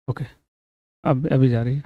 Okay. अब अभी जा रही है।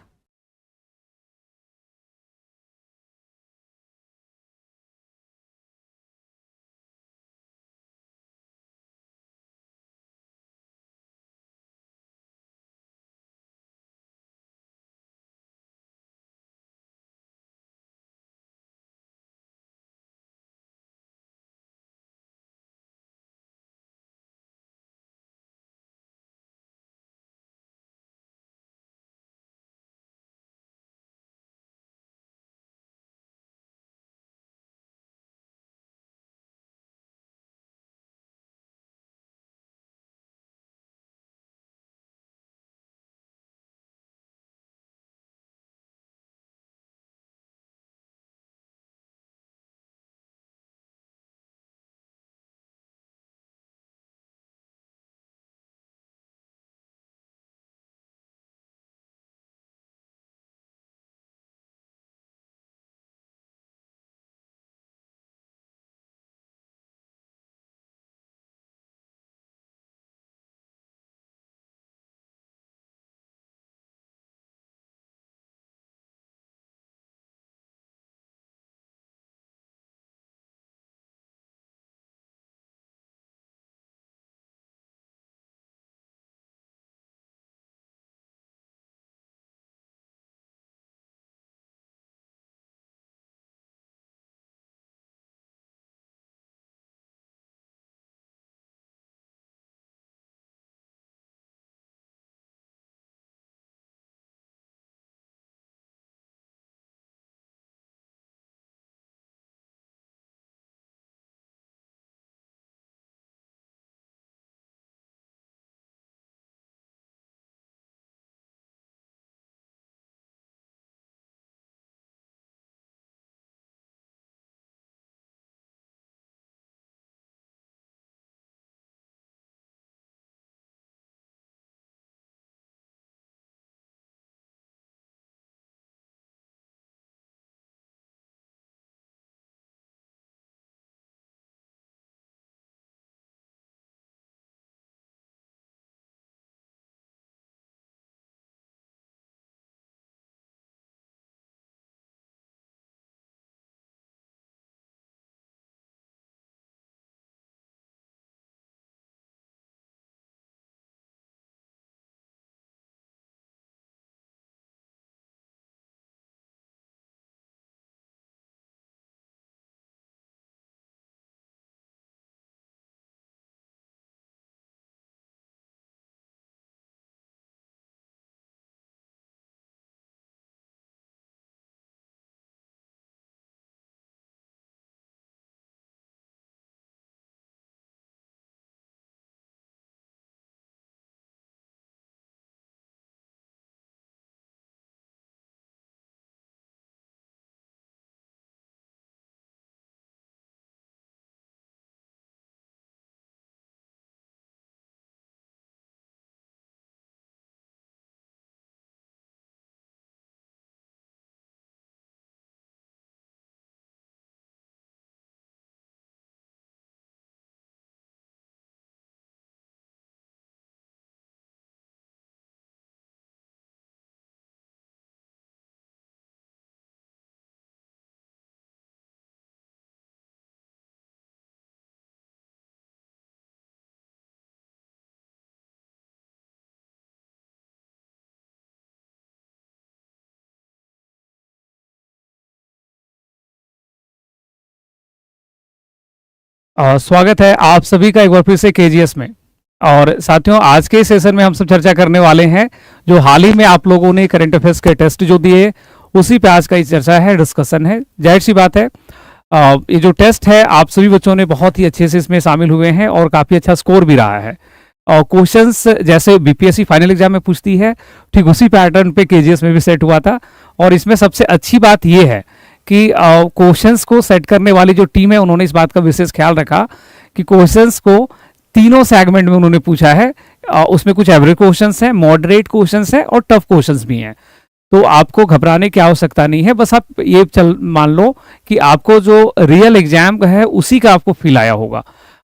स्वागत है आप सभी का एक बार फिर से केजीएस में। और साथियों, आज के सेशन में हम सब चर्चा करने वाले हैं जो हाल ही में आप लोगों ने करंट अफेयर्स के टेस्ट जो दिए, उसी पे आज का चर्चा है, डिस्कशन है। जाहिर सी बात है, ये जो टेस्ट है आप सभी बच्चों ने बहुत ही अच्छे से इसमें शामिल हुए हैं और काफ़ी अच्छा स्कोर भी रहा है। और क्वेश्चंस जैसे बीपीएससी फाइनल एग्जाम में पूछती है, ठीक उसी पैटर्न पे केजीएस में भी सेट हुआ था। और इसमें सबसे अच्छी बात यह है कि क्वेश्चंस को सेट करने वाली जो टीम है, उन्होंने इस बात का विशेष ख्याल रखा कि क्वेश्चंस को तीनों सेगमेंट में उन्होंने पूछा है। उसमें कुछ एवरेज क्वेश्चंस हैं, मॉडरेट क्वेश्चंस हैं और टफ क्वेश्चंस भी हैं। तो आपको घबराने की आवश्यकता नहीं है, बस आप ये मान लो कि आपको जो रियल एग्जाम है उसी का आपको फील आया होगा।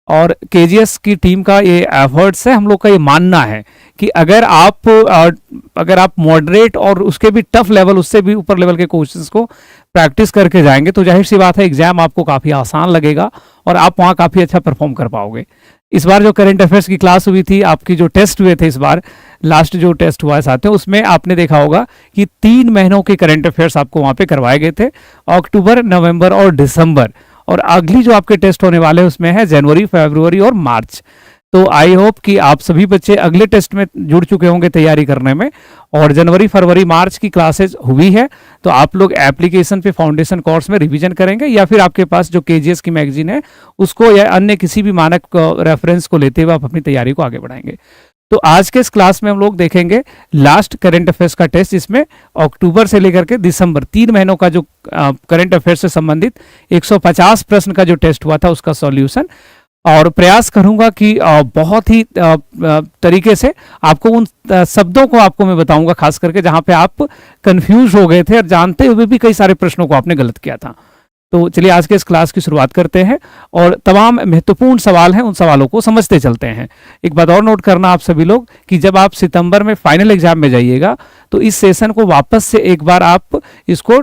और केजीएस की टीम का ये एफर्ट्स है, हम लोग का ये मानना है कि अगर आप मॉडरेट और उसके भी टफ लेवल, उससे भी ऊपर लेवल के क्वेश्चंस को प्रैक्टिस करके जाएंगे तो जाहिर सी बात है एग्जाम आपको काफ़ी आसान लगेगा और आप वहाँ काफ़ी अच्छा परफॉर्म कर पाओगे। इस बार जो करंट अफेयर्स की क्लास हुई थी, आपकी जो टेस्ट हुए थे इस बार, लास्ट जो टेस्ट हुआ है साथियों, उसमें आपने देखा होगा कि 3 महीनों के करंट अफेयर्स आपको वहाँ पे करवाए गए थे, अक्टूबर, नवंबर और दिसंबर। और अगली जो आपके टेस्ट होने वाले हैं उसमें है जनवरी, फरवरी और मार्च। तो आई होप कि आप सभी बच्चे अगले टेस्ट में जुड़ चुके होंगे तैयारी करने में, और जनवरी, फरवरी, मार्च की क्लासेस हुई है तो आप लोग एप्लीकेशन पे फाउंडेशन कोर्स में रिवीजन करेंगे, या फिर आपके पास जो केजीएस की मैगजीन है उसको या अन्य किसी भी मानक रेफरेंस को लेते हुए आप अपनी तैयारी को आगे बढ़ाएंगे। तो आज के इस क्लास में हम लोग देखेंगे लास्ट करंट अफेयर्स का टेस्ट, जिसमें अक्टूबर से लेकर के दिसंबर 3 महीनों का जो करंट अफेयर्स से संबंधित 150 प्रश्न का जो टेस्ट हुआ था उसका सॉल्यूशन, और प्रयास करूंगा कि बहुत ही तरीके से आपको उन शब्दों को आपको मैं बताऊंगा, खास करके जहां पे आप कंफ्यूज हो गए थे और जानते हुए भी कई सारे प्रश्नों को आपने गलत किया था। तो चलिए आज के इस क्लास की शुरुआत करते हैं और तमाम महत्वपूर्ण सवाल हैं उन सवालों को समझते चलते हैं। एक बात और नोट करना आप सभी लोग कि जब आप सितंबर में फाइनल एग्जाम में जाइएगा तो इस सेशन को वापस से एक बार आप इसको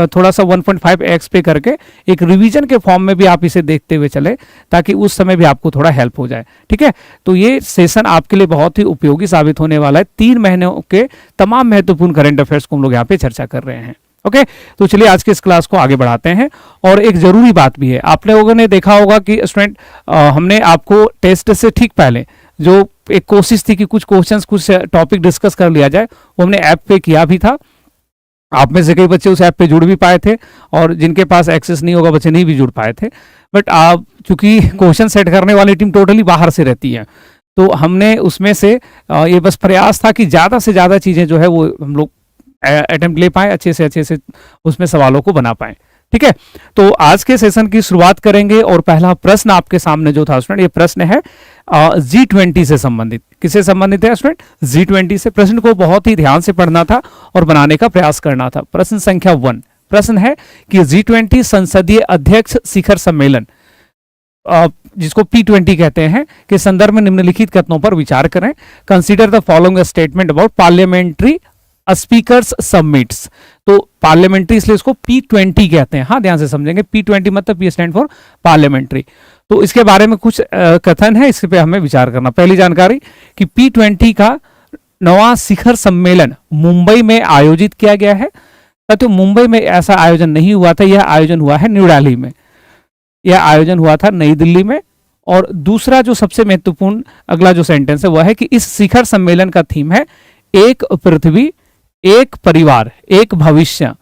थोड़ा सा 1.5x पे करके एक रिवीजन के फॉर्म में भी आप इसे देखते हुए चले, ताकि उस समय भी आपको थोड़ा हेल्प हो जाए। ठीक है, तो ये सेशन आपके लिए बहुत ही उपयोगी साबित होने वाला है। 3 महीनों के तमाम महत्वपूर्ण करंट अफेयर्स को हम लोग यहाँ पे चर्चा कर रहे हैं। ओके, तो चलिए आज के इस क्लास को आगे बढ़ाते हैं। और एक जरूरी बात भी है, आप लोगों ने देखा होगा कि स्टूडेंट हमने आपको टेस्ट से ठीक पहले जो एक कोशिश थी कि कुछ क्वेश्चंस, कुछ टॉपिक डिस्कस कर लिया जाए, वो हमने ऐप पे किया भी था। आप में से कई बच्चे उस ऐप पे जुड़ भी पाए थे और जिनके पास एक्सेस नहीं होगा बच्चे नहीं भी जुड़ पाए थे। बट आप चूंकि क्वेश्चन सेट करने वाली टीम टोटली बाहर से रहती है, तो हमने उसमें से ये बस प्रयास था कि ज़्यादा से ज़्यादा चीज़ें जो है वो हम लोग अटेम्प्ट ले पाए, अच्छे से उसमें सवालों को बना पाए। ठीक है, तो आज के सेशन की शुरुआत करेंगे और पहला प्रश्न आपके सामने जो था स्टूडेंट, ये प्रश्न है G20 से संबंधित। किससे संबंधित है स्टूडेंट? G20 से। प्रश्न को बहुत ही ध्यान से पढ़ना था और बनाने का प्रयास करना था। प्रश्न संख्या 1 प्रश्न है कि G20 संसदीय अध्यक्ष शिखर सम्मेलन, जिसको P20 कहते हैं, के संदर्भ में निम्नलिखित कथनों पर विचार करें। Consider the following statement about parliamentary speakers summits. तो पार्लियामेंट्री इसलिए इसको P20 कहते हैं। हाँ, ध्यान से समझेंगे। P20 मतलब P स्टैंड फॉर पार्लियामेंट्री। तो इसके बारे में कुछ कथन है, इस पे हमें विचार करना। पहली जानकारी कि P20 का 9वां शिखर सम्मेलन मुंबई में आयोजित किया गया है। तो मुंबई में ऐसा आयोजन नहीं हुआ था, यह आयोजन हुआ है न्यू दिल्ली में। यह आयोजन हुआ था नई दिल्ली में। और दूसरा जो सबसे महत्वपूर्ण अगला जो सेंटेंस है वह है कि इस शिखर सम्मेलन का थीम है एक पृथ्वी, एक परिवार, एक भविष्य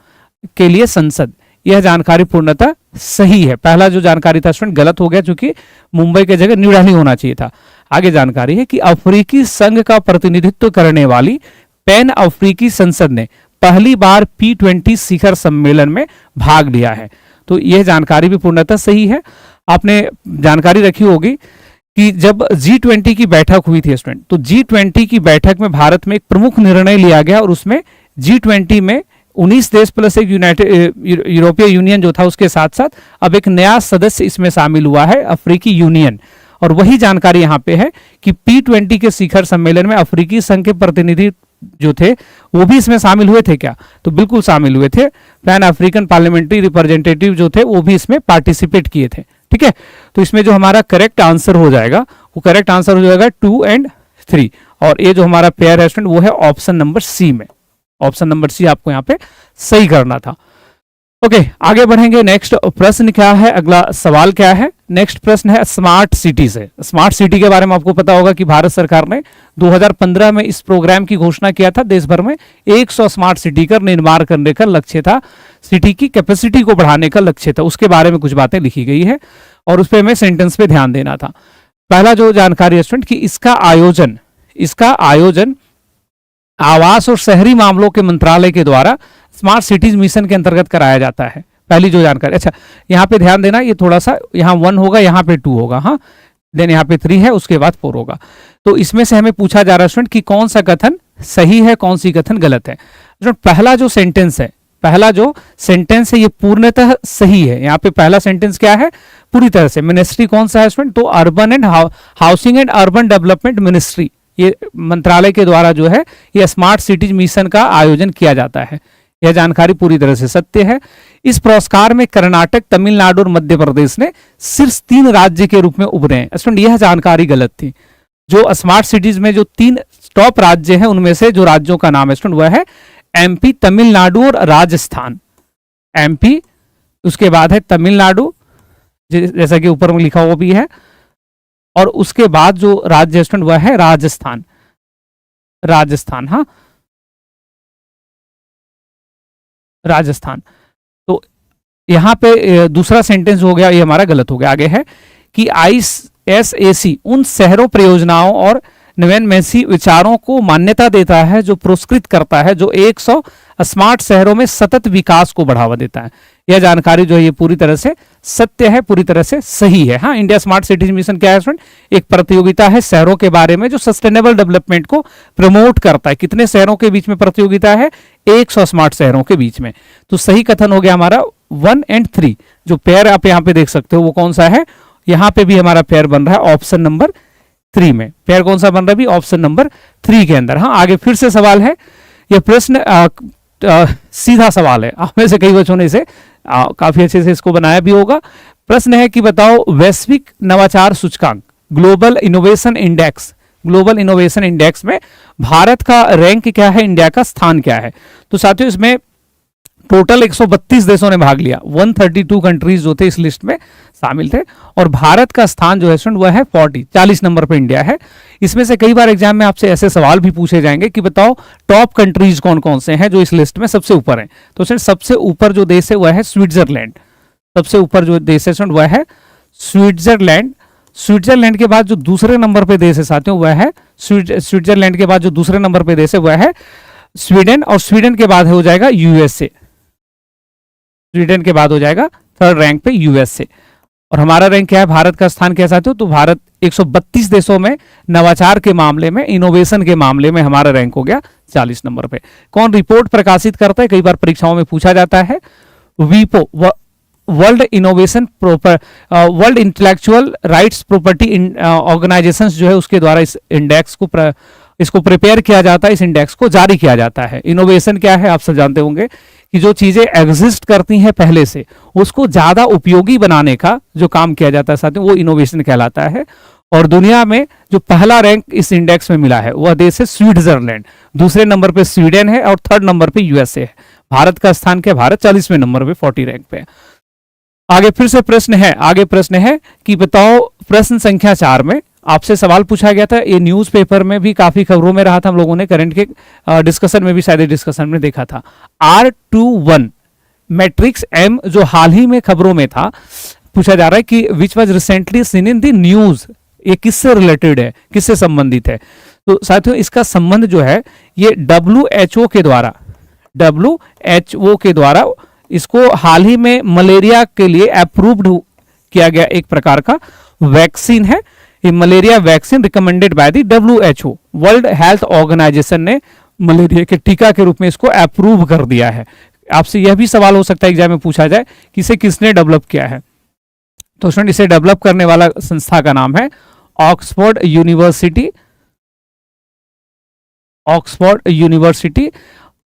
के लिए संसद। यह जानकारी पूर्णतः सही है। पहला जो जानकारी था स्टूडेंट गलत हो गया, क्योंकि मुंबई के जगह न्यू दिल्ली होना चाहिए था। आगे जानकारी है कि अफ्रीकी संघ का प्रतिनिधित्व करने वाली पैन अफ्रीकी संसद ने पहली बार P20 शिखर सम्मेलन में भाग लिया है। तो यह जानकारी भी पूर्णतः सही है। आपने जानकारी रखी होगी कि जब G20 की बैठक हुई थी स्टूडेंट, तो G20 की बैठक में भारत में एक प्रमुख निर्णय लिया गया और उसमें G20 में 19 देश प्लस एक यूरोपीय यूनियन जो था उसके साथ साथ अब एक नया सदस्य इसमें शामिल हुआ है, अफ्रीकी यूनियन। और वही जानकारी यहाँ पे है कि P20 के शिखर सम्मेलन में अफ्रीकी संघ के प्रतिनिधि जो थे वो भी इसमें शामिल हुए थे क्या? तो बिल्कुल शामिल हुए थे। पैन अफ्रीकन पार्लियामेंट्री रिप्रेजेंटेटिव जो थे वो भी इसमें पार्टिसिपेट किए थे। ठीक है, तो इसमें जो हमारा करेक्ट आंसर हो जाएगा वो करेक्ट आंसर हो जाएगा 2 और 3। और ये जो हमारा पेयर है स्टूडेंट वो है ऑप्शन नंबर सी में। ऑप्शन नंबर सी आपको यहाँ पे सही करना था। ओके, आगे बढ़ेंगे। नेक्स्ट प्रश्न क्या है, अगला सवाल क्या है? नेक्स्ट प्रश्न है स्मार्ट सिटी से। स्मार्ट सिटी के बारे में आपको पता होगा कि भारत सरकार ने 2015 में इस प्रोग्राम की घोषणा किया था। देश भर में 100 स्मार्ट सिटी का निर्माण करने का लक्ष्य था। सिटी की कैपेसिटी को बढ़ाने का लक्ष्य था। उसके बारे में कुछ बातें लिखी गई है और उस पर हमें सेंटेंस पे ध्यान देना था। पहला जो जानकारी है स्टूडेंट कि इसका आयोजन आवास और शहरी मामलों के मंत्रालय के द्वारा स्मार्ट सिटीज मिशन के अंतर्गत कराया जाता है। पहली जो जानकारी। अच्छा, यहाँ पे ध्यान देना, ये थोड़ा सा यहाँ 1 होगा, यहाँ पे 2 होगा, हाँ, देन यहाँ पे 3 है, उसके बाद 4 होगा। तो इसमें से हमें पूछा जा रहा है स्टूडेंट कि कौन सा कथन सही है, कौन सी कथन गलत है। जो पहला जो सेंटेंस है पहला जो सेंटेंस है ये पूर्णतः सही है। यहाँ पे पहला सेंटेंस क्या है, पूरी तरह से। मिनिस्ट्री कौन सा है स्टूडेंट, तो urban and housing and urban development ministry, ये मंत्रालय के द्वारा जो है ये स्मार्ट सिटीज मिशन का आयोजन किया जाता है। यह जानकारी पूरी तरह से सत्य है। इस पुरस्कार में कर्नाटक, तमिलनाडु और मध्य प्रदेश ने शीर्ष 3 राज्य के रूप में उभरे हैं। स्टूडेंट यह जानकारी गलत थी। जो स्मार्ट सिटीज में जो 3 टॉप राज्य हैं उनमें से जो राज्यों का नाम है स्टूडेंट वह है एमपी, तमिलनाडु और राजस्थान। एमपी, उसके बाद है तमिलनाडु जैसा कि ऊपर में लिखा हुआ भी है, और उसके बाद जो राज्य स्टूडेंट वह है राजस्थान। राजस्थान, हाँ राजस्थान। तो यहां पे दूसरा सेंटेंस हो गया, ये हमारा गलत हो गया। आगे है कि ISAC उन शहरों, परियोजनाओं और नवीनमेशी विचारों को मान्यता देता है जो पुरस्कृत करता है जो 100 स्मार्ट शहरों में सतत विकास को बढ़ावा देता है। यह जानकारी जो है ये पूरी तरह से सत्य है, पूरी तरह से सही है। हाँ, इंडिया स्मार्ट सिटीज मिशन क्या है स्टूडेंट, एक प्रतियोगिता है शहरों के बारे में जो सस्टेनेबल डेवलपमेंट को प्रमोट करता है। कितने शहरों के बीच में प्रतियोगिता है, 100 स्मार्ट शहरों के बीच में। तो सही कथन हो गया हमारा 1 और 3। जो पेयर आप यहाँ पे देख सकते हो वो कौन सा है, यहाँ पे भी हमारा पेयर बन रहा है ऑप्शन नंबर 3 में। पेयर कौन सा बन रहा है भी, ऑप्शन नंबर 3 के अंदर। हाँ, आगे फिर से सवाल है, यह प्रश्न सीधा सवाल है। आप में से कई बच्चों ने इसे काफी अच्छे से इसको बनाया भी होगा। प्रश्न है कि बताओ वैश्विक नवाचार सूचकांक global innovation index, global innovation index में भारत का रैंक क्या है, इंडिया का स्थान क्या है। तो साथियों इसमें टोटल 132 देशों ने भाग लिया। 132 कंट्रीज जो थे इस लिस्ट में शामिल थे, और भारत का स्थान जो है स्टूडेंट वह है 40 नंबर पे इंडिया है। इसमें से कई बार एग्जाम में आपसे ऐसे सवाल भी पूछे जाएंगे कि बताओ टॉप कंट्रीज कौन कौन से हैं जो इस लिस्ट में सबसे ऊपर हैं। तो स्टूडेंट सबसे ऊपर जो देश है वह है स्विट्जरलैंड। सबसे ऊपर जो देश है स्टूडेंट वह है स्विट्जरलैंड। स्विट्जरलैंड के बाद जो दूसरे नंबर पे देश है साथियों वह है स्विट्जरलैंड के बाद जो दूसरे नंबर पे देश है वह है स्वीडन, और स्वीडन के बाद हो जाएगा यूएसए। स्वीडन के बाद हो जाएगा 3rd रैंक पे यूएसए। और हमारा रैंक क्या है, भारत का स्थान क्या साथियों, तो भारत 132 देशों में नवाचार के मामले में, इनोवेशन के मामले में हमारा रैंक हो गया 40 नंबर पे। कौन रिपोर्ट प्रकाशित करता है, कई बार परीक्षाओं में पूछा जाता है। वीपो, world innovation world intellectual rights property organization जो है उसके द्वारा इस इंडेक्स को इसको प्रिपेयर किया जाता है, इस इंडेक्स को जारी किया जाता है। इनोवेशन क्या है आप सब जानते होंगे कि जो चीजें एग्जिस्ट करती हैं पहले से उसको ज्यादा उपयोगी बनाने का जो काम किया जाता है साथियों वो इनोवेशन कहलाता है। और दुनिया में जो पहला रैंक इस इंडेक्स में मिला है वह देश है स्विट्जरलैंड, दूसरे नंबर पे स्वीडन है और 3rd नंबर पे यूएसए है। भारत का स्थान क्या, भारत 40वें नंबर पे 40 रैंक पे। आगे फिर से प्रश्न है, आगे प्रश्न है कि बताओ प्रश्न संख्या 4 में आपसे सवाल पूछा गया था, ये न्यूज़पेपर में भी काफी खबरों में रहा था, हम लोगों ने करंट के डिस्कशन में भी शायद डिस्कशन में देखा था। R21 मैट्रिक्स M जो हाल ही में खबरों में था, पूछा जा रहा है कि which was recently seen in the news, ये किससे रिलेटेड है, किससे संबंधित है। तो साथियों इसका संबंध जो है ये WHO के द्वारा इसको हाल ही में मलेरिया के लिए अप्रूव्ड किया गया एक प्रकार का वैक्सीन है। ये malaria vaccine recommended by the WHO, World Health Organization ने मलेरिया के टीका के रूप में इसको अप्रूव कर दिया है। आपसे यह भी सवाल हो सकता है एग्जाम में पूछा जाए कि इसे किसने डेवलप किया है। तो स्टूडेंट इसे डेवलप करने वाला संस्था का नाम है ऑक्सफोर्ड यूनिवर्सिटी। Oxford university.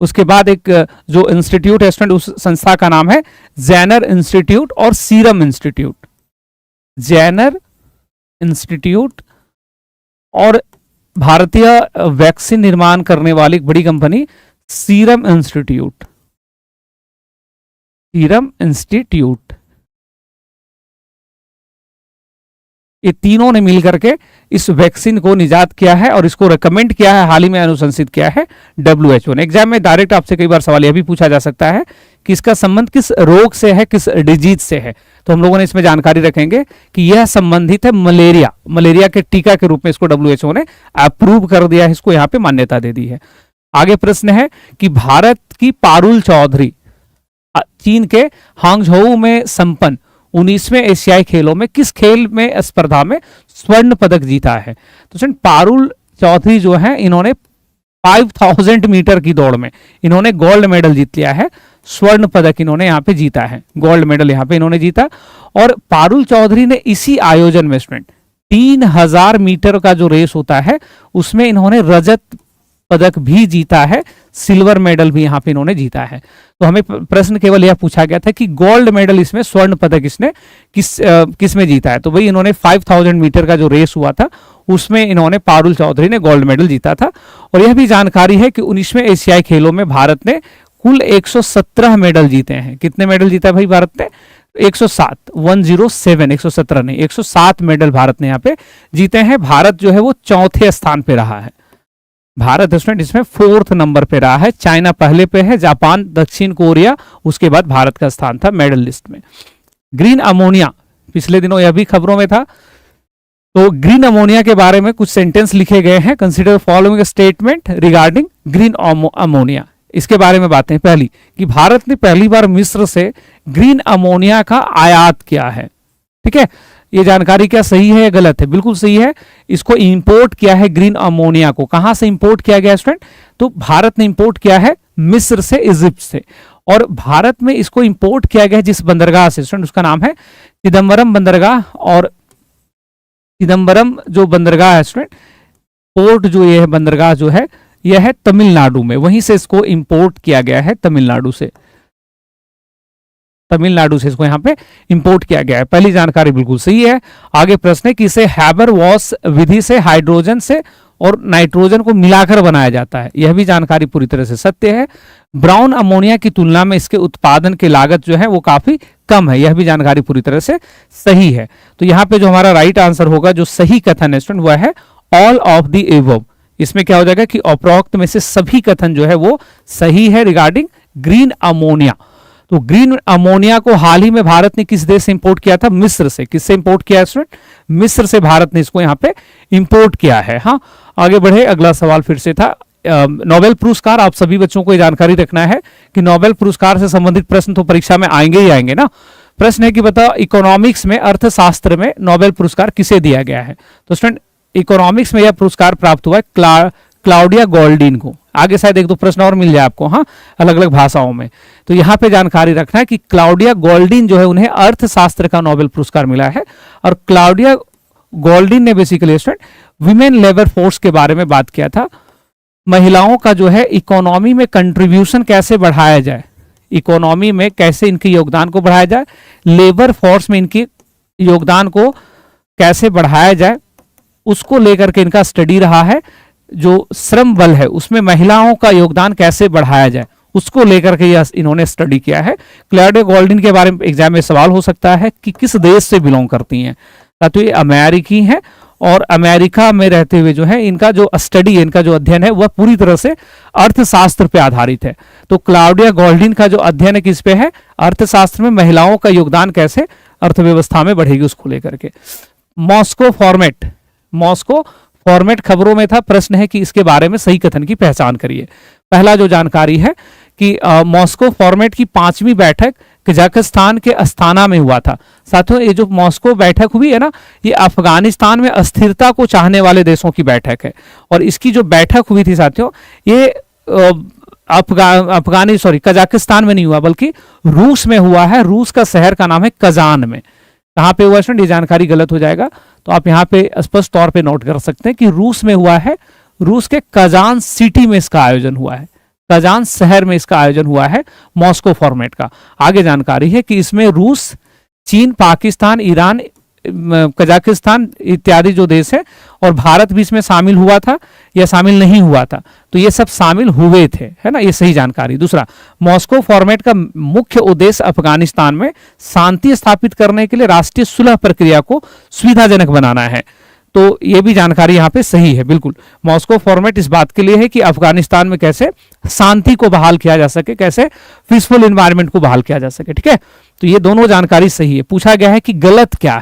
उसके बाद एक जो इंस्टीट्यूट है स्टूडेंट उस संस्था का नाम है जेनर इंस्टीट्यूट और सीरम इंस्टीट्यूट। जेनर इंस्टीट्यूट और भारतीय वैक्सीन निर्माण करने वाली एक बड़ी company serum institute. Serum institute, ये तीनों ने मिलकर के इस वैक्सीन को निजात किया है और इसको रेकमेंड किया है, हाल ही में अनुशंसित किया है WHO ने। एग्जाम में डायरेक्ट आपसे कई बार सवाल यह भी पूछा जा सकता है कि इसका संबंध किस रोग से है, किस डिजीज से है। तो हम लोगों ने इसमें जानकारी रखेंगे कि यह संबंधित है मलेरिया, मलेरिया के टीका के रूप में इसको WHO ने अप्रूव कर दिया है, इसको यहाँ पे मान्यता दे दी है। आगे प्रश्न है कि भारत की पारुल चौधरी चीन के हांगझोउ में संपन्न 19वें एशियाई खेलों में किस खेल में स्पर्धा में स्वर्ण पदक जीता है। तो पारुल चौधरी जो है इन्होंने 5000 मीटर की दौड़ में इन्होंने गोल्ड मेडल जीत लिया है, स्वर्ण पदक इन्होंने यहाँ पे जीता है, गोल्ड मेडल यहाँ पे इन्होंने जीता। और पारुल चौधरी ने इसी आयोजन में स्टूडेंट 3000 मीटर का जो रेस होता है उसमें इन्होंने रजत पदक भी जीता है, सिल्वर मेडल भी यहाँ पे इन्होंने जीता है। तो हमें प्रश्न केवल यह पूछा गया था कि गोल्ड मेडल इसमें, स्वर्ण पदक इसने किस में जीता है। तो भाई इन्होंने 5000 मीटर का जो रेस हुआ था उसमें इन्होंने, पारुल चौधरी ने गोल्ड मेडल जीता था। और यह भी जानकारी है कि 19वें एशियाई खेलों में भारत ने कुल 117 मेडल जीते हैं। कितने मेडल जीता है भाई भारत ने? 107, 107, 117 नहीं, 107 मेडल भारत ने यहाँ पे जीते हैं। भारत जो है वो चौथे स्थान पे रहा है। भारत स्टूडेंट इसमें 4th नंबर पे रहा है। चाइना पहले पे है, जापान, दक्षिण कोरिया, उसके बाद भारत का स्थान था मेडल लिस्ट में। ग्रीन अमोनिया, पिछले दिनों यह भी खबरों में था। तो ग्रीन अमोनिया के बारे में कुछ सेंटेंस लिखे गए हैं। Consider following statement regarding green ammonia. इसके बारे में बातें, पहली कि भारत ने पहली बार मिस्र से ग्रीन अमोनिया का आयात किया है। ठीक है, ये जानकारी क्या सही है या गलत है? बिल्कुल सही है। इसको इंपोर्ट किया है ग्रीन अमोनिया को। कहां से इंपोर्ट किया गया स्टूडेंट? तो भारत ने इंपोर्ट किया है मिस्र से, इजिप्ट से। और भारत में इसको इंपोर्ट किया गया है जिस बंदरगाह से स्टूडेंट, उसका नाम है चिदम्बरम बंदरगाह। और चिदम्बरम जो बंदरगाह है स्टूडेंट, पोर्ट जो ये है, बंदरगाह जो है यह है तमिलनाडु में। वहीं से इसको इंपोर्ट किया गया है, तमिलनाडु से इसको यहाँ पे इंपोर्ट किया गया है। पहली जानकारी बिल्कुल सही है। आगे प्रश्न है कि इसे हैबर-वॉश विधि से हाइड्रोजन से और नाइट्रोजन को मिलाकर बनाया जाता है। यह भी जानकारी पूरी तरह से सत्य है। ब्राउन अमोनिया की तुलना में इसके उत्पादन की लागत जो है वो काफी कम है। यह भी जानकारी पूरी तरह से सही है। तो यहाँ पे जो हमारा राइट आंसर होगा, जो सही कथन है स्टूडेंट, वह है ऑल ऑफ द एबव। इसमें क्या हो जाएगा कि उपरोक्त में से सभी कथन जो है वो सही है रिगार्डिंग ग्रीन अमोनिया। तो ग्रीन अमोनिया को हाल ही में भारत ने किस देश से इंपोर्ट किया था? मिस्र से। किससे इंपोर्ट किया है स्टूडेंट? मिस्र से भारत ने इसको यहाँ पे इंपोर्ट किया है। हाँ, आगे बढ़े। अगला सवाल फिर से था नोबेल पुरस्कार। आप सभी बच्चों को ये जानकारी रखना है कि नोबेल पुरस्कार से संबंधित प्रश्न तो परीक्षा में आएंगे ही आएंगे ना। प्रश्न है कि बताओ इकोनॉमिक्स में, अर्थशास्त्र में नोबेल पुरस्कार किसे दिया गया है? तो स्टूडेंट इकोनॉमिक्स में यह पुरस्कार प्राप्त हुआ है क्लाउडिया गोल्डीन को। आगे शायद एक दो प्रश्न और मिल जाए आपको, हाँ, अलग अलग भाषाओं में। तो यहाँ पे जानकारी रखना है कि क्लाउडिया गोल्डीन जो है उन्हें अर्थशास्त्र का नोबेल पुरस्कार मिला है। और क्लाउडिया गोल्डीन ने basically student women labour force के बारे में बात किया था। महिलाओं का जो है इकोनॉमी में कंट्रीब्यूशन कैसे बढ़ाया जाए, इकोनॉमी में कैसे इनके योगदान को बढ़ाया जाए, लेबर फोर्स में इनके योगदान को कैसे बढ़ाया जाए, उसको लेकर के इनका स्टडी रहा है। जो श्रम बल है उसमें महिलाओं का योगदान कैसे बढ़ाया जाए, उसको लेकर के इन्होंने स्टडी किया है। क्लाउडिया गोल्डीन के बारे में एग्जाम में सवाल हो सकता है कि किस देश से बिलोंग करती हैं। तो ये अमेरिकी हैं और अमेरिका में रहते हुए जो है इनका जो स्टडी है, इनका जो अध्ययन है वह पूरी तरह से अर्थशास्त्र पे आधारित है। तो क्लाउडिया गोल्डीन का जो अध्ययन है किस पे है? अर्थशास्त्र में महिलाओं का योगदान कैसे अर्थव्यवस्था में बढ़ेगी उसको लेकर के। मॉस्को फॉर्मेट खबरों में था। प्रश्न है कि इसके बारे में सही कथन की पहचान करिए। पहला जो जानकारी है कि मॉस्को फॉर्मेट की 5वीं बैठक कजाकिस्तान के अस्ताना में हुआ था। साथियों, ये जो मॉस्को बैठक हुई है ना, ये अफगानिस्तान में अस्थिरता को चाहने वाले देशों की बैठक है। और इसकी जो बैठक हुई थी साथियों, ये कजाकिस्तान में नहीं हुआ बल्कि रूस में हुआ है। रूस का शहर का नाम है कजान में। कहाँ पे हुआ स्टूडेंट? ये जानकारी गलत हो जाएगा, तो आप यहाँ पे स्पष्ट तौर पे नोट कर सकते हैं कि रूस में हुआ है। रूस के कजान सिटी में इसका आयोजन हुआ है, कजान शहर में इसका आयोजन हुआ है मॉस्को फॉर्मेट का। आगे जानकारी है कि इसमें रूस, चीन, पाकिस्तान, ईरान, कजाकिस्तान इत्यादि जो देश है और भारत भी इसमें शामिल हुआ था या शामिल नहीं हुआ था, तो ये सब शामिल हुए थे, है ना, ये सही जानकारी। दूसरा, मॉस्को फॉर्मेट का मुख्य उद्देश्य अफगानिस्तान में शांति स्थापित करने के लिए राष्ट्रीय सुलह प्रक्रिया को सुविधाजनक बनाना है। तो ये भी जानकारी यहाँ पे सही है। बिल्कुल, मॉस्को फॉर्मेट इस बात के लिए है कि अफगानिस्तान में कैसे शांति को बहाल किया जा सके, कैसे पीसफुल एनवायरनमेंट को बहाल किया जा सके। ठीक है, तो ये दोनों जानकारी सही है। पूछा गया है कि गलत क्या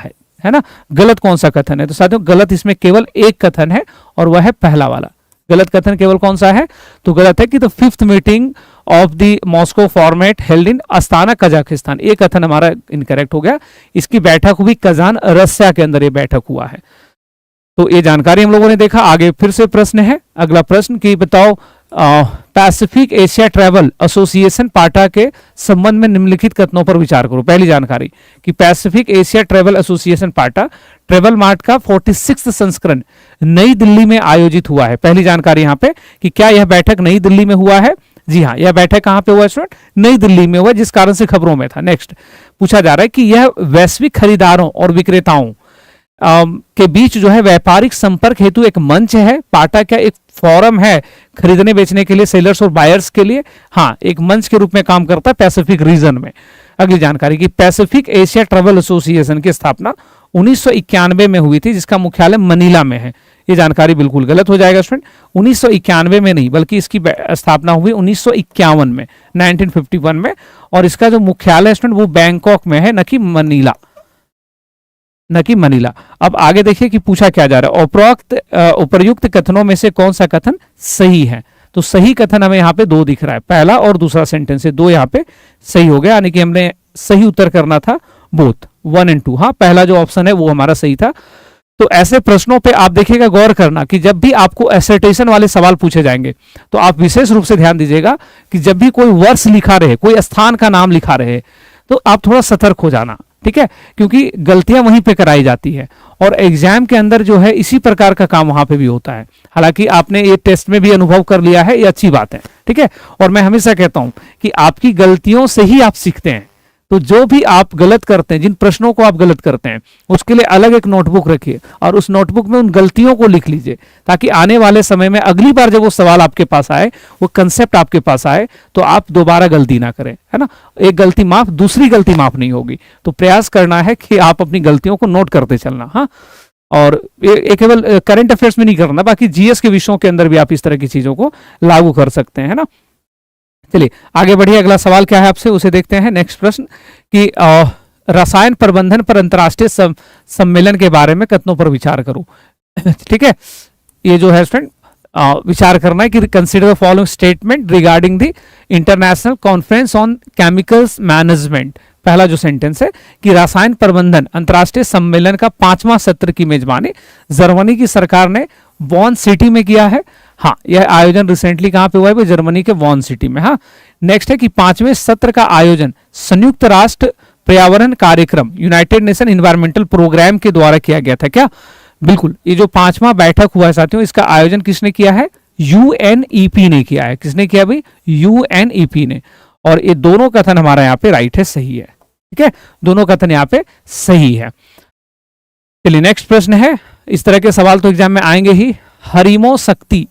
है ना, गलत कौन सा कथन है? तो साथियों गलत इसमें केवल एक कथन है और वह है पहला वाला। गलत कथन केवल कौन सा है? तो गलत है कि the 5th meeting of the Moscow format held in Astana Kazakhstan. ये कथन हमारा इनकरेक्ट हो गया। इसकी बैठक हुई कजान, रसिया के अंदर ये बैठक हुआ है। तो ये जानकारी हम लोगों ने देखा। आगे फिर से प्रश्न है, अगला प्रश्न कि बताओ पैसिफिक एशिया ट्रैवल एसोसिएशन पाटा के संबंध में निम्नलिखित कथनों पर विचार करो। पहली जानकारी कि पैसिफिक एशिया ट्रैवल एसोसिएशन पाटा ट्रैवल मार्ट का 46वां संस्करण नई दिल्ली में आयोजित हुआ है। पहली जानकारी यहाँ पे कि क्या यह बैठक नई दिल्ली में हुआ है? जी हाँ, यह बैठक कहां पे हुआ स्टूडेंट? नई दिल्ली में हुआ, जिस कारण से खबरों में था। नेक्स्ट पूछा जा रहा है कि यह वैश्विक खरीदारों और विक्रेताओं के बीच जो है व्यापारिक संपर्क हेतु एक मंच है। पाटा क्या एक फोरम है खरीदने बेचने के लिए, सेलर्स और बायर्स के लिए? हाँ, एक मंच के रूप में काम करता है पैसिफिक रीजन में। अगली जानकारी कि पैसिफिक एशिया ट्रैवल एसोसिएशन की स्थापना 1991 में हुई थी, जिसका मुख्यालय मनीला में है। ये जानकारी बिल्कुल गलत हो जाएगा स्टूडेंट, 1991 में नहीं बल्कि इसकी स्थापना हुई 1951 में, 1951 में, और इसका जो मुख्यालय स्टूडेंट वो बैंकॉक में है, न कि मनीला, न कि मनीला। अब आगे देखिए कि पूछा क्या जा रहा है, उपर्युक्त कथनों में से कौन सा कथन सही है? तो सही कथन हमें यहाँ पे दो दिख रहा है, पहला और दूसरा सेंटेंस है, दो यहाँ पे सही हो गया, यानी कि हमने सही उत्तर करना था बोथ 1 और 2। हाँ, पहला जो ऑप्शन है वो हमारा सही था। तो ऐसे प्रश्नों पे आप देखिएगा, गौर करना कि जब भी आपको एसर्टेशन वाले सवाल पूछे जाएंगे तो आप विशेष रूप से ध्यान दीजिएगा कि जब भी कोई वर्ष लिखा रहे, कोई स्थान का नाम लिखा रहे, तो आप थोड़ा सतर्क हो जाना, ठीक है, क्योंकि गलतियां वहीं पे कराई जाती है और एग्जाम के अंदर जो है इसी प्रकार का काम वहां पे भी होता है। हालांकि आपने ये टेस्ट में भी अनुभव कर लिया है, ये अच्छी बात है, ठीक है। और मैं हमेशा कहता हूं कि आपकी गलतियों से ही आप सीखते हैं। तो जो भी आप गलत करते हैं, जिन प्रश्नों को आप गलत करते हैं, उसके लिए अलग एक नोटबुक रखिए और उस नोटबुक में उन गलतियों को लिख लीजिए, ताकि आने वाले समय में अगली बार जब वो सवाल आपके पास आए, वो कंसेप्ट आपके पास आए, तो आप दोबारा गलती ना करें, है ना। एक गलती माफ, दूसरी गलती माफ नहीं होगी। तो प्रयास करना है कि आप अपनी गलतियों को नोट करते चलना। हाँ, और ये केवल करंट अफेयर्स में नहीं करना, बाकी जीएस के विषयों के अंदर भी आप इस तरह की चीजों को लागू कर सकते हैं, है ना। चलिए आगे बढ़िए, अगला सवाल क्या है आपसे उसे देखते हैं। नेक्स्ट प्रश्न कि रसायन प्रबंधन पर अंतर्राष्ट्रीय सम्मेलन के बारे में कथनों पर विचार करो। ठीक है, ये जो है स्टूडेंट विचार करना है कि consider the following statement regarding the international conference on chemicals management. पहला जो सेंटेंस है कि रसायन प्रबंधन अंतर्राष्ट्रीय सम्मेलन का 5वां सत्र की मेजबानी जर्मनी की सरकार ने बॉन सिटी में किया है। हाँ, यह आयोजन रिसेंटली कहां पे हुआ है? जर्मनी के वॉन सिटी में। हाँ, नेक्स्ट है कि 5वें सत्र का आयोजन संयुक्त राष्ट्र पर्यावरण कार्यक्रम यूनाइटेड नेशन एनवायरमेंटल प्रोग्राम के द्वारा किया गया था। क्या? बिल्कुल, ये जो 5वां बैठक हुआ है साथियों, इसका आयोजन किसने किया है? यूएनईपी ने किया है। किसने किया भाई? यूएनईपी ने। और ये दोनों कथन हमारा यहाँ पे राइट है, सही है, ठीक है, दोनों कथन यहाँ पे सही है। चलिए नेक्स्ट प्रश्न है, इस तरह के सवाल तो एग्जाम में आएंगे ही। हरिमो शक्ति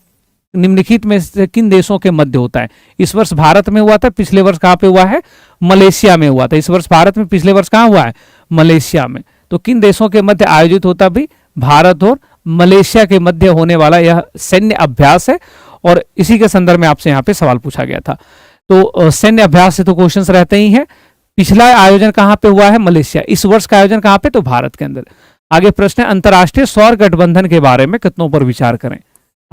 निम्नलिखित में से किन देशों के मध्य होता है? इस वर्ष भारत में हुआ था, पिछले वर्ष कहां पे हुआ है? मलेशिया में हुआ था। इस वर्ष भारत में, पिछले वर्ष कहां हुआ है? मलेशिया में। तो किन देशों के मध्य आयोजित होता भी? भारत और मलेशिया के मध्य होने वाला यह सैन्य अभ्यास है और इसी के संदर्भ में आपसे यहाँ पे सवाल पूछा गया था। तो सैन्य अभ्यास से तो क्वेश्चंस रहते ही हैं। पिछला आयोजन कहां पे हुआ है? मलेशिया। इस वर्ष का आयोजन कहां पे? तो भारत के अंदर। आगे प्रश्न है अंतरराष्ट्रीय सौर गठबंधन के बारे में कितनों पर विचार करें।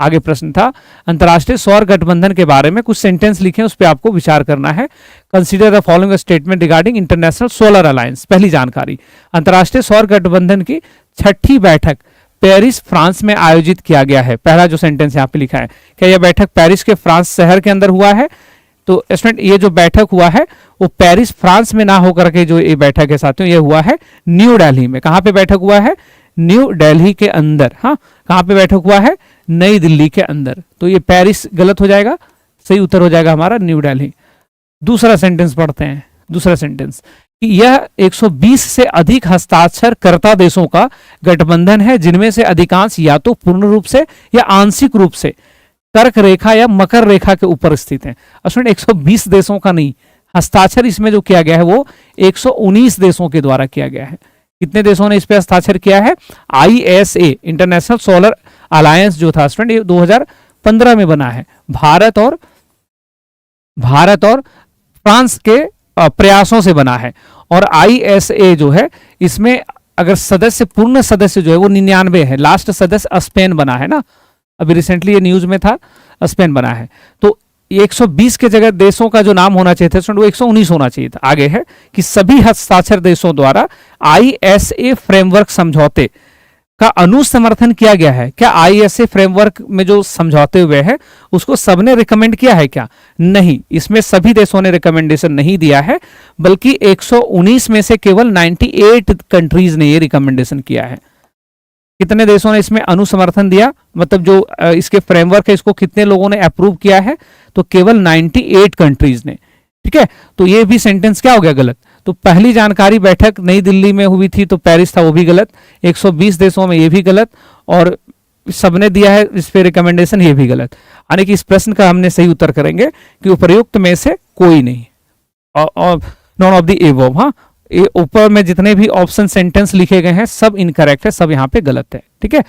आगे प्रश्न था अंतरराष्ट्रीय सौर गठबंधन के बारे में कुछ सेंटेंस लिखें, उस पर आपको विचार करना है। Consider the following statement regarding international solar alliance. पहली जानकारी, अंतरराष्ट्रीय सौर गठबंधन की 6ठी बैठक पेरिस फ्रांस में आयोजित किया गया है। पहला जो सेंटेंस यहाँ पे लिखा है, क्या यह बैठक पेरिस के फ्रांस शहर के अंदर हुआ है? तो स्टूडेंट ये जो बैठक हुआ है वो पेरिस फ्रांस में ना होकर के जो ये बैठक है साथियों, ये हुआ है न्यू दिल्ली में। कहां पे बैठक हुआ है? न्यू दिल्ली के अंदर। हाँ, कहां पे बैठक हुआ है? नई दिल्ली के अंदर। तो ये पेरिस गलत हो जाएगा, सही उत्तर हो जाएगा हमारा न्यू दिल्ली। दूसरा सेंटेंस पढ़ते हैं। दूसरा सेंटेंस कि यह 120 से अधिक हस्ताक्षरकर्ता देशों का गठबंधन है, जिनमें से अधिकांश या तो पूर्ण रूप से या आंशिक रूप से कर्क रेखा या मकर रेखा के ऊपर स्थित हैं। असल 120 देशों का नहीं, हस्ताक्षर इसमें जो किया गया है वो 119 देशों के द्वारा किया गया है। कितने देशों ने इस पे हस्ताक्षर किया है? ISA इंटरनेशनल सोलर अलायंस जो था स्टूडेंट, ये 2015 में बना है। भारत और फ्रांस के प्रयासों से बना है। और ISA जो है, इसमें अगर सदस्य, पूर्ण सदस्य जो है वो 99 है। लास्ट सदस्य स्पेन बना है ना, अभी रिसेंटली ये न्यूज में था, स्पेन बना है। तो 120 के जगह देशों का जो नाम होना चाहिए था वो 119 होना चाहिए था। आगे है कि सभी हस्ताक्षर देशों द्वारा ISA फ्रेमवर्क समझौते का अनुसमर्थन किया गया है क्या? आईएसए फ्रेमवर्क में जो समझौते हुए हैं उसको सबने रिकमेंड किया है क्या? नहीं, इसमें सभी देशों ने रिकमेंडेशन नहीं दिया है, बल्कि 119 में से केवल 98 कंट्रीज ने ये रिकमेंडेशन किया है। कितने देशों ने इसमें अनुसमर्थन दिया, मतलब जो इसके फ्रेमवर्क है इसको कितने लोगों ने अप्रूव किया है? तो केवल 98 कंट्रीज ने। ठीक है, तो ये भी सेंटेंस क्या हो गया? गलत। तो पहली जानकारी बैठक नई दिल्ली में हुई थी तो पेरिस था, वो भी गलत। 120 देशों में ये भी गलत, और सबने दिया है इस पे रिकमेंडेशन, ये भी गलत। यानी कि इस प्रश्न का हमने सही उत्तर करेंगे कि उपयुक्त में से कोई नहीं, और नॉन ऑफ द एबव। हाँ, ऊपर में जितने भी ऑप्शन सेंटेंस लिखे गए हैं सब इनकरेक्ट है, सब यहाँ पे गलत है। ठीक है,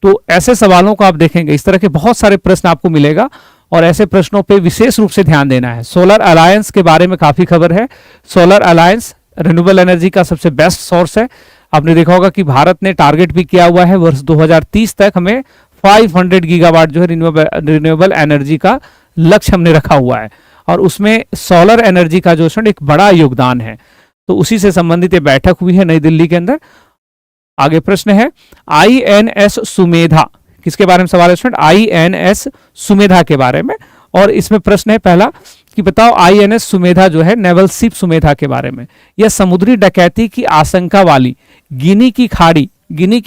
तो ऐसे सवालों को आप देखेंगे, इस तरह के बहुत सारे प्रश्न आपको मिलेगा, और ऐसे प्रश्नों पे विशेष रूप से ध्यान देना है। सोलर अलायंस के बारे में काफी खबर है। सोलर अलायंस रिन्यूएबल एनर्जी का सबसे बेस्ट सोर्स है। आपने देखा होगा कि भारत ने टारगेट भी किया हुआ है, वर्ष 2030 तक हमें 500 गीगावाट जो है रिन्यूएबल एनर्जी का लक्ष्य हमने रखा हुआ है, और उसमें सोलर एनर्जी का जो एक बड़ा योगदान है। तो उसी से संबंधित ये बैठक हुई है नई दिल्ली के अंदर। आगे प्रश्न है आईएनएस सुमेधा, किसके बारे में सवाल है स्टूडेंट? आईएनएस सुमेधा के बारे में। और इसमें प्रश्न है पहला कि बताओ आईएनएस सुमेधा जो है नेवल शिप सुमेधा के बारे में। यह समुद्री डकैती की आशंका वाली गिनी की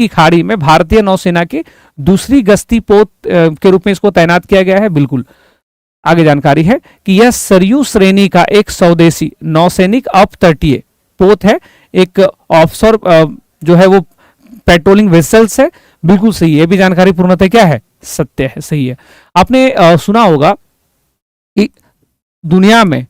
खाड़ी में भारतीय नौसेना की दूसरी गश्ती पोत के रूप में इसको तैनात किया गया है। बिल्कुल। आगे जानकारी है कि यह सरयू श्रेणी का एक स्वदेशी नौसैनिक अपतटीय पोत है, एक ऑफशोर जो है वो पेट्रोलिंग वेसल्स है। बिल्कुल सही है, ये भी जानकारी पूर्णतः क्या है? सत्य है, सही है। आपने सुना होगा कि दुनिया में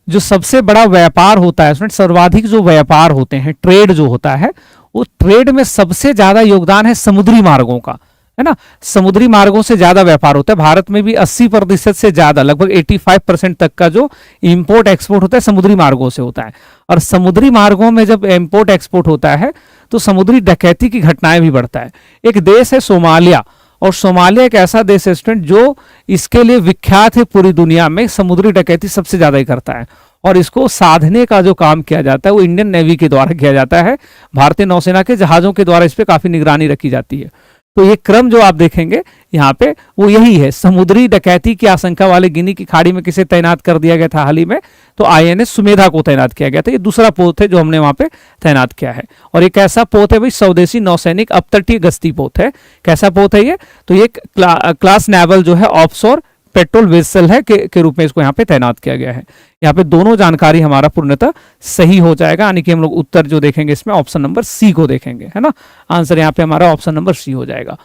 जो सबसे बड़ा व्यापार होता है, सर्वाधिक जो व्यापार होते हैं, ट्रेड जो होता है, वो ट्रेड में सबसे ज्यादा योगदान है समुद्री मार्गों का, है ना। समुद्री मार्गों से ज्यादा व्यापार होता है। भारत में भी 80% से ज्यादा, लगभग 85% तक का जो इंपोर्ट एक्सपोर्ट होता है समुद्री मार्गों से होता है। और समुद्री मार्गों में जब इंपोर्ट एक्सपोर्ट होता है तो समुद्री डकैती की घटनाएं भी बढ़ता है। एक देश है सोमालिया, और सोमालिया एक ऐसा देश है स्टूडेंट जो इसके लिए विख्यात है पूरी दुनिया में, समुद्री डकैती सबसे ज्यादा ही करता है। और इसको साधने का जो काम किया जाता है वो इंडियन नेवी के द्वारा किया जाता है। भारतीय नौसेना के जहाजों के द्वारा इस पर काफी निगरानी रखी जाती है। तो ये क्रम जो आप देखेंगे यहाँ पे वो यही है। समुद्री डकैती की आशंका वाले गिनी की खाड़ी में किसे तैनात कर दिया गया था हाल ही में? तो आईएनएस सुमेधा को तैनात किया गया था। ये दूसरा पोत है जो हमने वहां पे तैनात किया है। और ये कैसा पोत है भाई? स्वदेशी नौसैनिक अपतटीय गश्ती पोत है। कैसा पोत है ये? तो ये क्लास नेवल जो है ऑफशोर पेट्रोल वेसल है के रूप में इसको यहाँ पे तैनात किया गया है। यहाँ पे दोनों जानकारी हमारा पूर्णतः सही हो जाएगा, यानी कि हम लोग उत्तर जो देखेंगे इसमें ऑप्शन नंबर सी को देखेंगे, है ना। आंसर यहाँ पे हमारा ऑप्शन नंबर सी हो जाएगा।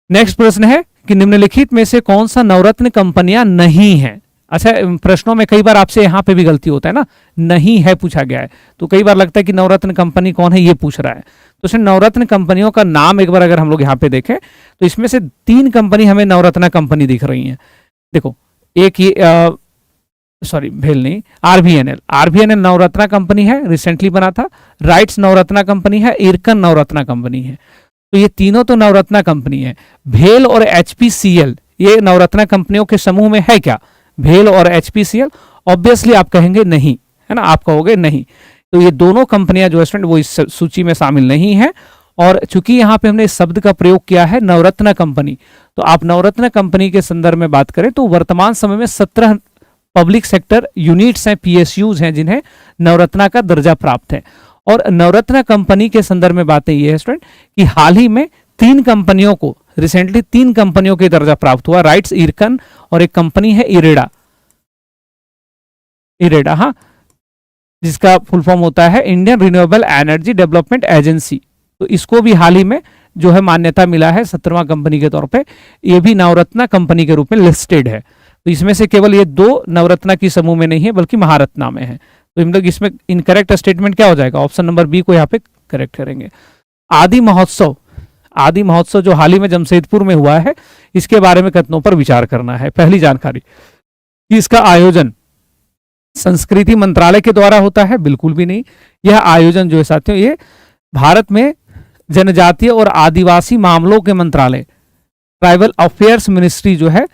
नेक्स्ट प्रश्न है कि निम्नलिखित में से कौन सा नवरत्न कंपनियां नहीं है? अच्छा, प्रश्नों में कई बार आपसे यहाँ पे भी गलती होता है ना, नहीं है पूछा गया है, तो कई बार लगता है कि नवरत्न कंपनी कौन है ये पूछ रहा है। तो इसमें नवरत्न कंपनियों का नाम एक बार अगर हम लोग यहाँ पे देखें तो इसमें से 3 कंपनी हमें नवरत्न कंपनी दिख रही है। देखो, एक ये भेल नहीं, आरबीएनएल नवरत्ना कंपनी है, रिसेंटली बना था। राइट्स नवरत्ना कंपनी है, इरकन नवरत्ना कंपनी है। तो ये तीनों तो नवरत्ना कंपनी है। भेल और एचपीसीएल ये नवरत्ना कंपनियों के समूह में है क्या? भेल और एचपीसीएल ऑब्वियसली आप कहेंगे नहीं, है ना, आप कहोगे नहीं। तो ये दोनों कंपनियां जो स्टूडेंट वो इस सूची में शामिल नहीं है। और चूंकि यहाँ पे हमने इस शब्द का प्रयोग किया है नवरत्न कंपनी, तो आप नवरत्न कंपनी के संदर्भ में बात करें तो वर्तमान समय में 17 पब्लिक सेक्टर यूनिट्स हैं, पीएसयूज हैं, जिन्हें नवरत्ना का दर्जा प्राप्त है। और नवरत्न कंपनी के संदर्भ में बातें ये है स्टूडेंट कि हाल ही में 3 कंपनियों को, रिसेंटली 3 कंपनियों के दर्जा प्राप्त हुआ, राइट्स, इरकन और एक कंपनी है इरेडा, हाँ, जिसका फुल फॉर्म होता है Indian renewable energy development agency. तो इसको भी हाल ही में जो है मान्यता मिला है 17वां कंपनी के तौर पे। ये भी नवरत्ना कंपनी के रूप में लिस्टेड है। तो इसमें से केवल ये 2 नवरत्ना की समूह में नहीं है बल्कि महारत्ना में है। तो हम लोग इसमें इनकरेक्ट स्टेटमेंट क्या हो जाएगा? ऑप्शन नंबर बी को यहाँ पे करेक्ट करेंगे। आदि महोत्सव जो हाल ही में जमशेदपुर में हुआ है, इसके बारे में कथनों पर विचार करना है। पहली जानकारी कि इसका आयोजन संस्कृति मंत्रालय के द्वारा होता है, बिल्कुल भी नहीं। यह आयोजन जो है साथियों ये भारत में जनजातीय और आदिवासी मामलों के मंत्रालय, ट्राइबल अफेयर्स मिनिस्ट्री जो है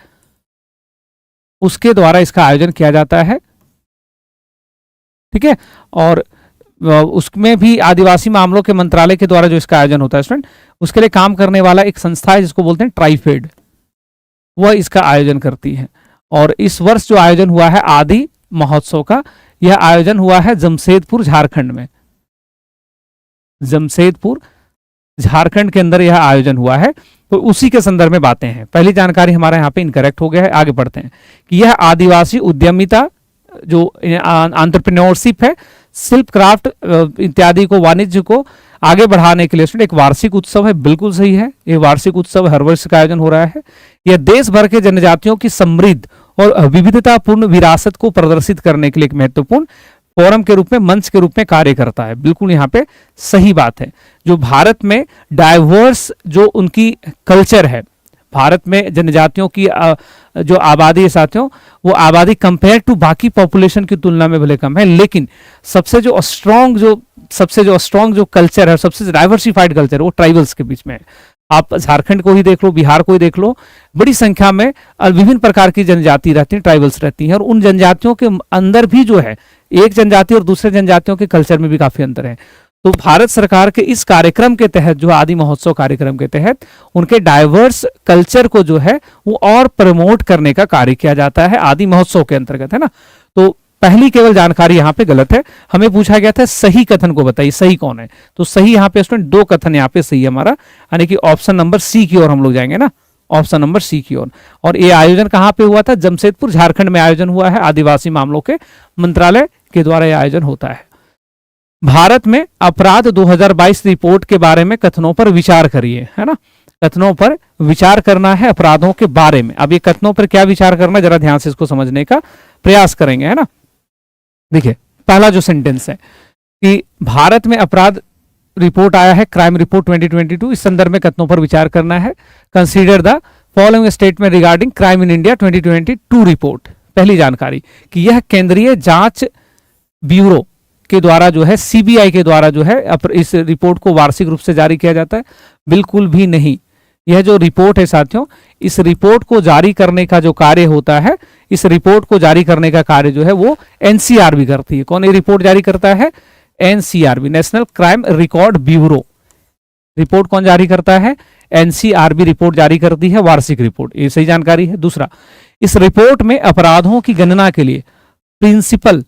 उसके द्वारा इसका आयोजन किया जाता है। ठीक है, और उसमें भी आदिवासी मामलों के मंत्रालय के द्वारा जो इसका आयोजन होता है स्टूडेंट, उसके लिए काम करने वाला एक संस्था है जिसको बोलते हैं ट्राइफेड, वह इसका आयोजन करती है। और इस वर्ष जो आयोजन हुआ है आदि महोत्सव का, यह आयोजन हुआ है जमशेदपुर झारखंड में, जमशेदपुर झारखंड के अंदर यह आयोजन हुआ है। तो उसी के संदर्भ में बातें हैं। पहली जानकारी हमारा यहाँ पे इनकरेक्ट हो गया है, आगे बढ़ते हैं कि यह आदिवासी उद्यमिता जो एंटरप्रेन्योरशिप है, शिल्प क्राफ्ट इत्यादि को, वाणिज्य को आगे बढ़ाने के लिए स्टूडेंट एक वार्षिक उत्सव है। बिल्कुल सही है, ये वार्षिक उत्सव हर वर्ष का आयोजन हो रहा है। यह देश भर के जनजातियों की समृद्ध और विविधतापूर्ण विरासत को प्रदर्शित करने के लिए एक महत्वपूर्ण फोरम के रूप में, मंच के रूप में कार्य करता है। बिल्कुल यहाँ पे सही बात है। जो भारत में डाइवर्स जो उनकी कल्चर है, भारत में जनजातियों की जो आबादी है साथियों, वो आबादी कंपेयर टू बाकी पॉपुलेशन की तुलना में भले कम है, लेकिन सबसे जो स्ट्रॉन्ग जो कल्चर है, सबसे डाइवर्सिफाइड कल्चर, वो ट्राइबल्स के बीच में है। आप झारखंड को ही देख लो, बिहार को ही देख लो, बड़ी संख्या में विभिन्न प्रकार की जनजाति रहती हैं, ट्राइबल्स रहती हैं। और उन जनजातियों के अंदर भी जो है, एक जनजाति और दूसरे जनजातियों के कल्चर में भी काफी अंतर है। तो भारत सरकार के इस कार्यक्रम के तहत, जो आदि महोत्सव कार्यक्रम के तहत, उनके डाइवर्स कल्चर को जो है वो और प्रमोट करने का कार्य किया जाता है आदि महोत्सव के अंतर्गत, है ना। तो पहली केवल जानकारी यहाँ पे गलत है। हमें पूछा गया था सही कथन को बताइए, सही कौन है। तो सही यहाँ पे स्टूडेंट दो कथन यहाँ पे सही है हमारा, यानी कि ऑप्शन नंबर सी की ओर हम लोग जाएंगे ना, ऑप्शन नंबर सी की ओर। और ये आयोजन कहाँ पे हुआ था? जमशेदपुर झारखंड में आयोजन हुआ है। आदिवासी मामलों के मंत्रालय के द्वारा यह आयोजन होता है। भारत में अपराध 2022 रिपोर्ट के बारे में कथनों पर विचार करिए, है ना। कथनों पर विचार करना है अपराधों के बारे में। अब ये कथनों पर क्या विचार करना, जरा ध्यान से इसको समझने का प्रयास करेंगे, है ना। देखिए पहला जो सेंटेंस है कि भारत में अपराध रिपोर्ट आया है, क्राइम रिपोर्ट 2022, इस संदर्भ में कथनों पर विचार करना है। Consider the following statement regarding crime in India 2022 report. पहली जानकारी कि यह केंद्रीय जांच ब्यूरो के द्वारा जो है, सीबीआई के द्वारा जो है इस रिपोर्ट को वार्षिक रूप से जारी किया जाता है। बिल्कुल भी नहीं। यह जो रिपोर्ट है साथियों, इस रिपोर्ट को जारी करने का जो कार्य होता है, इस रिपोर्ट को जारी करने का कार्य जो है वो एनसीआरबी करती है। कौन ये रिपोर्ट जारी करता है? NCRB, national crime record bureau. Report कौन जारी करता है? एनसीआरबी रिपोर्ट जारी करती है, वार्षिक रिपोर्ट। ये सही जानकारी है। दूसरा, इस रिपोर्ट में अपराधों की गणना के लिए प्रिंसिपल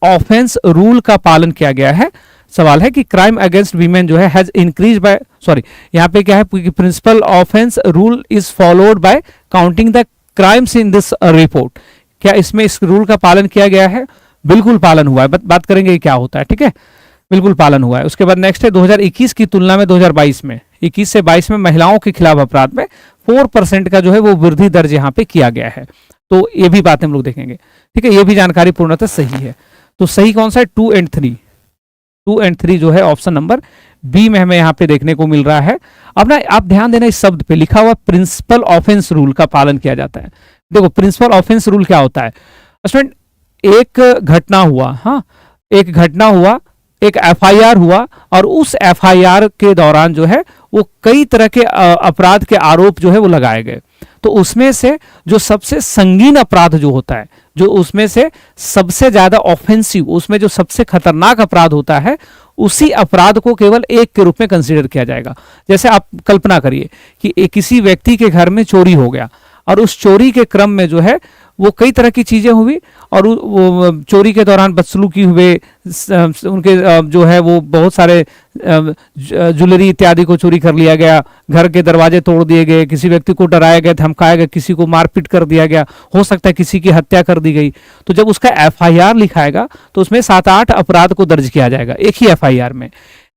ऑफेंस रूल का पालन किया गया है। सवाल है कि क्राइम अगेंस्ट वीमेन जो है हैज इंक्रीज बाय, सॉरी यहाँ पे क्या है कि principal offence rule is followed by counting the crimes in this report. क्या इसमें इस रूल का पालन किया गया है? बिल्कुल पालन हुआ है। बात करेंगे क्या होता है, ठीक है। बिल्कुल पालन हुआ है। उसके बाद नेक्स्ट है 2021 की तुलना में 2022 में, 21 से 22 में महिलाओं के खिलाफ अपराध में 4% का जो है वो वृद्धि दर्ज यहाँ पे किया गया है। तो ये भी बातें हम लोग देखेंगे, ठीक है। ये भी जानकारी पूर्णतः सही है। तो सही कौन सा है? 2 और 3। 2 और 3 जो है ऑप्शन नंबर बी में हमें यहाँ पे देखने को मिल रहा है। अब ना आप ध्यान देना, इस शब्द पे लिखा हुआ प्रिंसिपल ऑफेंस रूल का पालन किया जाता है। देखो प्रिंसिपल ऑफेंस रूल क्या होता है स्टूडेंट? एक घटना हुआ, हाँ एक घटना हुआ, एक एफआईआर हुआ, और उस एफआईआर के दौरान जो है वो कई तरह के अपराध के आरोप जो है वो लगाए गए। तो उसमें से जो सबसे संगीन अपराध जो होता है, जो उसमें से सबसे ज्यादा ऑफेंसिव, उसमें जो सबसे खतरनाक अपराध होता है, उसी अपराध को केवल एक के रूप में कंसीडर किया जाएगा। जैसे आप कल्पना करिए कि किसी व्यक्ति के घर में चोरी हो गया, और उस चोरी के क्रम में जो है वो कई तरह की चीजें हुई, और वो चोरी के दौरान बदसलूकी हुए, उनके जो है वो बहुत सारे ज्वेलरी इत्यादि को चोरी कर लिया गया, घर के दरवाजे तोड़ दिए गए, किसी व्यक्ति को डराया गया, धमकाया गया, किसी को मारपीट कर दिया गया, हो सकता है किसी की हत्या कर दी गई। तो जब उसका एफआईआर लिखाएगा तो उसमें 7-8 अपराध को दर्ज किया जाएगा एक ही एफआईआर में।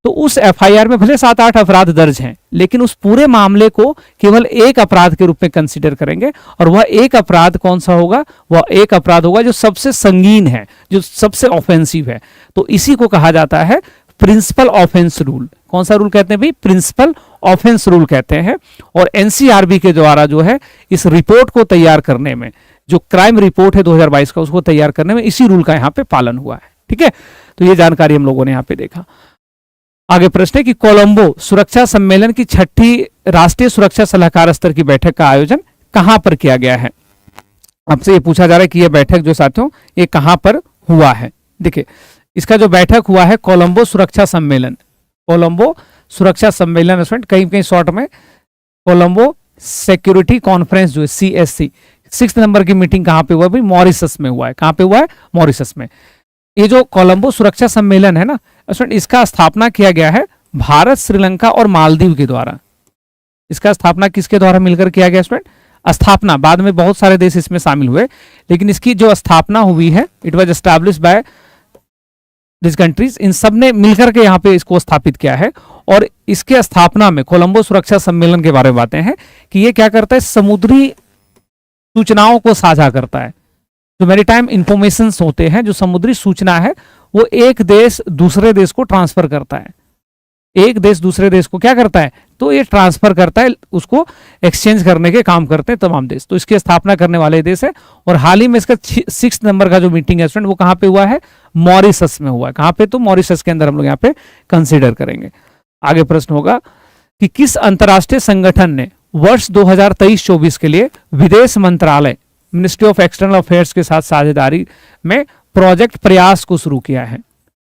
तो उस एफआईआर में भले 7-8 अपराध दर्ज हैं, लेकिन उस पूरे मामले को केवल एक अपराध के रूप में कंसीडर करेंगे, और वह एक अपराध कौन सा होगा? वह एक अपराध होगा जो सबसे संगीन है, जो सबसे ऑफेंसिव है। तो इसी को कहा जाता है प्रिंसिपल ऑफेंस रूल। कौन सा रूल कहते हैं भाई? प्रिंसिपल ऑफेंस रूल कहते हैं। और एनसीआरबी के द्वारा जो है इस रिपोर्ट को तैयार करने में, जो क्राइम रिपोर्ट है 2022 का, उसको तैयार करने में इसी रूल का यहाँ पे पालन हुआ है, ठीक है। तो ये जानकारी हम लोगों ने यहाँ पे देखा। आगे प्रश्न है कि कोलंबो सुरक्षा सम्मेलन की 6ठी राष्ट्रीय सुरक्षा सलाहकार स्तर की बैठक का आयोजन कहां पर किया गया है? आपसे ये पूछा जा रहा है कि यह बैठक जो साथियों ये कहां पर हुआ है। देखिए इसका जो बैठक हुआ है कोलंबो सुरक्षा सम्मेलन, कोलंबो सुरक्षा सम्मेलन स्टूडेंट, कहीं कहीं शॉर्ट में कोलंबो सिक्योरिटी कॉन्फ्रेंस जो है CSC, 6 नंबर की मीटिंग कहां पे हुआ है भाई? मॉरिशस में हुआ है। कहां पे हुआ है? मॉरिशस में। ये जो कोलंबो सुरक्षा सम्मेलन है ना स्टूडेंट, इसका स्थापना किया गया है भारत, श्रीलंका और मालदीव के द्वारा। इसका स्थापना किसके द्वारा मिलकर किया गया स्टूडेंट? स्थापना, बाद में बहुत सारे देश इसमें शामिल हुए, लेकिन इसकी जो स्थापना हुई है, it was established by this countries, इन सब ने मिलकर के यहाँ पे इसको स्थापित किया है। और इसके स्थापना में कोलंबो सुरक्षा सम्मेलन के बारे में बातें हैं कि ये क्या करता है? समुद्री सूचनाओं को साझा करता है। जो मैरीटाइम इंफॉर्मेशन होते हैं, जो समुद्री सूचना है, वो एक देश दूसरे देश को ट्रांसफर करता है। एक देश दूसरे देश को क्या करता है? तो ये ट्रांसफर करता है, उसको एक्सचेंज करने के काम करते हैं तमाम देश। तो इसकी स्थापना करने वाले देश है। और हाल ही में इसका 6 नंबर का जो मीटिंग है स्टूडेंट, वो कहां पे हुआ है? मॉरिशस में हुआ है। कहां पे? तो मॉरिशस के अंदर हम लोग यहाँ पे कंसिडर करेंगे। आगे प्रश्न होगा कि किस अंतरराष्ट्रीय संगठन ने वर्ष 2023-24 के लिए विदेश मंत्रालय, मिनिस्ट्री ऑफ एक्सटर्नल अफेयर्स के साथ साझेदारी में प्रोजेक्ट प्रयास को शुरू किया है?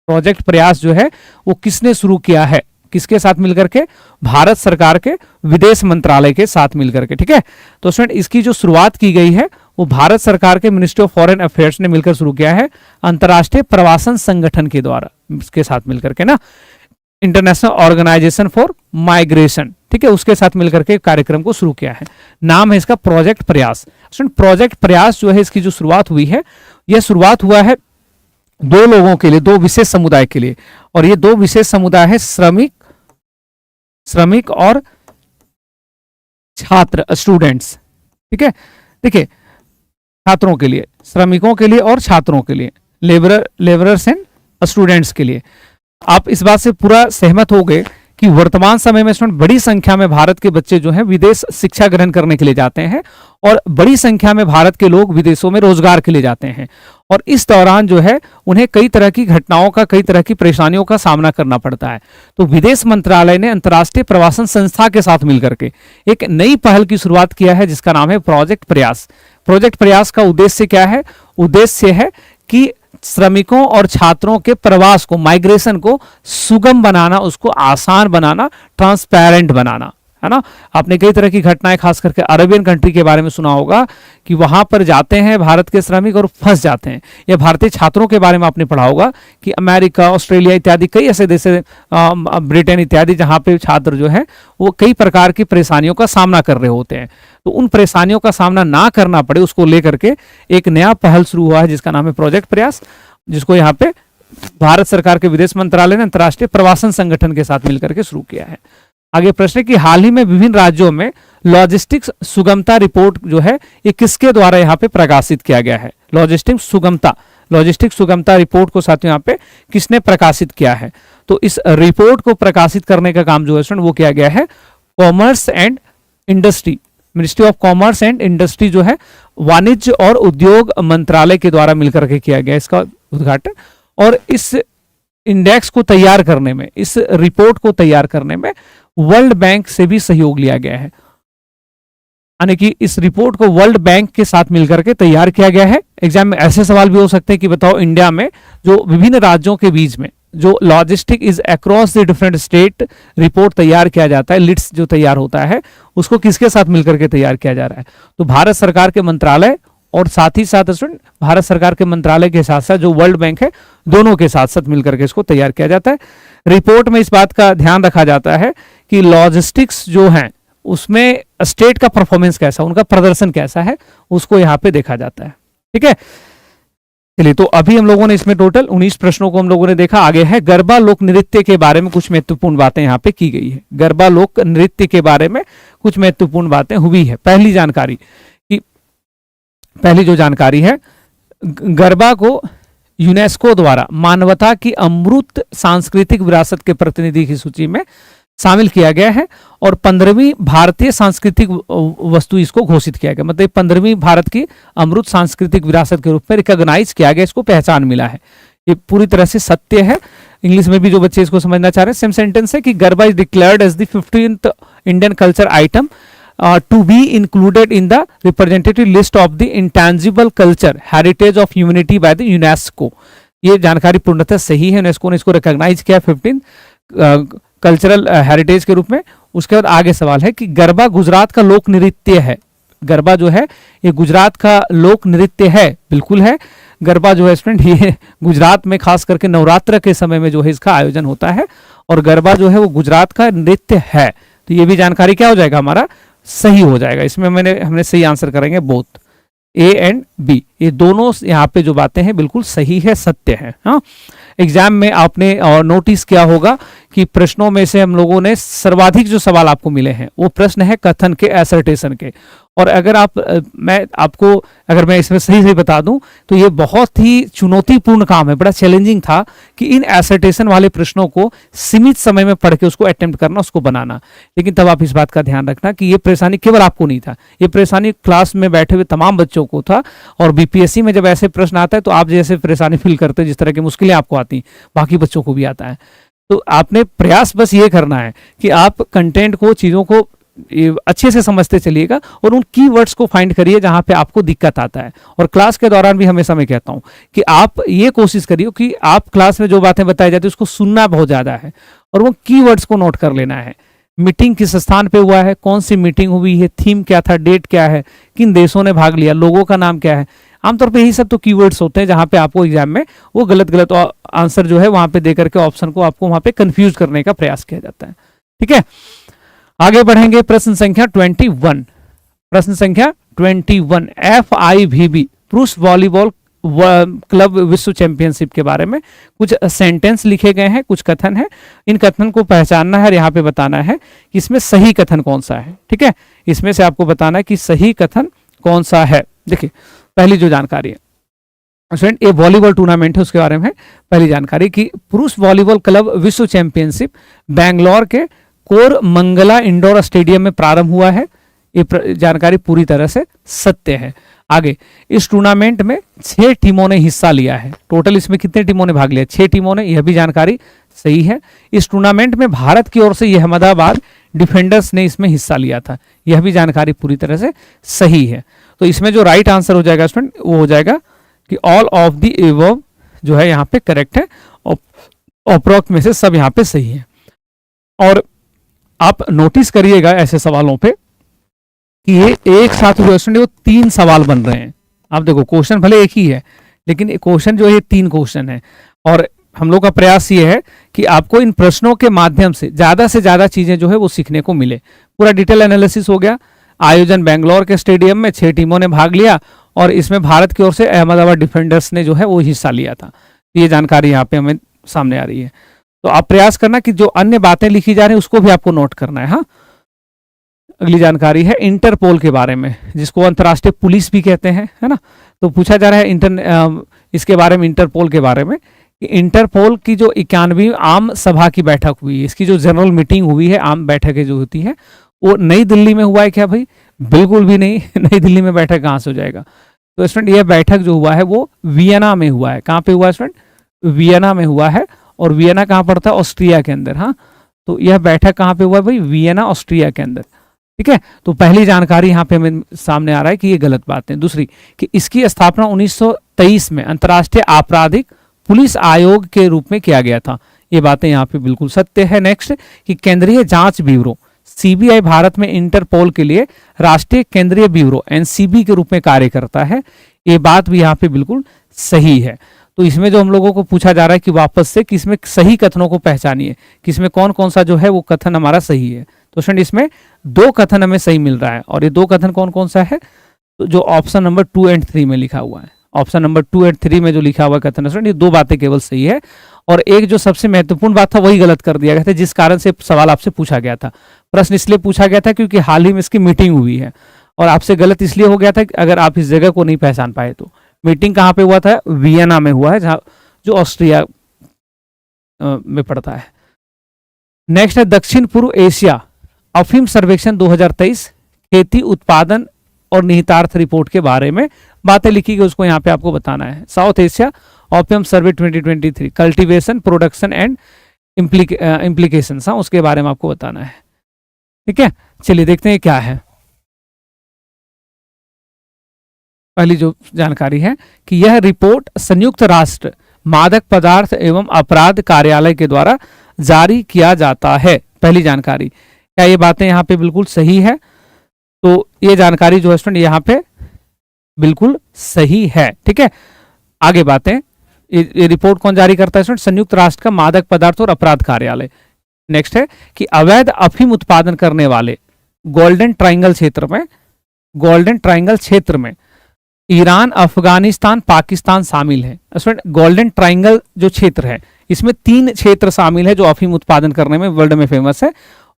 प्रोजेक्ट प्रयास जो है वो किसने शुरू किया है? किसके साथ मिलकर के? भारत सरकार के विदेश मंत्रालय के साथ मिलकर के। ठीक है, तो स्टूडेंट इसकी जो शुरुआत की गई है वो भारत सरकार के मिनिस्ट्री ऑफ फॉरेन अफेयर्स ने मिलकर शुरू किया है, अंतर्राष्ट्रीय प्रवासन संगठन के द्वारा, इसके साथ मिलकर के ना, इंटरनेशनल ऑर्गेनाइजेशन फॉर माइग्रेशन, ठीक है, उसके साथ मिलकर के कार्यक्रम को शुरू किया है। नाम है इसका प्रोजेक्ट प्रयास। प्रोजेक्ट प्रयास जो है, इसकी जो शुरुआत हुई है, यह शुरुआत हुआ है 2 लोगों के लिए, 2 विशेष समुदाय के लिए। और ये 2 विशेष समुदाय है श्रमिक और छात्र, स्टूडेंट्स। ठीक है, देखिए छात्रों के लिए, श्रमिकों के लिए और छात्रों के लिए, लेबरर्स एंड स्टूडेंट्स के लिए। आप इस बात से पूरा सहमत हो गए कि वर्तमान समय में स्टूडेंट बड़ी संख्या में भारत के बच्चे जो हैं विदेश शिक्षा ग्रहण करने के लिए जाते हैं, और बड़ी संख्या में भारत के लोग विदेशों में रोजगार के लिए जाते हैं। और इस दौरान जो है उन्हें कई तरह की घटनाओं का, कई तरह की परेशानियों का सामना करना पड़ता है। तो विदेश मंत्रालय ने अंतर्राष्ट्रीय प्रवासन संस्था के साथ मिलकर के एक नई पहल की शुरुआत किया है, जिसका नाम है प्रोजेक्ट प्रयास। प्रोजेक्ट प्रयास का उद्देश्य क्या है? उद्देश्य है कि श्रमिकों और छात्रों के प्रवास को, माइग्रेशन को सुगम बनाना, उसको आसान बनाना, ट्रांसपेरेंट बनाना, है ना। आपने कई तरह की घटनाएं खास करके अरेबियन कंट्री के बारे में सुना होगा कि वहां पर जाते हैं भारत के श्रमिक और फंस जाते हैं। या भारतीय छात्रों के बारे में आपने पढ़ा होगा कि अमेरिका, ऑस्ट्रेलिया इत्यादि कई ऐसे देश, ब्रिटेन इत्यादि, जहां पे छात्र जो है वो कई प्रकार की परेशानियों का सामना कर रहे होते हैं। तो उन परेशानियों का सामना ना करना पड़े, उसको लेकर के एक नया पहल शुरू हुआ है, जिसका नाम है प्रोजेक्ट प्रयास, जिसको यहाँ पे भारत सरकार के विदेश मंत्रालय ने अंतर्राष्ट्रीय प्रवासन संगठन के साथ मिलकर के शुरू किया है। आगे प्रश्न है कि हाल ही में विभिन्न राज्यों में लॉजिस्टिक्स सुगमता रिपोर्ट जो है, ये किसके द्वारा यहाँ पे प्रकाशित किया गया है? लॉजिस्टिक्स सुगमता रिपोर्ट को साथियों यहाँ पे किसने प्रकाशित किया है? तो इस रिपोर्ट को प्रकाशित करने का काम जो है वो किया गया है commerce and industry, ministry of commerce and industry जो है, वाणिज्य और उद्योग मंत्रालय के द्वारा मिलकर के किया गया इसका उद्घाटन। और इस इंडेक्स को तैयार करने में, इस रिपोर्ट को तैयार करने में वर्ल्ड बैंक से भी सहयोग लिया गया है, यानी कि इस रिपोर्ट को वर्ल्ड बैंक के साथ मिलकर के तैयार किया गया है। एग्जाम में ऐसे सवाल भी हो सकते हैं कि बताओ इंडिया में जो विभिन्न राज्यों के बीच में जो logistic is across the different state report तैयार किया जाता है, लिट्स जो तैयार होता है, उसको किसके साथ मिलकर के तैयार किया जा रहा है? तो भारत सरकार के मंत्रालय और साथ ही साथ भारत सरकार के मंत्रालय के साथ साथ जो वर्ल्ड बैंक है, दोनों के साथ साथ मिलकर के इसको तैयार किया जाता है। रिपोर्ट में इस बात का ध्यान रखा जाता है कि लॉजिस्टिक्स जो है उसमें स्टेट का परफॉर्मेंस कैसा, उनका प्रदर्शन कैसा है, उसको यहाँ पे देखा जाता है। ठीक है, चलिए, तो अभी हम लोगों ने इसमें टोटल 19 प्रश्नों को हम लोगों ने देखा। आगे है गरबा लोक नृत्य के बारे में कुछ महत्वपूर्ण बातें यहाँ पे की गई है। गरबा लोक नृत्य के बारे में कुछ महत्वपूर्ण बातें हुई है। पहली जो जानकारी है, गरबा को यूनेस्को द्वारा मानवता की अमूर्त सांस्कृतिक विरासत के प्रतिनिधि की सूची में शामिल किया गया है और 15वीं भारतीय सांस्कृतिक वस्तु इसको घोषित किया गया, मतलब 15वीं भारत की अमृत सांस्कृतिक विरासत के रूप में रिकॉग्नाइज किया गया, इसको पहचान मिला है। ये पूरी तरह से सत्य है। इंग्लिश में भी जो बच्चे इसको समझना चाह रहे हैं, सेम सेंटेंस है कि Garba is declared as the 15th Indian culture item to be included in the representative list of the intangible culture heritage of humanity by the UNESCO। ये जानकारी पूर्णतः सही है, यूनेस्को ने इसको रिकॉग्नाइज किया 15 कल्चरल हेरिटेज के रूप में। उसके बाद आगे सवाल है कि गरबा गुजरात का लोक नृत्य है। गरबा जो है ये गुजरात का लोक नृत्य है, बिल्कुल है। गरबा जो है स्टूडेंट ये गुजरात में खास करके नवरात्र के समय में जो है इसका आयोजन होता है, और गरबा जो है वो गुजरात का नृत्य है। तो ये भी जानकारी क्या हो जाएगा, हमारा सही हो जाएगा। इसमें हमने सही आंसर करेंगे बोथ, ए एंड बी, ये दोनों यहाँ पे जो बातें हैं बिल्कुल सही है, सत्य है। हाँ, एग्जाम में आपने नोटिस किया होगा कि प्रश्नों में से हम लोगों ने सर्वाधिक जो सवाल आपको मिले हैं वो प्रश्न है कथन के, एसर्टेशन के। और अगर अगर मैं इसमें सही सही बता दूं तो ये बहुत ही चुनौतीपूर्ण काम है, बड़ा चैलेंजिंग था कि इन एसर्टेशन वाले प्रश्नों को सीमित समय में पढ़ के उसको अटेम्प्ट करना, उसको बनाना। लेकिन तब आप इस बात का ध्यान रखना कि ये परेशानी केवल आपको नहीं था, ये परेशानी क्लास में बैठे हुए तमाम बच्चों को था। और बीपीएससी में जब ऐसे प्रश्न आता है तो आप जैसे परेशानी फील करते हैं, जिस तरह की मुश्किलें आपको आती बाकी बच्चों को भी आता है। तो आपने प्रयास बस ये करना है कि आप कंटेंट को, चीज़ों को अच्छे से समझते चलिएगा और उन कीवर्ड्स को फाइंड करिए जहां पे आपको दिक्कत आता है। और क्लास के दौरान भी हमेशा मैं कहता हूं कि आप ये कोशिश करिए कि आप क्लास में जो बातें बताई जाती है उसको सुनना बहुत ज़्यादा है और वो कीवर्ड्स को नोट कर लेना है। मीटिंग किस स्थान पे हुआ है, कौन सी मीटिंग हुई है, थीम क्या था, डेट क्या है, किन देशों ने भाग लिया, लोगों का नाम क्या है। आमतौर पे यही सब तो कीवर्ड्स होते हैं जहां पे आपको एग्जाम में वो गलत आंसर जो है वहां पे देकर के ऑप्शन को आपको वहां पे कंफ्यूज करने का प्रयास किया जाता है। ठीक है, आगे बढ़ेंगे। प्रश्न संख्या 21, प्रश्न संख्या 21, FIVB पुरुष वॉलीबॉल क्लब विश्व चैंपियनशिप के बारे में कुछ सेंटेंस लिखे गए हैं, कुछ कथन है। इन कथन को पहचानना है और यहाँ पे बताना है कि इसमें सही कथन कौन सा है। ठीक है, इसमें से आपको बताना है कि सही कथन कौन सा है। देखिए, पहली जो जानकारी है स्टूडेंट, ये वॉलीबॉल टूर्नामेंट है, उसके बारे में पहली जानकारी कि पुरुष वॉलीबॉल क्लब विश्व चैंपियनशिप बैंगलोर के कोर मंगला इंडोर स्टेडियम में प्रारंभ हुआ है। ये जानकारी पूरी तरह से सत्य है। आगे, इस टूर्नामेंट में 6 टीमों ने हिस्सा लिया है। टोटल इसमें कितने टीमों ने भाग लिया? 6 टीमों ने, यह भी जानकारी सही है। इस टूर्नामेंट में भारत की ओर से अहमदाबाद डिफेंडर्स ने इसमें हिस्सा लिया था, यह भी जानकारी पूरी तरह से सही है। तो इसमें जो राइट आंसर हो जाएगा स्टूडेंट वो हो जाएगा कि ऑल ऑफ द एबव जो है यहाँ पे करेक्ट है, उपरोक्त में से सब यहाँ पे सही है। और आप नोटिस करिएगा ऐसे सवालों पे कि ये एक साथ जो है वो 3 सवाल बन रहे हैं। आप देखो, क्वेश्चन भले एक ही है लेकिन क्वेश्चन जो है 3 क्वेश्चन है। और हम लोग का प्रयास ये है कि आपको इन प्रश्नों के माध्यम से ज्यादा चीजें जो है वो सीखने को मिले। पूरा डिटेल एनालिसिस हो गया। आयोजन बेंगलोर के स्टेडियम में 6 टीमों ने भाग लिया और इसमें भारत की ओर से अहमदाबाद डिफेंडर्स ने जो है वो हिस्सा लिया था। ये जानकारी यहाँ पे हमें सामने आ रही है। तो आप प्रयास करना कि जो अन्य बातें लिखी जा रही हैं उसको भी आपको नोट करना है। हाँ, अगली जानकारी है इंटरपोल के बारे में, जिसको अंतर्राष्ट्रीय पुलिस भी कहते हैं, है ना। तो पूछा जा रहा है इसके बारे में, इंटरपोल के बारे में। इंटरपोल की जो 91वीं आम सभा की बैठक हुई है, इसकी जो जनरल मीटिंग हुई है, आम बैठकें जो होती है, वो नई दिल्ली में हुआ है क्या भाई? बिल्कुल भी नहीं। नई दिल्ली में बैठक कहाँ से हो जाएगा? तो स्टूडेंट यह बैठक जो हुआ है वो वियना में हुआ है। कहाँ पे हुआ है स्टूडेंट? वियना में हुआ है। और वियना कहाँ पड़ता है? ऑस्ट्रिया के अंदर। हाँ, तो यह बैठक कहाँ पे हुआ है भाई? वियना, ऑस्ट्रिया के अंदर। ठीक है, तो पहली जानकारी यहाँ पे हमें सामने आ रहा है कि ये गलत बात है। दूसरी कि इसकी स्थापना 1923 में अंतर्राष्ट्रीय आपराधिक पुलिस आयोग के रूप में किया गया था। ये बातें यहाँ पे बिल्कुल सत्य है। नेक्स्ट कि केंद्रीय जांच ब्यूरो सीबीआई भारत में इंटरपोल के लिए राष्ट्रीय केंद्रीय ब्यूरो एनसीबी के रूप में कार्य करता है। ये बात भी यहाँ पे बिल्कुल सही है। तो इसमें जो हम लोगों को पूछा जा रहा है कि वापस से कि इसमें सही कथनों को पहचानिए कि इसमें कौन कौन सा जो है वो कथन हमारा सही है। तो स्टूडेंट इसमें 2 कथन हमें सही मिल रहा है। और ये 2 कथन कौन कौन सा है? तो जो ऑप्शन नंबर 2 एंड 3 में लिखा हुआ है, ऑप्शन नंबर 2 एंड 3 में जो लिखा हुआ कथन है, ये 2 बातें केवल सही है। और एक जो सबसे महत्वपूर्ण बात था वही गलत कर दिया गया था, जिस कारण से सवाल आपसे पूछा गया था। प्रश्न इसलिए पूछा गया था क्योंकि हाल ही में इसकी मीटिंग हुई है। और आपसे गलत इसलिए हो गया था कि अगर आप इस जगह को नहीं पहचान पाए तो। मीटिंग कहाँ पे हुआ था? वियना में हुआ है, जहाँ जो ऑस्ट्रिया में पड़ता है। नेक्स्ट है दक्षिण पूर्व एशिया अफीम सर्वेक्षण 2023 खेती उत्पादन और निहितार्थ रिपोर्ट के बारे में बातें लिखी गई, उसको यहाँ पे आपको बताना है। South Asia opium survey 2023 cultivation, production and implications, हाँ, उसके बारे में आपको बताना है। ठीक है, चलिए देखते हैं क्या है। पहली जो जानकारी है कि यह रिपोर्ट संयुक्त राष्ट्र मादक पदार्थ एवं अपराध कार्यालय के द्वारा जारी किया जाता है। पहली जानकारी, क्या ये बातें यहाँ पे बिल्कुल सही है? तो ये जानकारी जो है स्टूडेंट यहाँ पे बिल्कुल सही है। ठीक है, आगे बातें, ये रिपोर्ट कौन जारी करता है स्टूडेंट? संयुक्त राष्ट्र का मादक पदार्थ और अपराध कार्यालय। नेक्स्ट है कि अवैध अफीम उत्पादन करने वाले गोल्डन ट्रायंगल क्षेत्र में ईरान, अफगानिस्तान, पाकिस्तान शामिल है। स्टूडेंट गोल्डन ट्रायंगल जो क्षेत्र है, इसमें 3 क्षेत्र शामिल है जो अफीम उत्पादन करने में वर्ल्ड में फेमस है,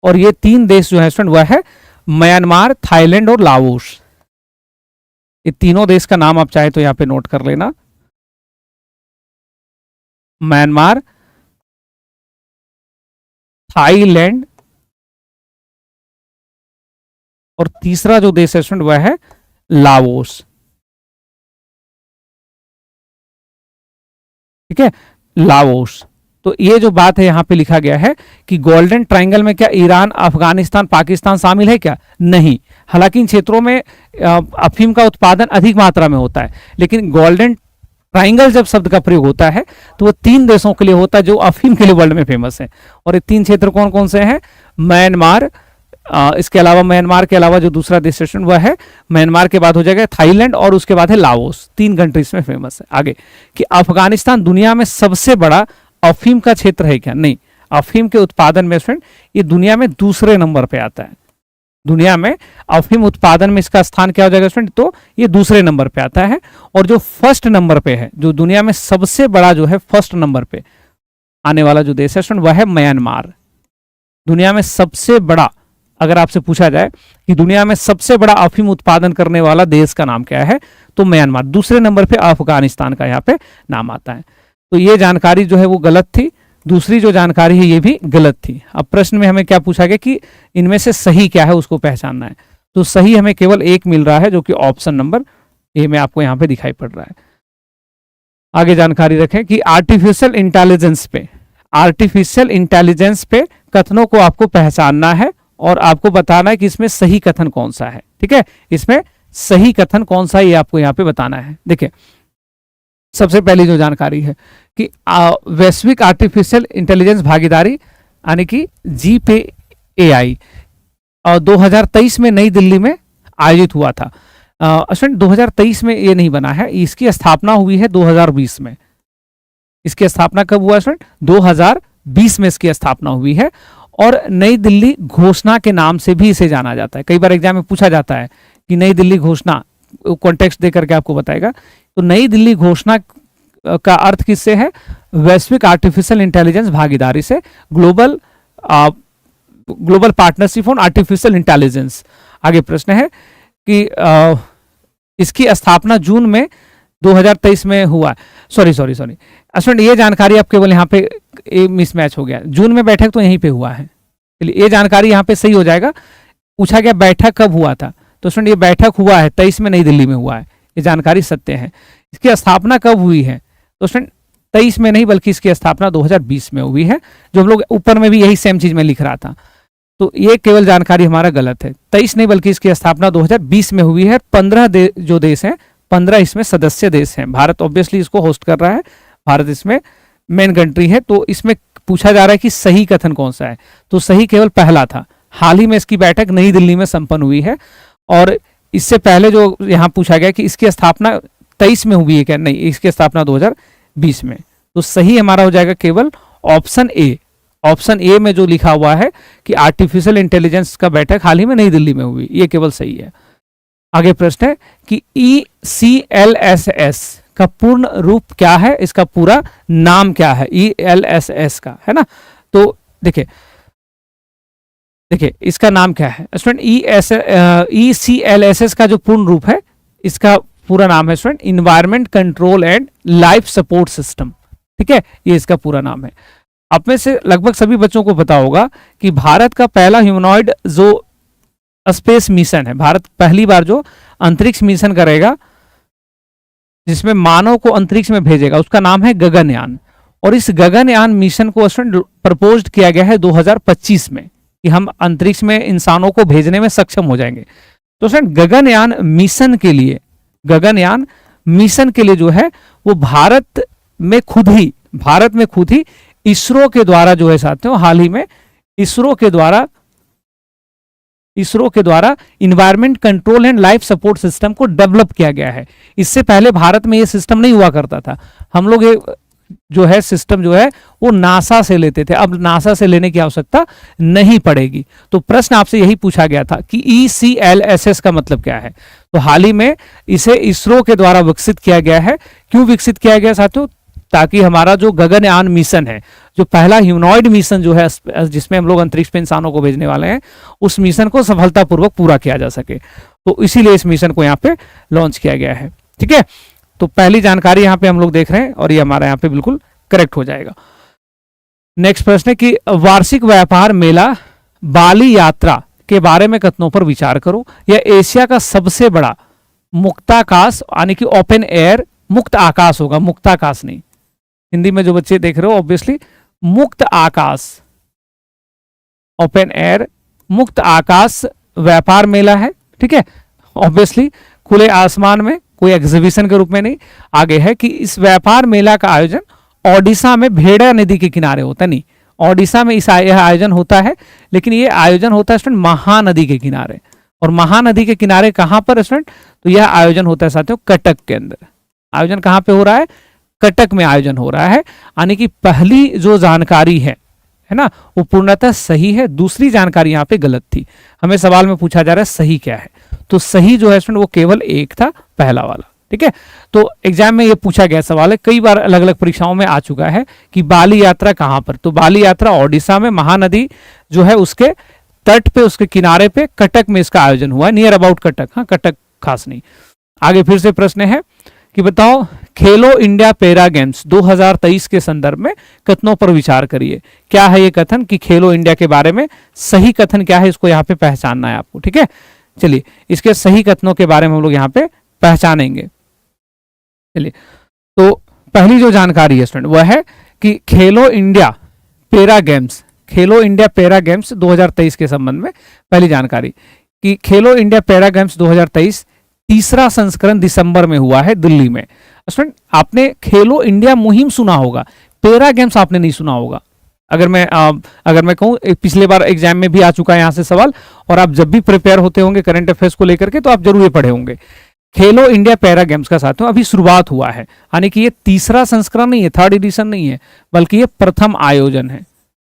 और ये 3 देश जो है स्टूडेंट वह है म्यांमार, थाईलैंड और लाओस। ये तीनों देश का नाम आप चाहे तो यहां पे नोट कर लेना, म्यांमार, थाईलैंड और तीसरा जो देश है स्टूडेंट वह है लाओस। ठीक है, लाओस। तो ये जो बात है यहां पे लिखा गया है कि गोल्डन ट्रायंगल में क्या ईरान, अफगानिस्तान, पाकिस्तान शामिल है क्या? नहीं। हालांकि इन क्षेत्रों में अफीम का उत्पादन अधिक मात्रा में होता है, लेकिन गोल्डन ट्रायंगल जब शब्द का प्रयोग होता है तो वो 3 देशों के लिए होता है जो अफीम के लिए वर्ल्ड में फेमस है। और ये 3 क्षेत्र कौन कौन से हैं? म्यांमार, इसके अलावा म्यांमार के अलावा जो दूसरा देश वह है, म्यांमार के बाद हो जाएगा थाईलैंड और उसके बाद है लाओस। 3 कंट्रीज में फेमस है। आगे कि अफगानिस्तान दुनिया में सबसे बड़ा अफीम का क्षेत्र है क्या? नहीं। अफीम के उत्पादन में फ्रेंड ये दुनिया में दूसरे नंबर पे आता है। दुनिया में अफीम उत्पादन में इसका स्थान क्या हो जाएगा फ्रेंड? तो ये दूसरे नंबर पे आता है। और जो फर्स्ट नंबर पे है, जो दुनिया में सबसे बड़ा जो है फर्स्ट नंबर पे आने वाला जो देश है फ्रेंड वह है म्यांमार। दुनिया में सबसे बड़ा, अगर आपसे पूछा जाए कि दुनिया में सबसे बड़ा अफीम उत्पादन करने वाला देश का नाम क्या है, तो म्यांमार। दूसरे नंबर पे अफगानिस्तान का यहाँ पे नाम आता है। तो ये जानकारी जो है वो गलत थी। दूसरी जो जानकारी है ये भी गलत थी। अब प्रश्न में हमें क्या पूछा गया कि इनमें से सही क्या है, उसको पहचानना है। तो सही हमें केवल एक मिल रहा है, जो कि ऑप्शन नंबर ए में आपको यहाँ पे दिखाई पड़ रहा है। आगे जानकारी रखें कि आर्टिफिशियल इंटेलिजेंस पे कथनों को आपको पहचानना है और आपको बताना है कि इसमें सही कथन कौन सा है। ठीक है, इसमें सही कथन कौन सा है ये आपको यहाँ पे बताना है। देखिए, सबसे पहली जो जानकारी है कि वैश्विक आर्टिफिशियल इंटेलिजेंस भागीदारी यानी कि GPAI 2023 में नई दिल्ली में आयोजित हुआ था। अश्विन 2023 में ये नहीं बना है, इसकी स्थापना हुई है 2020 में। इसकी स्थापना कब हुआ अश्विन? 2020 में इसकी स्थापना हुई है। और नई दिल्ली घोषणा के नाम से भी इसे जाना जाता है। कई बार एग्जाम में पूछा जाता है कि नई दिल्ली घोषणा, कॉन्टेक्स्ट देकर के आपको बताएगा। तो नई दिल्ली घोषणा का अर्थ किससे है? वैश्विक आर्टिफिशियल इंटेलिजेंस भागीदारी से, global partnership on artificial intelligence. आगे प्रश्न है कि इसकी स्थापना जून में 2023 में हुआ। सॉरी अश्विन, ये जानकारी आप केवल यहाँ पे मिसमैच हो गया। जून में बैठक तो यहीं पे हुआ है, ये जानकारी यहाँ पे सही हो जाएगा। पूछा गया बैठक कब हुआ था, तो अश्विन ये बैठक हुआ है 23 में नई दिल्ली में हुआ है, ये जानकारी सत्य है। इसकी स्थापना कब हुई है, तो अश्विन 23 में नहीं बल्कि इसकी स्थापना 2020 में हुई है। जो हम लोग ऊपर में भी यही सेम चीज में लिख रहा था, तो ये केवल जानकारी हमारा गलत है। 23 नहीं बल्कि इसकी स्थापना 2020 में हुई है। 15 जो देश हैं, 15 इसमें सदस्य देश हैं। भारत ऑब्वियसली इसको होस्ट कर रहा है, भारत इसमें मेन कंट्री है। तो इसमें पूछा जा रहा है कि सही कथन कौन सा है, तो सही केवल पहला था। हाल ही में इसकी बैठक नई दिल्ली में संपन्न हुई है। और इससे पहले जो यहाँ पूछा गया कि इसकी स्थापना 23 में हुई है क्या, नहीं, इसकी स्थापना 2020 में। तो सही हमारा हो जाएगा केवल ऑप्शन ए। ऑप्शन ए में जो लिखा हुआ है कि आर्टिफिशियल इंटेलिजेंस का बैठक हाल ही में नई दिल्ली में हुई, ये केवल सही है। आगे प्रश्न है कि ECLSS का पूर्ण रूप क्या है, इसका पूरा नाम क्या है ELSS का, है ना। तो देखिए इसका नाम क्या है स्टूडेंट? ECLSS का जो पूर्ण रूप है, इसका पूरा नाम है student environment control and life support system. ठीक है, ये इसका पूरा नाम है। आप में से लगभग सभी बच्चों को पता होगा कि भारत का पहला ह्यूमनॉइड जो स्पेस मिशन है, भारत पहली बार जो अंतरिक्ष मिशन करेगा जिसमें मानव को अंतरिक्ष में भेजेगा, उसका नाम है गगनयान। और इस गगनयान मिशन को प्रपोज्ड किया गया है 2025 में कि हम अंतरिक्ष में इंसानों को भेजने में सक्षम हो जाएंगे। तो गगनयान मिशन के लिए जो है वो भारत में खुद ही, भारत में खुद ही इसरो के द्वारा जो है साथियों, हाल ही में इसरो के द्वारा environment control and life support system को डेवलप किया गया है। इससे पहले भारत में ये सिस्टम नहीं हुआ करता था। हम लोग ये जो है सिस्टम जो है वो नासा से लेते थे, अब नासा से लेने की आवश्यकता नहीं पड़ेगी। तो प्रश्न आपसे यही पूछा गया था कि ECLSS का मतलब क्या है। तो हाल ही में इसे इसरो के द्वारा विकसित किया गया है। क्यों विकसित किया गया साथियों? ताकि हमारा जो गगनयान मिशन है, जो पहला ह्यूमनॉइड मिशन जो है जिसमें हम लोग अंतरिक्ष पे इंसानों को भेजने वाले हैं, उस मिशन को सफलतापूर्वक पूरा किया जा सके। तो इसीलिए इस मिशन को यहाँ पे लॉन्च किया गया है। ठीक है, तो पहली जानकारी यहाँ पे हम लोग देख रहे हैं और ये हमारा यहाँ पे बिल्कुल करेक्ट हो जाएगा। नेक्स्ट प्रश्न है कि वार्षिक व्यापार मेला बाली यात्रा के बारे में कथनों पर विचार करो। यह एशिया का सबसे बड़ा मुक्ताकाश यानी कि ओपन एयर मुक्त आकाश होगा, मुक्ताकाश नहीं। हिंदी में जो बच्चे देख रहे हो ऑब्वियसली मुक्त आकाश, ओपन एयर मुक्त आकाश व्यापार मेला है। ठीक है, ऑब्वियसली खुले आसमान में, कोई एग्जीबिशन के रूप में नहीं। आगे है कि इस व्यापार मेला का आयोजन ओडिशा में भेड़ा नदी के किनारे होता नहीं, ओडिशा में यह आयोजन होता है, लेकिन ये आयोजन होता है स्टूडेंट महानदी के किनारे। और महानदी के किनारे कहां पर स्टूडेंट? तो यह आयोजन होता है साथियों कटक के अंदर। आयोजन कहां पे हो रहा है? कटक में आयोजन हो रहा है। यानी कि पहली जो जानकारी है ना, वो पूर्णतः सही है, दूसरी जानकारी यहाँ पे गलत थी। हमें सवाल में पूछा जा रहा है सही क्या है, तो सही जो है स्टूडेंट वो केवल एक था, पहला वाला। ठीक है, तो एग्जाम में ये पूछा गया सवाल है, कई बार अलग अलग परीक्षाओं में आ चुका है कि बाली यात्रा कहां पर। तो बाली यात्रा ओडिशा में महानदी जो है उसके तट पे, उसके किनारे पे कटक में इसका आयोजन हुआ है, नियर अबाउट कटक। हाँ, कटक खास नहीं। आगे फिर से प्रश्न है कि बताओ खेलो इंडिया पैरा गेम्स 2023 के संदर्भ में कथनों पर विचार करिए। क्या है ये कथन कि खेलो इंडिया के बारे में सही कथन क्या है, इसको यहाँ पे पहचानना है आपको। ठीक है, चलिए इसके सही कथनों के बारे में हम लोग यहाँ पे पहचानेंगे। चलिए, तो पहली जो जानकारी है स्टूडेंट वह है कि खेलो इंडिया पैरा गेम्स, खेलो इंडिया पैरा गेम्स 2023 के संबंध में पहली जानकारी कि खेलो इंडिया पैरा गेम्स 2023 तीसरा संस्करण दिसंबर में हुआ है दिल्ली में। स्टूडेंट आपने खेलो इंडिया मुहिम सुना होगा, पैरा गेम्स आपने नहीं सुना होगा। अगर मैं कहूँ, पिछले बार एग्जाम में भी आ चुका है यहाँ से सवाल, और आप जब भी प्रिपेयर होते होंगे करंट अफेयर्स को लेकर के तो आप जरूर ये पढ़े होंगे। खेलो इंडिया पैरा गेम्स का साथियों अभी शुरुआत हुआ है, यानी कि ये तीसरा संस्करण नहीं है, थर्ड एडिशन नहीं है, बल्कि ये प्रथम आयोजन है,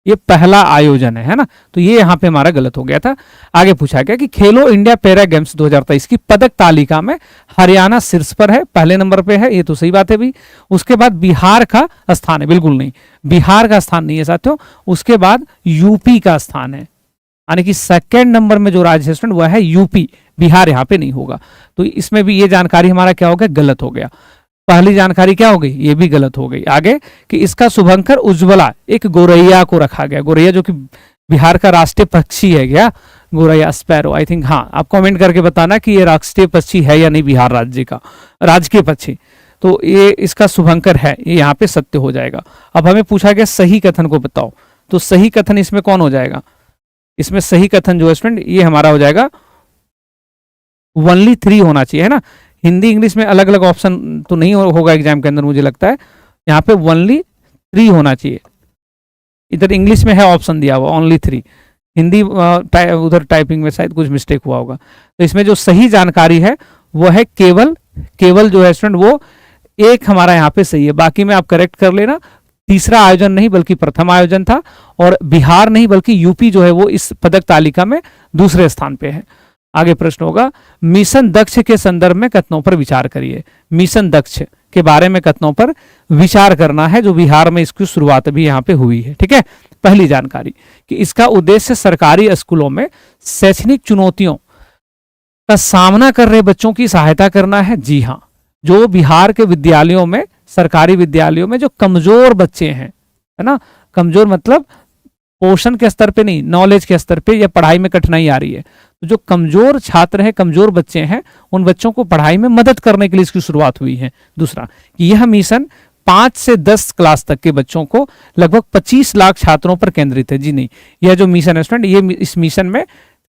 ये पहला आयोजन है ना। तो ये यहाँ पे हमारा गलत हो गया था। आगे पूछा गया कि खेलो इंडिया पैरा गेम्स 2023 की पदक तालिका में हरियाणा शीर्ष पर है, पहले नंबर पे है, ये तो सही बात है भी। उसके बाद बिहार का स्थान है, बिल्कुल नहीं, बिहार का स्थान नहीं है साथियों। उसके बाद यूपी का स्थान है, यानी कि सेकेंड नंबर में जो राज्य है वह है यूपी, बिहार यहाँ पे नहीं होगा। तो इसमें भी ये जानकारी हमारा क्या हो गया, गलत हो गया। पहली जानकारी क्या हो गई, ये भी गलत हो गई। आगे कि इसका शुभंकर उज्ज्वला एक गोरैया को रखा गया, गोरैया जो कि बिहार का राष्ट्रीय पक्षी है क्या, गोरैया स्पैरो आई थिंक। हाँ, आप कमेंट करके बताना कि ये राष्ट्रीय पक्षी है या नहीं, बिहार राज्य का राजकीय पक्षी। तो ये इसका शुभंकर है, ये यहाँ पे सत्य हो जाएगा। अब हमें पूछा गया सही कथन को बताओ, तो सही कथन इसमें कौन हो जाएगा? इसमें सही कथन जो है स्टूडेंट ये हमारा हो जाएगा ओनली 3 होना चाहिए, है ना। हिंदी इंग्लिश में अलग अलग ऑप्शन तो नहीं होगा एग्जाम के अंदर, मुझे लगता है यहाँ पे ओनली 3 होना चाहिए। इधर इंग्लिश में है ऑप्शन दिया हुआ ओनली 3, हिंदी उधर टाइपिंग में शायद कुछ मिस्टेक हुआ होगा। तो इसमें जो सही जानकारी है वो है केवल जो है स्टूडेंट वो एक हमारा यहाँ पे सही है, बाकी में आप करेक्ट कर लेना। तीसरा आयोजन नहीं बल्कि प्रथम आयोजन था, और बिहार नहीं बल्कि यूपी जो है वो इस पदक तालिका में दूसरे स्थान पे है। आगे प्रश्न होगा मिशन दक्ष के संदर्भ में कथनों पर विचार करिए। मिशन दक्ष के बारे में कथनों पर विचार करना है, जो बिहार में इसकी शुरुआत भी यहाँ पे हुई है। ठीक है, पहली जानकारी कि इसका उद्देश्य सरकारी स्कूलों में शैक्षणिक चुनौतियों का सामना कर रहे बच्चों की सहायता करना है। जी हाँ, जो बिहार के विद्यालयों में, सरकारी विद्यालयों में जो कमजोर बच्चे हैं, है ना, कमजोर मतलब पोषण के स्तर पे नहीं, नॉलेज के स्तर पे या पढ़ाई में कठिनाई आ रही है, तो जो कमजोर छात्र हैं, कमजोर बच्चे हैं, उन बच्चों को पढ़ाई में मदद करने के लिए इसकी शुरुआत हुई है। दूसरा कि यह मिशन 5 से 10 क्लास तक के बच्चों को लगभग 25 लाख छात्रों पर केंद्रित है। जी नहीं, यह जो मिशन है स्टूडेंट, ये इस मिशन में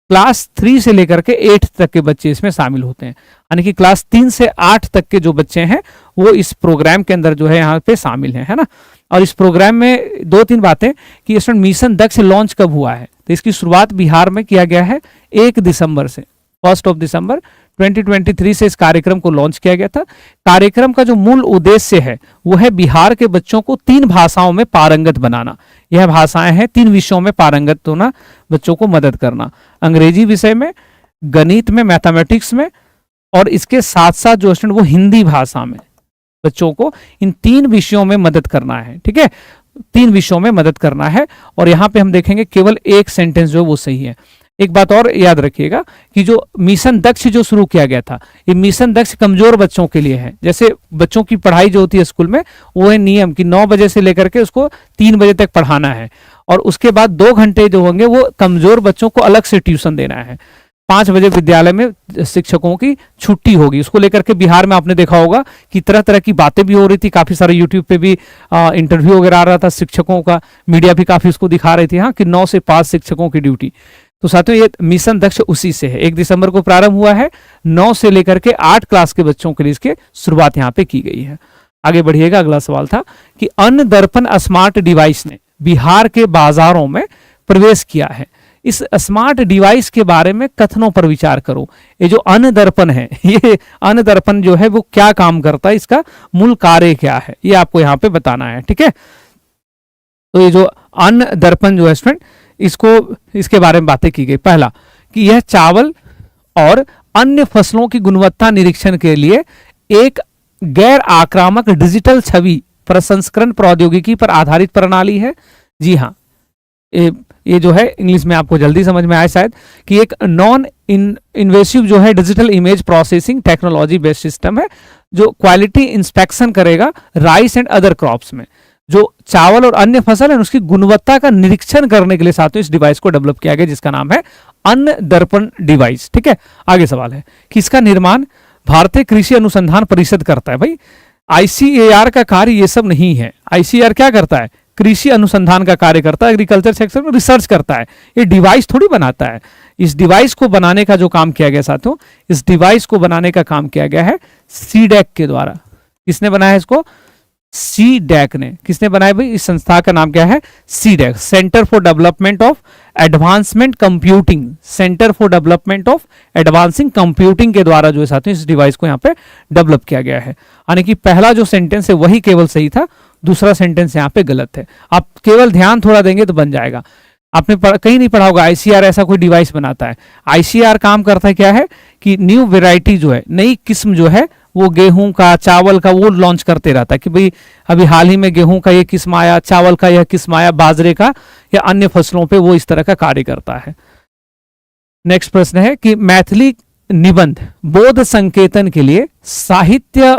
क्लास 3 से लेकर के 8 तक के बच्चे इसमें शामिल होते हैं, यानी कि क्लास 3 से 8 तक के जो बच्चे हैं वो इस प्रोग्राम के अंदर जो है यहाँ पे शामिल है ना। और इस प्रोग्राम में दो तीन बातें कि स्टूडेंट मिशन दक्ष लॉन्च कब हुआ है, तो इसकी शुरुआत बिहार में किया गया है 1 दिसंबर से, 1 दिसंबर 2023 से इस कार्यक्रम को लॉन्च किया गया था। कार्यक्रम का जो मूल उद्देश्य है वो है बिहार के बच्चों को 3 भाषाओं में पारंगत बनाना। यह भाषाएं हैं 3 विषयों में पारंगत होना, बच्चों को मदद करना, अंग्रेजी विषय में, गणित में, मैथमेटिक्स में, और इसके साथ साथ जो स्टूडेंट वो हिंदी भाषा में बच्चों को इन 3 विषयों में मदद करना है। ठीक है, 3 विषयों में मदद करना है। और यहाँ पे हम देखेंगे केवल एक सेंटेंस जो है वो सही है। एक बात और याद रखिएगा कि जो मिशन दक्ष जो शुरू किया गया था, ये मिशन दक्ष कमजोर बच्चों के लिए है। जैसे बच्चों की पढ़ाई जो होती है स्कूल में, वो है नियम कि 9 बजे से लेकर के उसको 3 बजे तक पढ़ाना है, और उसके बाद 2 घंटे जो होंगे वो कमजोर बच्चों को अलग से ट्यूशन देना है। 5 बजे विद्यालय में शिक्षकों की छुट्टी होगी। उसको लेकर के बिहार में आपने देखा होगा कि तरह तरह की बातें भी हो रही थी, काफी सारे यूट्यूब पे भी इंटरव्यू वगैरह आ रहा था शिक्षकों का, मीडिया भी काफी उसको दिखा रही थी हाँ कि 9 से 5 शिक्षकों की ड्यूटी। तो साथियों ये मिशन दक्ष उसी से है, 1 दिसंबर को प्रारंभ हुआ है। 9 से लेकर के 8 क्लास के बच्चों के लिए इसके शुरुआत यहाँ पे की गई है। आगे बढ़िएगा, अगला सवाल था कि अन्न दर्पण स्मार्ट डिवाइस ने बिहार के बाजारों में प्रवेश किया है। इस स्मार्ट डिवाइस के बारे में कथनों पर विचार करो। ये जो अन्न दर्पण है, ये अन्न दर्पण जो है वो क्या काम करता है, इसका मूल कार्य क्या है, ये आपको यहाँ पे बताना है। ठीक है, तो ये जो अन्न दर्पण जो है स्टूडेंट, इसके बारे में बातें की गई। पहला कि यह चावल और अन्य फसलों की गुणवत्ता निरीक्षण के लिए एक गैर आक्रामक डिजिटल छवि प्रसंस्करण प्रौद्योगिकी पर आधारित प्रणाली है। जी हाँ, ये जो है इंग्लिश में आपको जल्दी समझ में आया शायद, कि एक नॉन इन्वेसिव जो है digital image processing technology based system है जो क्वालिटी इंस्पेक्शन करेगा राइस एंड अदर क्रॉप्स में। जो चावल और अन्य फसल है उसकी गुणवत्ता का निरीक्षण करने के लिए साथियों इस डिवाइस को डेवलप किया गया, जिसका नाम है अन्न दर्पण डिवाइस। ठीक है, आगे सवाल है कि इसका निर्माण भारतीय कृषि अनुसंधान परिषद करता है। भाई आईसीएआर का कार्य ये सब नहीं है। आईसीएआर क्या करता है, कृषि अनुसंधान का कार्य करता है, एग्रीकल्चर सेक्टर में रिसर्च करता है, ये डिवाइस थोड़ी बनाता है। इस डिवाइस को बनाने का जो काम किया गया साथियों, इस डिवाइस को बनाने का काम किया गया है सीडैक के द्वारा। किसने बनाया इसको, सीडैक ने। किसने बनाया भाई, इस संस्था का नाम क्या है, CDAC, centre for development of advancement computing, centre for development of advancing computing के द्वारा जो है साथियों इस डिवाइस को यहाँ पे डेवलप किया गया है। यानी कि पहला जो सेंटेंस है वही केवल सही था, दूसरा सेंटेंस यहाँ पे गलत है। आप केवल ध्यान थोड़ा देंगे तो बन जाएगा। आपने कहीं नहीं पढ़ा होगा आईसीआर ऐसा कोई डिवाइस बनाता है। आईसीआर काम करता है क्या है कि न्यू वेराइटी जो है, नई किस्म जो है वो गेहूं का, चावल का, वो लॉन्च करते रहता है कि भाई अभी हाल ही में गेहूं का ये किस्म आया, चावल का यह किस्म आया, बाजरे का या अन्य फसलों पे वो इस तरह का कार्य करता है। नेक्स्ट प्रश्न है कि मैथिली निबंध बोध संकेतन के लिए साहित्य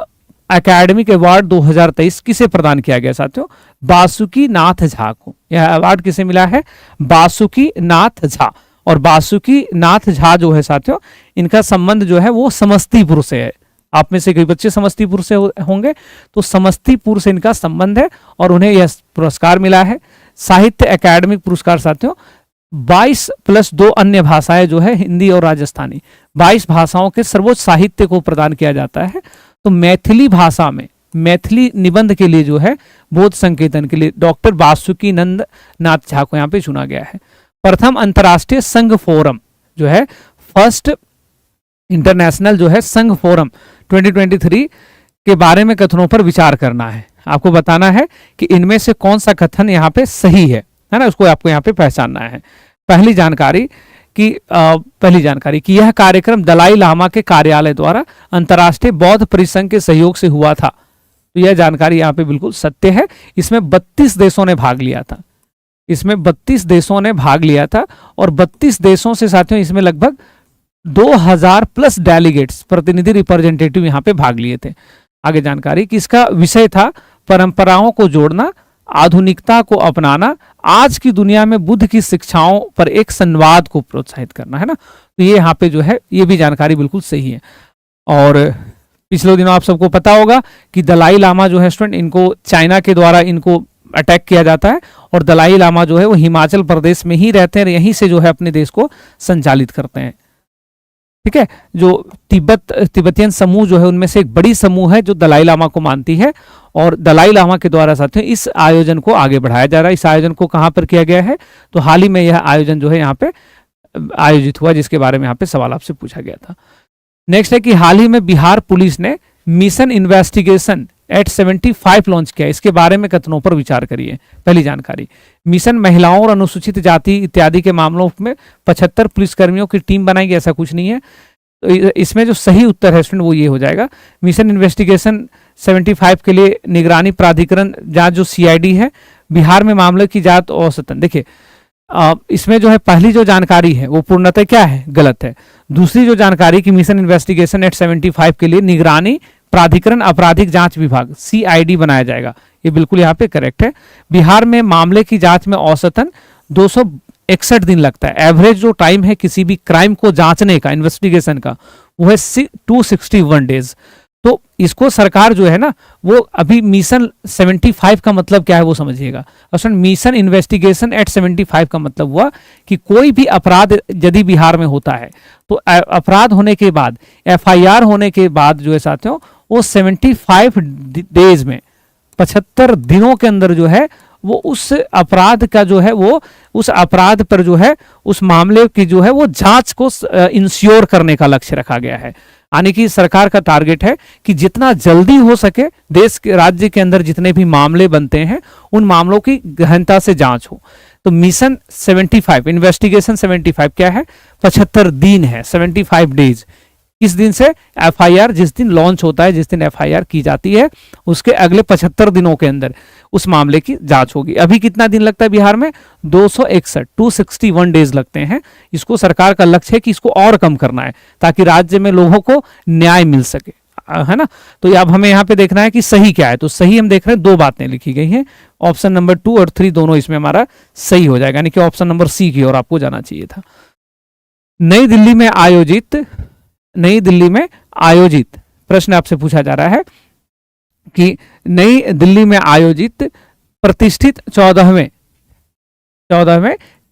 अकादमिक अवार्ड 2023 किसे प्रदान किया गया साथियों, बासुकी नाथ झा को। यह अवार्ड किसे मिला है, बासुकी नाथ झा। और बासुकी नाथ झा जो है साथियों, इनका संबंध जो है वो समस्तीपुर से है। आप में से कई बच्चे समस्तीपुर से होंगे, तो समस्तीपुर से इनका संबंध है और उन्हें यह पुरस्कार मिला है साहित्य अकादमिक पुरस्कार साथियों। 22 + 2 अन्य भाषाएं जो है हिंदी और राजस्थानी, 22 भाषाओं के सर्वोच्च साहित्य को प्रदान किया जाता है। तो मैथिली भाषा में मैथिली निबंध के लिए जो है बोध संकेतन के लिए डॉक्टर बासुकी नंद नाथ झा को यहाँ पे चुना गया है। प्रथम अंतर्राष्ट्रीय संघ फोरम जो है, फर्स्ट इंटरनेशनल जो है संघ फोरम 2023 के बारे में कथनों पर विचार करना है। आपको बताना है कि इनमें से कौन सा कथन यहाँ पे सही है ना, उसको आपको यहाँ पे पहचानना है। पहली जानकारी कि यह कार्यक्रम दलाई लामा के कार्यालय द्वारा अंतर्राष्ट्रीय बौद्ध परिसंघ के सहयोग से हुआ था। तो यह जानकारी यहाँ पे बिल्कुल सत्य है। इसमें 32 देशों ने भाग लिया था, इसमें 32 देशों ने भाग लिया था और 32 देशों से साथियों इसमें लगभग 2000+ डेलीगेट्स, प्रतिनिधि, रिप्रेजेंटेटिव यहाँ पे भाग लिए थे। आगे जानकारी कि इसका विषय था परंपराओं को जोड़ना, आधुनिकता को अपनाना, आज की दुनिया में बुद्ध की शिक्षाओं पर एक संवाद को प्रोत्साहित करना, है ना। तो ये यहाँ पे जो है ये भी जानकारी बिल्कुल सही है। और पिछले दिनों आप सबको पता होगा कि दलाई लामा जो है स्टूडेंट, इनको चाइना के द्वारा इनको अटैक किया जाता है और दलाई लामा जो है वो हिमाचल प्रदेश में ही रहते हैं, यहीं से जो है अपने देश को संचालित करते हैं। ठीक है, जो तिब्बतियन समूह जो है उनमें से एक बड़ी समूह है जो दलाई लामा को मानती है, और दलाई लामा के द्वारा साथियों इस आयोजन को आगे बढ़ाया जा रहा है। इस आयोजन को कहां पर किया गया है, तो हाल ही में यह आयोजन जो है यहाँ पे आयोजित हुआ, जिसके बारे में यहाँ पे सवाल आपसे पूछा गया था। नेक्स्ट है कि हाल ही में बिहार पुलिस ने मिशन इन्वेस्टिगेशन एट 75 लॉन्च किया, इसके बारे में कथनों पर विचार करिए। पहली जानकारी, मिशन महिलाओं और अनुसूचित जाति इत्यादि के मामलों में 75 पुलिसकर्मियों की टीम बनाएगी, ऐसा कुछ नहीं है। तो इसमें जो सही उत्तर है स्टूडेंट वो ये हो जाएगा, मिशन इन्वेस्टिगेशन 75 के लिए निगरानी प्राधिकरण जांच जो CID है, बिहार में मामले की जांच औसतन, देखिए इसमें जो है पहली जो जानकारी है वो पूर्णतः क्या है, गलत है। दूसरी जो जानकारी कि मिशन इन्वेस्टिगेशन एट 75 के लिए निगरानी प्राधिकरण आपराधिक जांच विभाग CID बनाया जाएगा, ये बिल्कुल यहाँ पे करेक्ट है। बिहार में मामले की जांच में औसतन 261 दिन लगता है। एवरेज जो टाइम है किसी भी क्राइम को जांचने का, इन्वेस्टिगेशन का, वो है 261 डेज। तो इसको सरकार जो है ना वो अभी मिशन 75 का मतलब क्या है वो समझिएगा। असल मिशन इन्वेस्टिगेशन एट 75 का मतलब हुआ कि कोई भी अपराध यदि बिहार में होता है तो अपराध होने के बाद, FIR होने के बाद जो है साथियों वो 75 डेज में, 75 दिनों के अंदर जो है वो उस अपराध का जो है वो उस अपराध पर जो है उस मामले की जो है वो जांच को इंश्योर करने का लक्ष्य रखा गया है। यानी कि सरकार का टारगेट है कि जितना जल्दी हो सके देश के राज्य के अंदर जितने भी मामले बनते हैं उन मामलों की गहनता से जांच हो। तो मिशन 75 इन्वेस्टिगेशन 75 क्या है, 75 दिन है, 75 डेज। किस दिन से, FIR जिस दिन लॉन्च होता है, जिस दिन FIR की जाती है उसके अगले 75 दिनों के अंदर उस मामले की जांच होगी। अभी कितना दिन लगता है बिहार में, 261 डेज लगते हैं। इसको सरकार का लक्ष्य है कि इसको और कम करना है ताकि राज्य में लोगों को न्याय मिल सके, है ना। तो अब हमें यहाँ पे देखना है कि सही क्या है। तो सही हम देख रहे हैं, दो बातें लिखी गई हैं, ऑप्शन नंबर 2 और 3 दोनों इसमें हमारा सही हो जाएगा, यानी कि ऑप्शन नंबर C की ओर आपको जाना चाहिए था। नई दिल्ली में आयोजित प्रश्न आपसे पूछा जा रहा है कि नई दिल्ली में आयोजित प्रतिष्ठित 14वें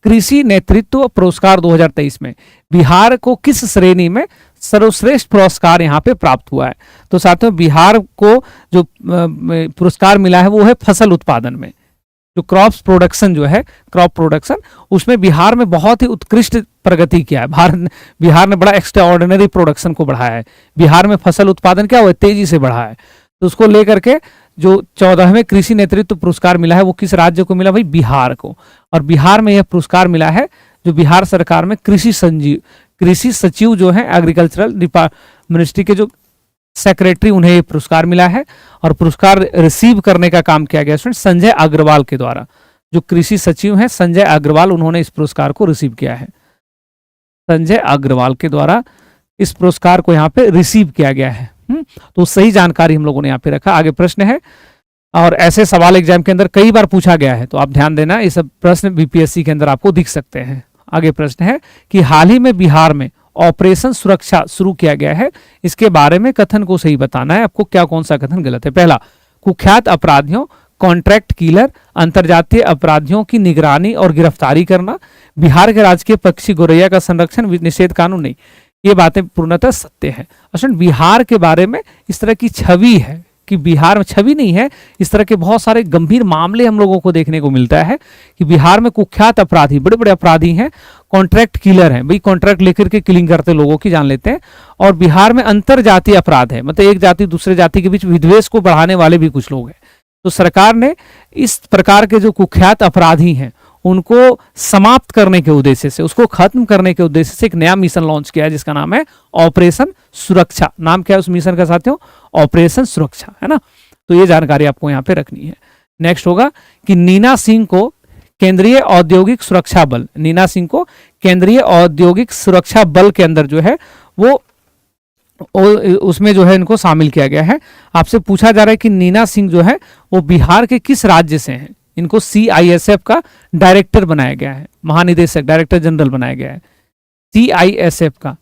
कृषि नेतृत्व पुरस्कार 2023 में बिहार को किस श्रेणी में सर्वश्रेष्ठ पुरस्कार यहाँ पे प्राप्त हुआ है। तो साथियों बिहार को जो पुरस्कार मिला है वो है फसल उत्पादन में, जो क्रॉप्स प्रोडक्शन जो है, क्रॉप प्रोडक्शन, उसमें बिहार में बहुत ही उत्कृष्ट प्रगति किया है। बिहार ने बड़ा एक्स्ट्रा ऑर्डिनरी प्रोडक्शन को बढ़ाया है। बिहार में फसल उत्पादन क्या हुआ है, तेजी से बढ़ा है। तो उसको लेकर के जो 14वें कृषि नेतृत्व पुरस्कार मिला है वो किस राज्य को मिला भाई, बिहार को। और बिहार में यह पुरस्कार मिला है जो बिहार सरकार में कृषि सचिव जो है, एग्रीकल्चरल मिनिस्ट्री के जो सेक्रेटरी, उन्हें ये पुरस्कार मिला है। और पुरस्कार रिसीव करने का काम किया गया संजय अग्रवाल के द्वारा। जो कृषि सचिव हैं संजय अग्रवाल, उन्होंने इस पुरस्कार को रिसीव किया है। संजय अग्रवाल के द्वारा इस पुरस्कार को यहाँ पे रिसीव किया गया है। तो सही जानकारी हम लोगों ने यहाँ पे रखा। आगे प्रश्न है, और ऐसे सवाल एग्जाम के अंदर कई बार पूछा गया है, तो आप ध्यान देना, ये सब प्रश्न BPSC के अंदर आपको दिख सकते हैं। आगे प्रश्न है कि हाल ही में बिहार में ऑपरेशन सुरक्षा शुरू किया गया है, इसके बारे में कथन को सही बताना है आपको। क्या कौन सा कथन गलत है। पहला, कुख्यात अपराधियों, कॉन्ट्रैक्ट किलर, अंतर्जातीय अपराधियों की निगरानी और गिरफ्तारी करना, बिहार के राजकीय पक्षी गोरैया का संरक्षण निषेध कानून नहीं, ये बातें पूर्णतः सत्य है। असल बिहार के बारे में इस तरह की छवि है कि बिहार में छवि नहीं है, इस तरह के बहुत सारे गंभीर मामले हम लोगों को देखने को मिलता है कि बिहार में कुख्यात अपराधी, बड़े बड़े अपराधी हैं, कॉन्ट्रैक्ट किलर हैं, भाई कॉन्ट्रैक्ट लेकर के किलिंग करते लोगों की जान लेते हैं। और बिहार में अंतर जातीय अपराध है, मतलब एक जाति दूसरे जाति के बीच विद्वेष को बढ़ाने वाले भी कुछ लोग हैं। तो सरकार ने इस प्रकार के जो कुख्यात अपराधी हैं उनको समाप्त करने के उद्देश्य से, उसको खत्म करने के उद्देश्य से एक नया मिशन लॉन्च किया है जिसका नाम है ऑपरेशन सुरक्षा। नाम क्या है उस मिशन का साथियों, ऑपरेशन सुरक्षा, है ना। तो ये जानकारी आपको यहाँ पे रखनी है। नेक्स्ट होगा कि नीना सिंह को केंद्रीय औद्योगिक सुरक्षा बल, नीना सिंह को केंद्रीय औद्योगिक सुरक्षा बल के अंदर जो है वो उसमें जो है इनको शामिल किया गया है। आपसे पूछा जा रहा है कि नीना सिंह जो है वो बिहार के किस राज्य से हैं। इनको CISF का डायरेक्टर बनाया गया है, महानिदेशक, डायरेक्टर जनरल बनाया गया है CISF का।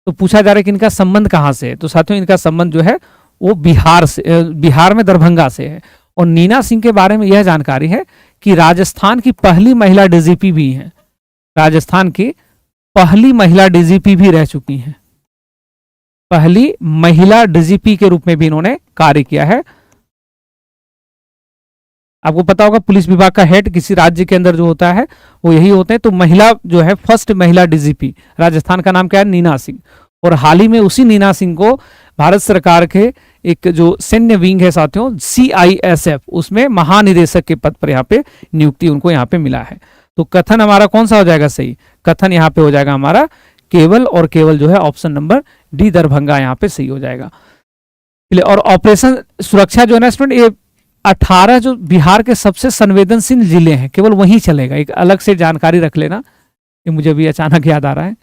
तो पूछा जा रहा है कि इनका संबंध कहां से है। तो साथियों इनका संबंध जो है वो बिहार से, बिहार में दरभंगा से है। और नीना सिंह के बारे में यह जानकारी है कि राजस्थान की पहली महिला DGP भी हैं, राजस्थान की पहली महिला DGP भी रह चुकी हैं। पहली महिला डीजीपी के रूप में भी इन्होंने कार्य किया है। आपको पता होगा पुलिस विभाग का हेड किसी राज्य के अंदर जो होता है वो यही होते हैं। तो महिला जो है फर्स्ट महिला डीजीपी राजस्थान का नाम क्या है, नीना सिंह। और हाल ही में उसी नीना सिंह को भारत सरकार के एक जो सैन्य विंग है साथियों CISF, उसमें महानिदेशक के पद पर यहाँ पे नियुक्ति उनको यहाँ पे मिला है। तो कथन हमारा कौन सा हो जाएगा सही, कथन यहाँ पे हो जाएगा हमारा केवल और केवल जो है ऑप्शन नंबर डी दरभंगा यहाँ पे सही हो जाएगा। और ऑपरेशन सुरक्षा जो है ना स्टूडेंट, ये 18 जो बिहार के सबसे संवेदनशील जिले हैं केवल वहीं चलेगा। एक अलग से जानकारी रख लेना, ये मुझे भी अचानक याद आ रहा है।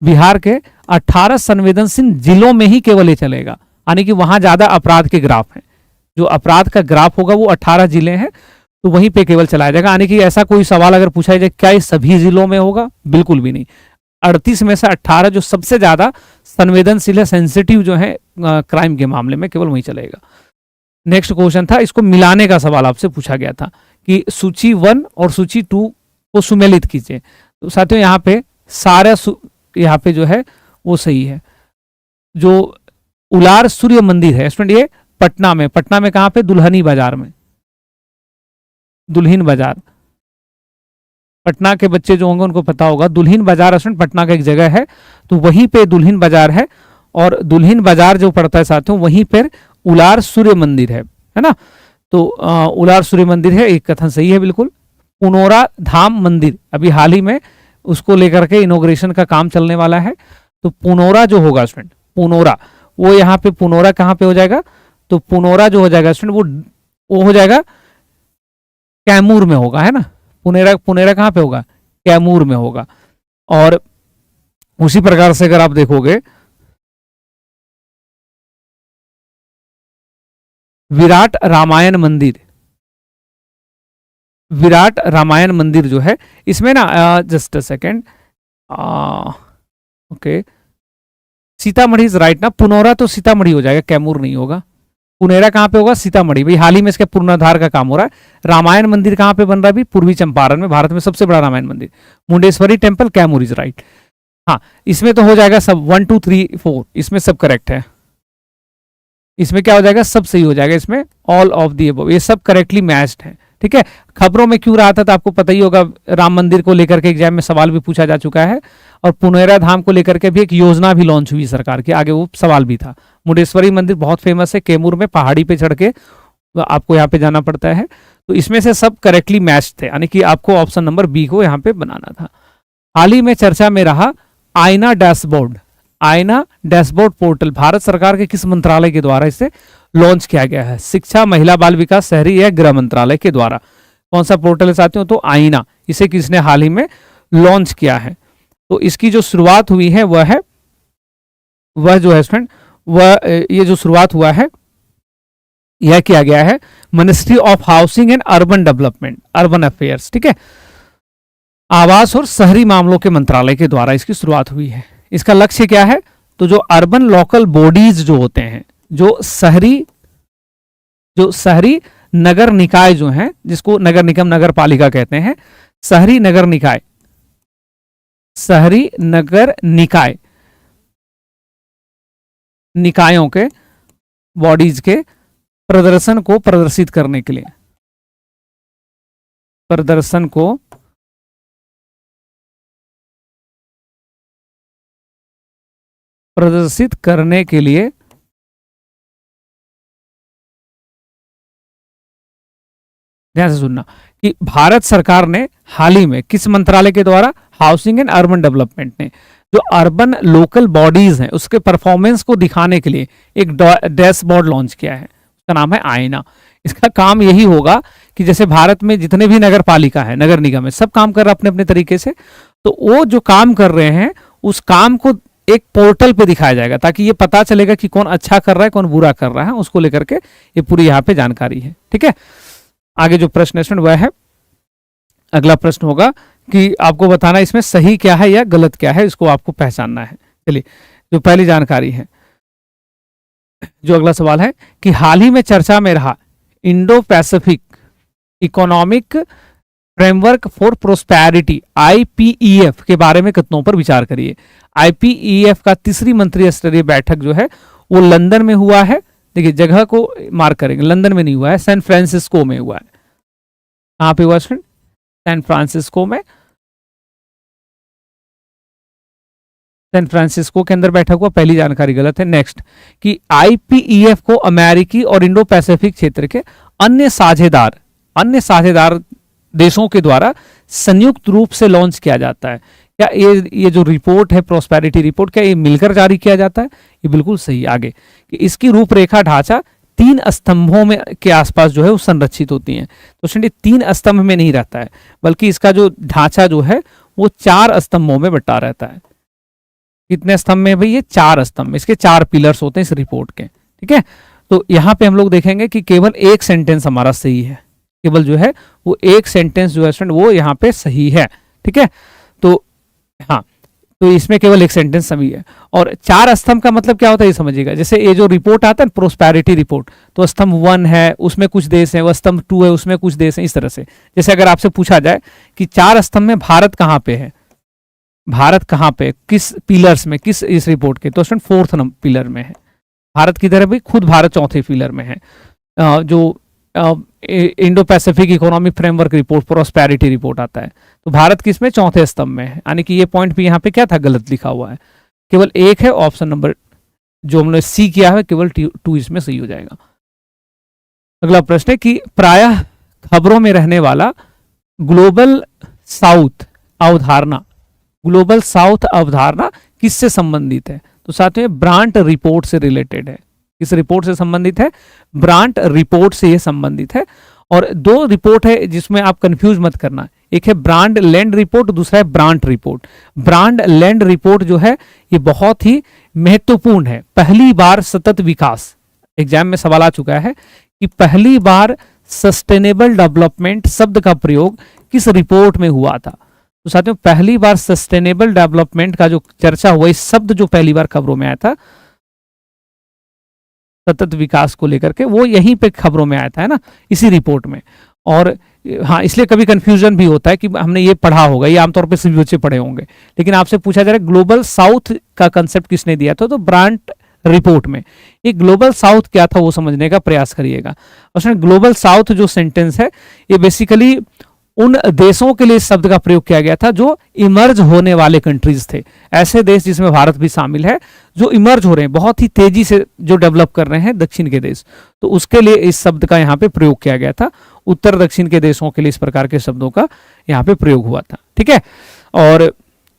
बिहार के 18 संवेदनशील जिलों में ही केवल ये चलेगा, यानी कि वहां ज्यादा अपराध के ग्राफ हैं। जो अपराध का ग्राफ होगा वो 18 जिले हैं, तो वहीं पे केवल चलाया जाएगा। यानी कि ऐसा कोई सवाल अगर पूछा जाए क्या ये सभी जिलों में होगा, बिल्कुल भी नहीं। 38 में से 18 जो सबसे ज्यादा संवेदनशील है, सेंसिटिव जो है क्राइम के मामले में, केवल वहीं चलेगा। नेक्स्ट क्वेश्चन था, इसको मिलाने का सवाल आपसे पूछा गया था कि सूची 1 और सूची 2 को सुमेलित कीजिए। तो साथियों यहाँ पे सारा यहाँ पे जो है वो सही है। जो उलार सूर्य मंदिर है स्टूडेंट, ये पटना में कहां पे, दुल्हनी बाजार में, दुल्हिन बाजार। पटना के बच्चे जो होंगे उनको पता होगा, दुल्हिन बाजार स्टूडेंट पटना का एक जगह है, तो वहीं पे दुल्हिन बाजार है। और दुल्हिन बाजार जो पड़ता है साथियों, वहीं पर उलार सूर्य मंदिर है ना। तो उलार सूर्य मंदिर है, एक कथन सही है बिल्कुल। पुनौरा धाम मंदिर अभी हाल ही में उसको लेकर के इनॉग्रेशन का काम चलने वाला है। तो पुनौरा जो होगा स्टूडेंट, पुनौरा, वो यहाँ पे पुनौरा कहाँ पे हो जाएगा, तो पुनौरा जो हो जाएगा स्टूडेंट वो हो जाएगा कैमूर में होगा, है ना। पुनेरा कहाँ पे होगा, कैमूर में होगा। और उसी प्रकार से अगर आप देखोगे विराट रामायण मंदिर जो है इसमें ना, just a second, okay, Sitamarhi is right ना। पुनौरा तो सीतामढ़ी हो जाएगा, कैमूर नहीं होगा। पुनेरा कहाँ पे होगा, सीतामढ़ी। भाई हाल ही में इसके पुनरुद्धार का काम हो रहा है। रामायण मंदिर कहाँ पे बन रहा है अभी, पूर्वी चंपारण में, भारत में सबसे बड़ा रामायण मंदिर। Mundeshwari temple, Kaimur is right. हाँ, इसमें तो हो जाएगा सब 1 2 3 4, इसमें सब करेक्ट है। इसमें क्या हो जाएगा, सब सही हो जाएगा। इसमें ऑल ऑफ दी अबव, ये सब करेक्टली मैच्ड है। ठीक है, खबरों में क्यों रहा था तो आपको पता ही होगा, राम मंदिर को लेकर के एग्जाम में सवाल भी पूछा जा चुका है। और पुनेरा धाम को लेकर के भी एक योजना भी लॉन्च हुई सरकार की, आगे वो सवाल भी था। मुंडेश्वरी मंदिर बहुत फेमस है, कैमूर में पहाड़ी पे चढ़ के आपको यहाँ पे जाना पड़ता है। तो इसमें से सब करेक्टली मैच थे, यानी कि आपको ऑप्शन नंबर बी को यहाँ पे बनाना था। हाल ही में चर्चा में रहा आईना डैशबोर्ड पोर्टल भारत सरकार के किस मंत्रालय के द्वारा इसे लॉन्च किया गया है। शिक्षा, महिला बाल विकास, शहरी या गृह मंत्रालय के द्वारा। कौन सा पोर्टल है साथियों, तो आईना, इसे किसने हाल ही में लॉन्च किया है। तो इसकी जो शुरुआत हुई है वह जो है स्टूडेंट, ये जो शुरुआत हुआ है यह किया गया है ministry of housing and urban development, urban affairs, ठीक है, आवास और शहरी मामलों के मंत्रालय के द्वारा इसकी शुरुआत हुई है। इसका लक्ष्य क्या है, तो जो अर्बन लोकल बॉडीज जो होते हैं, जो शहरी नगर निकाय जो हैं, जिसको नगर निगम नगर पालिका कहते हैं, शहरी नगर निकायों के बॉडीज के प्रदर्शन को प्रदर्शित करने के लिए, प्रदर्शित करने के लिए ध्यान से सुनना कि भारत सरकार ने हाल ही में किस मंत्रालय के द्वारा, हाउसिंग एंड अर्बन डेवलपमेंट ने जो अर्बन लोकल बॉडीज हैं उसके परफॉर्मेंस को दिखाने के लिए एक डैशबोर्ड लॉन्च किया है, उसका नाम है आईना। इसका काम यही होगा कि जैसे भारत में जितने भी नगर पालिका है, नगर निगम है, सब काम कर रहे हैं अपने अपने तरीके से, तो वो जो काम कर रहे हैं उस काम को एक पोर्टल पे दिखाया जाएगा ताकि ये पता चलेगा कि कौन अच्छा कर रहा है कौन बुरा कर रहा है, उसको लेकर के ये पूरी यहाँ पे जानकारी है। ठीक है, आगे जो प्रश्न है वह है, अगला प्रश्न होगा कि आपको बताना इसमें सही क्या है या गलत क्या है, इसको आपको पहचानना है। चलिए, जो पहली जानकारी है, जो अगला सवाल है कि हाल ही में चर्चा में रहा Indo Pacific economic framework for prosperity IPEF के बारे में कितनों पर विचार करिए। IPEF का तीसरी मंत्रिस्तरीय स्तरीय बैठक जो है वो लंदन में हुआ है। देखिए जगह को मार्क करेंगे, लंदन में नहीं हुआ है, सैन फ्रांसिस्को में हुआ है। कहां पे हुआ स्टूडेंट? सैन फ्रांसिस्को में। सैन फ्रांसिस्को के अंदर बैठक हुआ। पहली जानकारी गलत है। नेक्स्ट कि IPEF को अमेरिकी और इंडो पैसिफिक क्षेत्र के अन्य साझेदार देशों के द्वारा संयुक्त रूप से लॉन्च किया जाता है। क्या ये जो रिपोर्ट है प्रोस्पेरिटी रिपोर्ट, क्या ये मिलकर जारी किया जाता है? ये बिल्कुल सही। आगे कि इसकी रूपरेखा ढांचा 3 स्तंभों में के आसपास जो है वो संरक्षित होती हैं। तो स्टूडेंट 3 स्तंभ में नहीं रहता है, बल्कि इसका जो ढांचा जो है वो 4 स्तंभों में बटा रहता है। कितने स्तंभ में भाई? ये 4 स्तंभ। इसके 4 पिलर्स होते हैं इस रिपोर्ट के। ठीक है, तो यहाँ पे हम लोग देखेंगे कि केवल एक सेंटेंस हमारा सही है। केवल जो है वो एक सेंटेंस जो है स्टूडेंट वो यहाँ पे सही है। ठीक है, तो हाँ, तो इसमें केवल एक सेंटेंस सही है। और 4 स्तंभ का मतलब क्या होता है ये समझिएगा। जैसे ये जो रिपोर्ट आता है प्रोस्पेरिटी रिपोर्ट, तो स्तंभ 1 है उसमें कुछ देश है, वह स्तंभ 2 है उसमें कुछ देश है। इस तरह से जैसे अगर आपसे पूछा जाए कि 4 स्तंभ में भारत कहाँ पे है, भारत कहाँ पे, किस पिलर्स में, किस इस रिपोर्ट के, तो स्टूडेंट 4th पिलर में है। भारत किधर है भाई? खुद भारत 4थे पिलर में है। जो Indo Pacific economic framework report prosperity report आता है, तो भारत किसमें? 4थे स्तंभ में है। यानी कि ये पॉइंट भी यहाँ पे क्या था? गलत लिखा हुआ है। केवल एक है ऑप्शन नंबर जो हमने सी किया है, केवल 2 इसमें सही हो जाएगा। अगला प्रश्न है कि प्रायः खबरों में रहने वाला ग्लोबल साउथ अवधारणा किससे संबंधित है? तो साथ में ब्रांट रिपोर्ट से रिलेटेड है। किस रिपोर्ट से संबंधित है? ब्रांट रिपोर्ट से ये संबंधित है। और 2 रिपोर्ट है जिसमें आप कंफ्यूज मत करना। एक है ब्रांड लैंड रिपोर्ट, दूसरा है Brandt report. Brundtland report जो है ये बहुत ही महत्वपूर्ण है। पहली बार सतत विकास, एग्जाम में सवाल आ चुका है कि पहली बार सस्टेनेबल डेवलपमेंट शब्द का प्रयोग किस रिपोर्ट में हुआ था। तो साथियों पहली बार सस्टेनेबल डेवलपमेंट का जो चर्चा हुआ, इस शब्द जो पहली बार खबरों में आया था सतत विकास को लेकर के, वो यहीं पे खबरों में आया था, है ना, इसी रिपोर्ट में। और हाँ, इसलिए कभी कंफ्यूजन भी होता है कि हमने ये पढ़ा होगा, ये आमतौर पे सभी बच्चे पढ़े होंगे, लेकिन आपसे पूछा जा रहा है ग्लोबल साउथ का कंसेप्ट किसने दिया था, तो ब्रांट रिपोर्ट में। ये ग्लोबल साउथ क्या था वो समझने का प्रयास करिएगा। और ग्लोबल साउथ जो सेंटेंस है ये बेसिकली उन देशों के लिए शब्द का प्रयोग किया गया था जो इमर्ज होने वाले कंट्रीज थे। ऐसे देश जिसमें भारत भी शामिल है, जो इमर्ज हो रहे हैं, बहुत ही तेजी से जो डेवलप कर रहे हैं दक्षिण के देश, तो उसके लिए इस शब्द का यहाँ पे प्रयोग किया गया था। उत्तर दक्षिण के देशों के लिए इस प्रकार के शब्दों का यहाँ पे प्रयोग हुआ था। ठीक है, और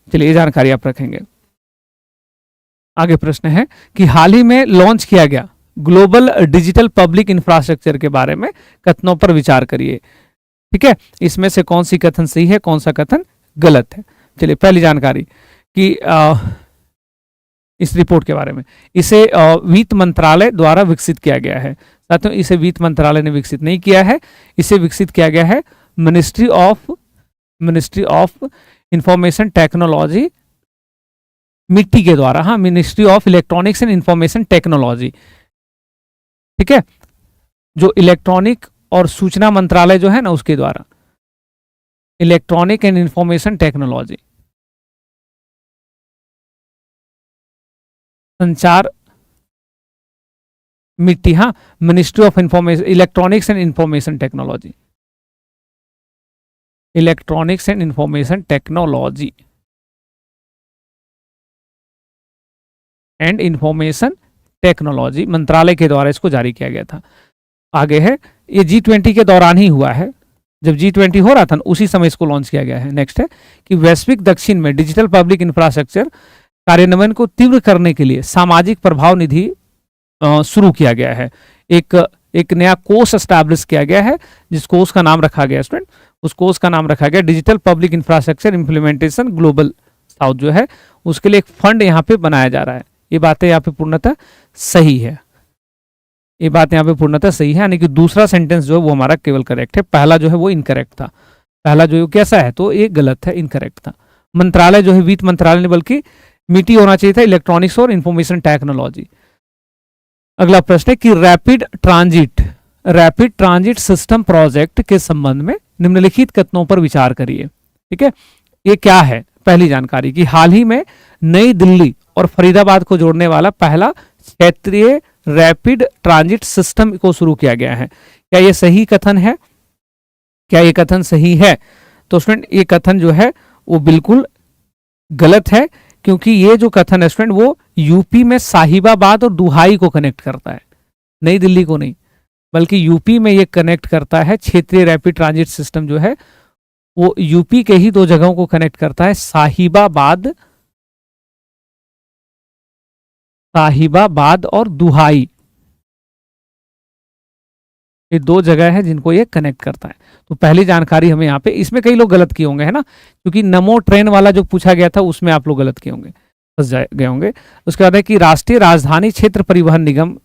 चलिए ये जानकारी आप रखेंगे। आगे प्रश्न है कि हाल ही में लॉन्च किया गया ग्लोबल डिजिटल पब्लिक इंफ्रास्ट्रक्चर के बारे में कथनों पर विचार करिए। ठीक है, इसमें से कौन सी कथन सही है, कौन सा कथन गलत है। चलिए पहली जानकारी कि इस रिपोर्ट के बारे में, इसे वित्त मंत्रालय द्वारा विकसित किया गया है। साथियों इसे वित्त मंत्रालय ने विकसित नहीं किया है, इसे विकसित किया गया है मिनिस्ट्री ऑफ इंफॉर्मेशन टेक्नोलॉजी मिट्टी के द्वारा। हाँ, ministry of electronics and information technology. ठीक है, जो इलेक्ट्रॉनिक और सूचना मंत्रालय जो है ना उसके द्वारा, इलेक्ट्रॉनिक एंड इंफॉर्मेशन टेक्नोलॉजी, संचार मिट्टी। हाँ, ministry of information electronics and information technology, electronics and information technology and information technology मंत्रालय के द्वारा इसको जारी किया गया था। आगे है, ये G20 के दौरान ही हुआ है, जब G20 हो रहा था उसी समय इसको लॉन्च किया गया है। नेक्स्ट है कि वैश्विक दक्षिण में डिजिटल पब्लिक इंफ्रास्ट्रक्चर कार्यान्वयन को तीव्र करने के लिए सामाजिक प्रभाव निधि शुरू किया गया है। एक नया कोर्स एस्टैब्लिश किया गया है, जिस कोर्स का नाम रखा गया स्टूडेंट, उस कोर्स का नाम रखा गया digital public infrastructure implementation global south जो है, उसके लिए एक फंड यहाँ पे बनाया जा रहा है। ये बातें यहाँ पे पूर्णतः सही है, ये बात यहाँ पे पूर्णतः सही है, यानी कि दूसरा सेंटेंस जो है वो हमारा केवल करेक्ट है, पहला जो है वो इनकरेक्ट था। पहला जो है कैसा है, तो ये गलत है, इनकरेक्ट था। मंत्रालय जो है वित्त मंत्रालय ने बल्कि मिट्टी होना चाहिए था, इलेक्ट्रॉनिक्स और इंफॉर्मेशन टेक्नोलॉजी। अगला प्रश्न है कि रैपिड ट्रांजिट सिस्टम प्रोजेक्ट के संबंध में निम्नलिखित कथनों पर विचार करिए। ठीक है, ये क्या है? पहली जानकारी कि हाल ही में नई दिल्ली और फरीदाबाद को जोड़ने वाला पहला क्षेत्रीय रैपिड ट्रांजिट सिस्टम को शुरू किया गया है। क्या ये सही कथन है? क्या ये कथन सही है? तो स्टूडेंट ये कथन जो है वो बिल्कुल गलत है, क्योंकि ये जो कथन है स्टूडेंट वो यूपी में साहिबाबाद और दुहाई को कनेक्ट करता है, नई दिल्ली को नहीं, बल्कि यूपी में ये कनेक्ट करता है। क्षेत्रीय रैपिड ट्रांजिट सिस्टम जो है वो यूपी के ही दो जगहों को कनेक्ट करता है, साहिबाबाद और दुहाई। ये दो जगह है जिनको ये कनेक्ट करता है। तो पहली जानकारी हमें यहाँ पे, इसमें कई लोग गलत किए होंगे है ना, क्योंकि नमो ट्रेन वाला जो पूछा गया था उसमें आप लोग गलत किए होंगे, फंस गए होंगे। उसके बाद है कि राष्ट्रीय राजधानी क्षेत्र परिवहन निगम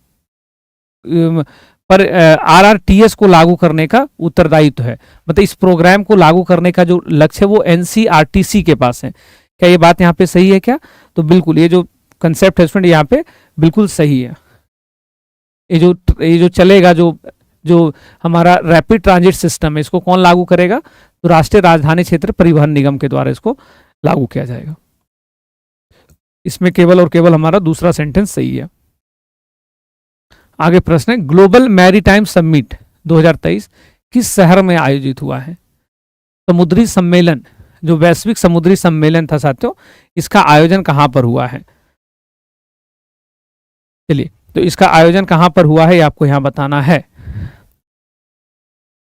पर आरआरटीएस को लागू करने का उत्तरदायित्व है। मतलब इस प्रोग्राम को लागू करने का जो लक्ष्य है वो एनसीआरटीसी के पास है। क्या ये बात यहाँ पे सही है क्या? तो बिल्कुल ये जो कंसेप्ट है स्टूडेंट यहाँ पे बिल्कुल सही है। ये जो चलेगा, जो हमारा रैपिड ट्रांजिट सिस्टम है, इसको कौन लागू करेगा? तो राष्ट्रीय राजधानी क्षेत्र परिवहन निगम के द्वारा इसको लागू किया जाएगा। इसमें केवल और केवल हमारा दूसरा सेंटेंस सही है। आगे प्रश्न है, ग्लोबल मैरीटाइम समिट 2023 किस शहर में आयोजित हुआ है? समुद्री सम्मेलन, जो वैश्विक समुद्री सम्मेलन था साथियों, इसका आयोजन कहां पर हुआ है? चलिए, तो इसका आयोजन कहां पर हुआ है ये आपको यहां बताना है।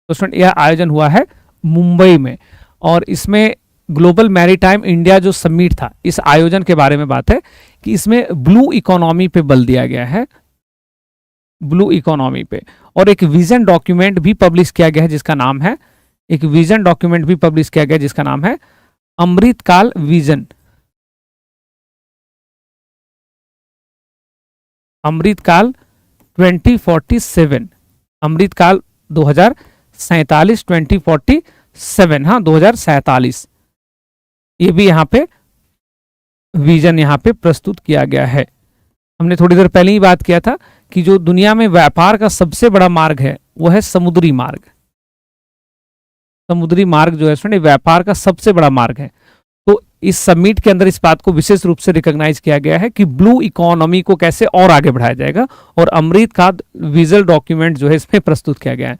तो स्टूडेंट यह आयोजन हुआ है मुंबई में, और इसमें ग्लोबल मैरीटाइम इंडिया जो समिट था, इस आयोजन के बारे में बात है कि इसमें ब्लू इकोनॉमी पे बल दिया गया है, ब्लू इकोनॉमी पे। और एक विजन डॉक्यूमेंट भी पब्लिश किया गया है जिसका नाम है, एक विजन डॉक्यूमेंट भी पब्लिश किया गया जिसका नाम है अमृतकाल विजन। अमृतकाल 2047, अमृतकाल 2047, 2047, हाँ 2047, ये भी यहाँ पे विजन यहाँ पे प्रस्तुत किया गया है। हमने थोड़ी देर पहले ही बात किया था कि जो दुनिया में व्यापार का सबसे बड़ा मार्ग है वो है समुद्री मार्ग। समुद्री मार्ग जो है व्यापार का सबसे बड़ा मार्ग है। तो इस समिट के अंदर इस बात को विशेष रूप से रिकॉग्नाइज किया गया है कि ब्लू इकोनॉमी को कैसे और आगे बढ़ाया जाएगा, और अमृत का विजन डॉक्यूमेंट जो है इसमें प्रस्तुत किया गया है।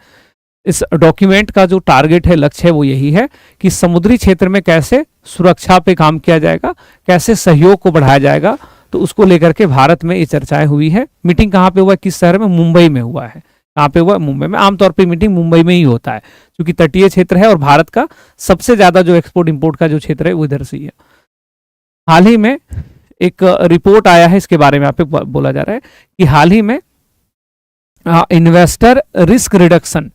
इस डॉक्यूमेंट का जो टारगेट है, लक्ष्य है, वो यही है कि समुद्री क्षेत्र में कैसे सुरक्षा पे काम किया जाएगा, कैसे सहयोग को बढ़ाया जाएगा। तो उसको लेकर के भारत में ये चर्चाएं हुई है। मीटिंग कहाँ पे हुआ है? किस शहर में? मुंबई में हुआ है। कहाँ पे हुआ? मुंबई में। आमतौर पे मीटिंग मुंबई में ही होता है, क्योंकि तटीय क्षेत्र है और भारत का सबसे ज्यादा जो एक्सपोर्ट इंपोर्ट का जो क्षेत्र है वो इधर से ही है। हाल ही में एक रिपोर्ट आया है, इसके बारे में यहाँ पे बोला जा रहा है कि हाल ही में investor risk reduction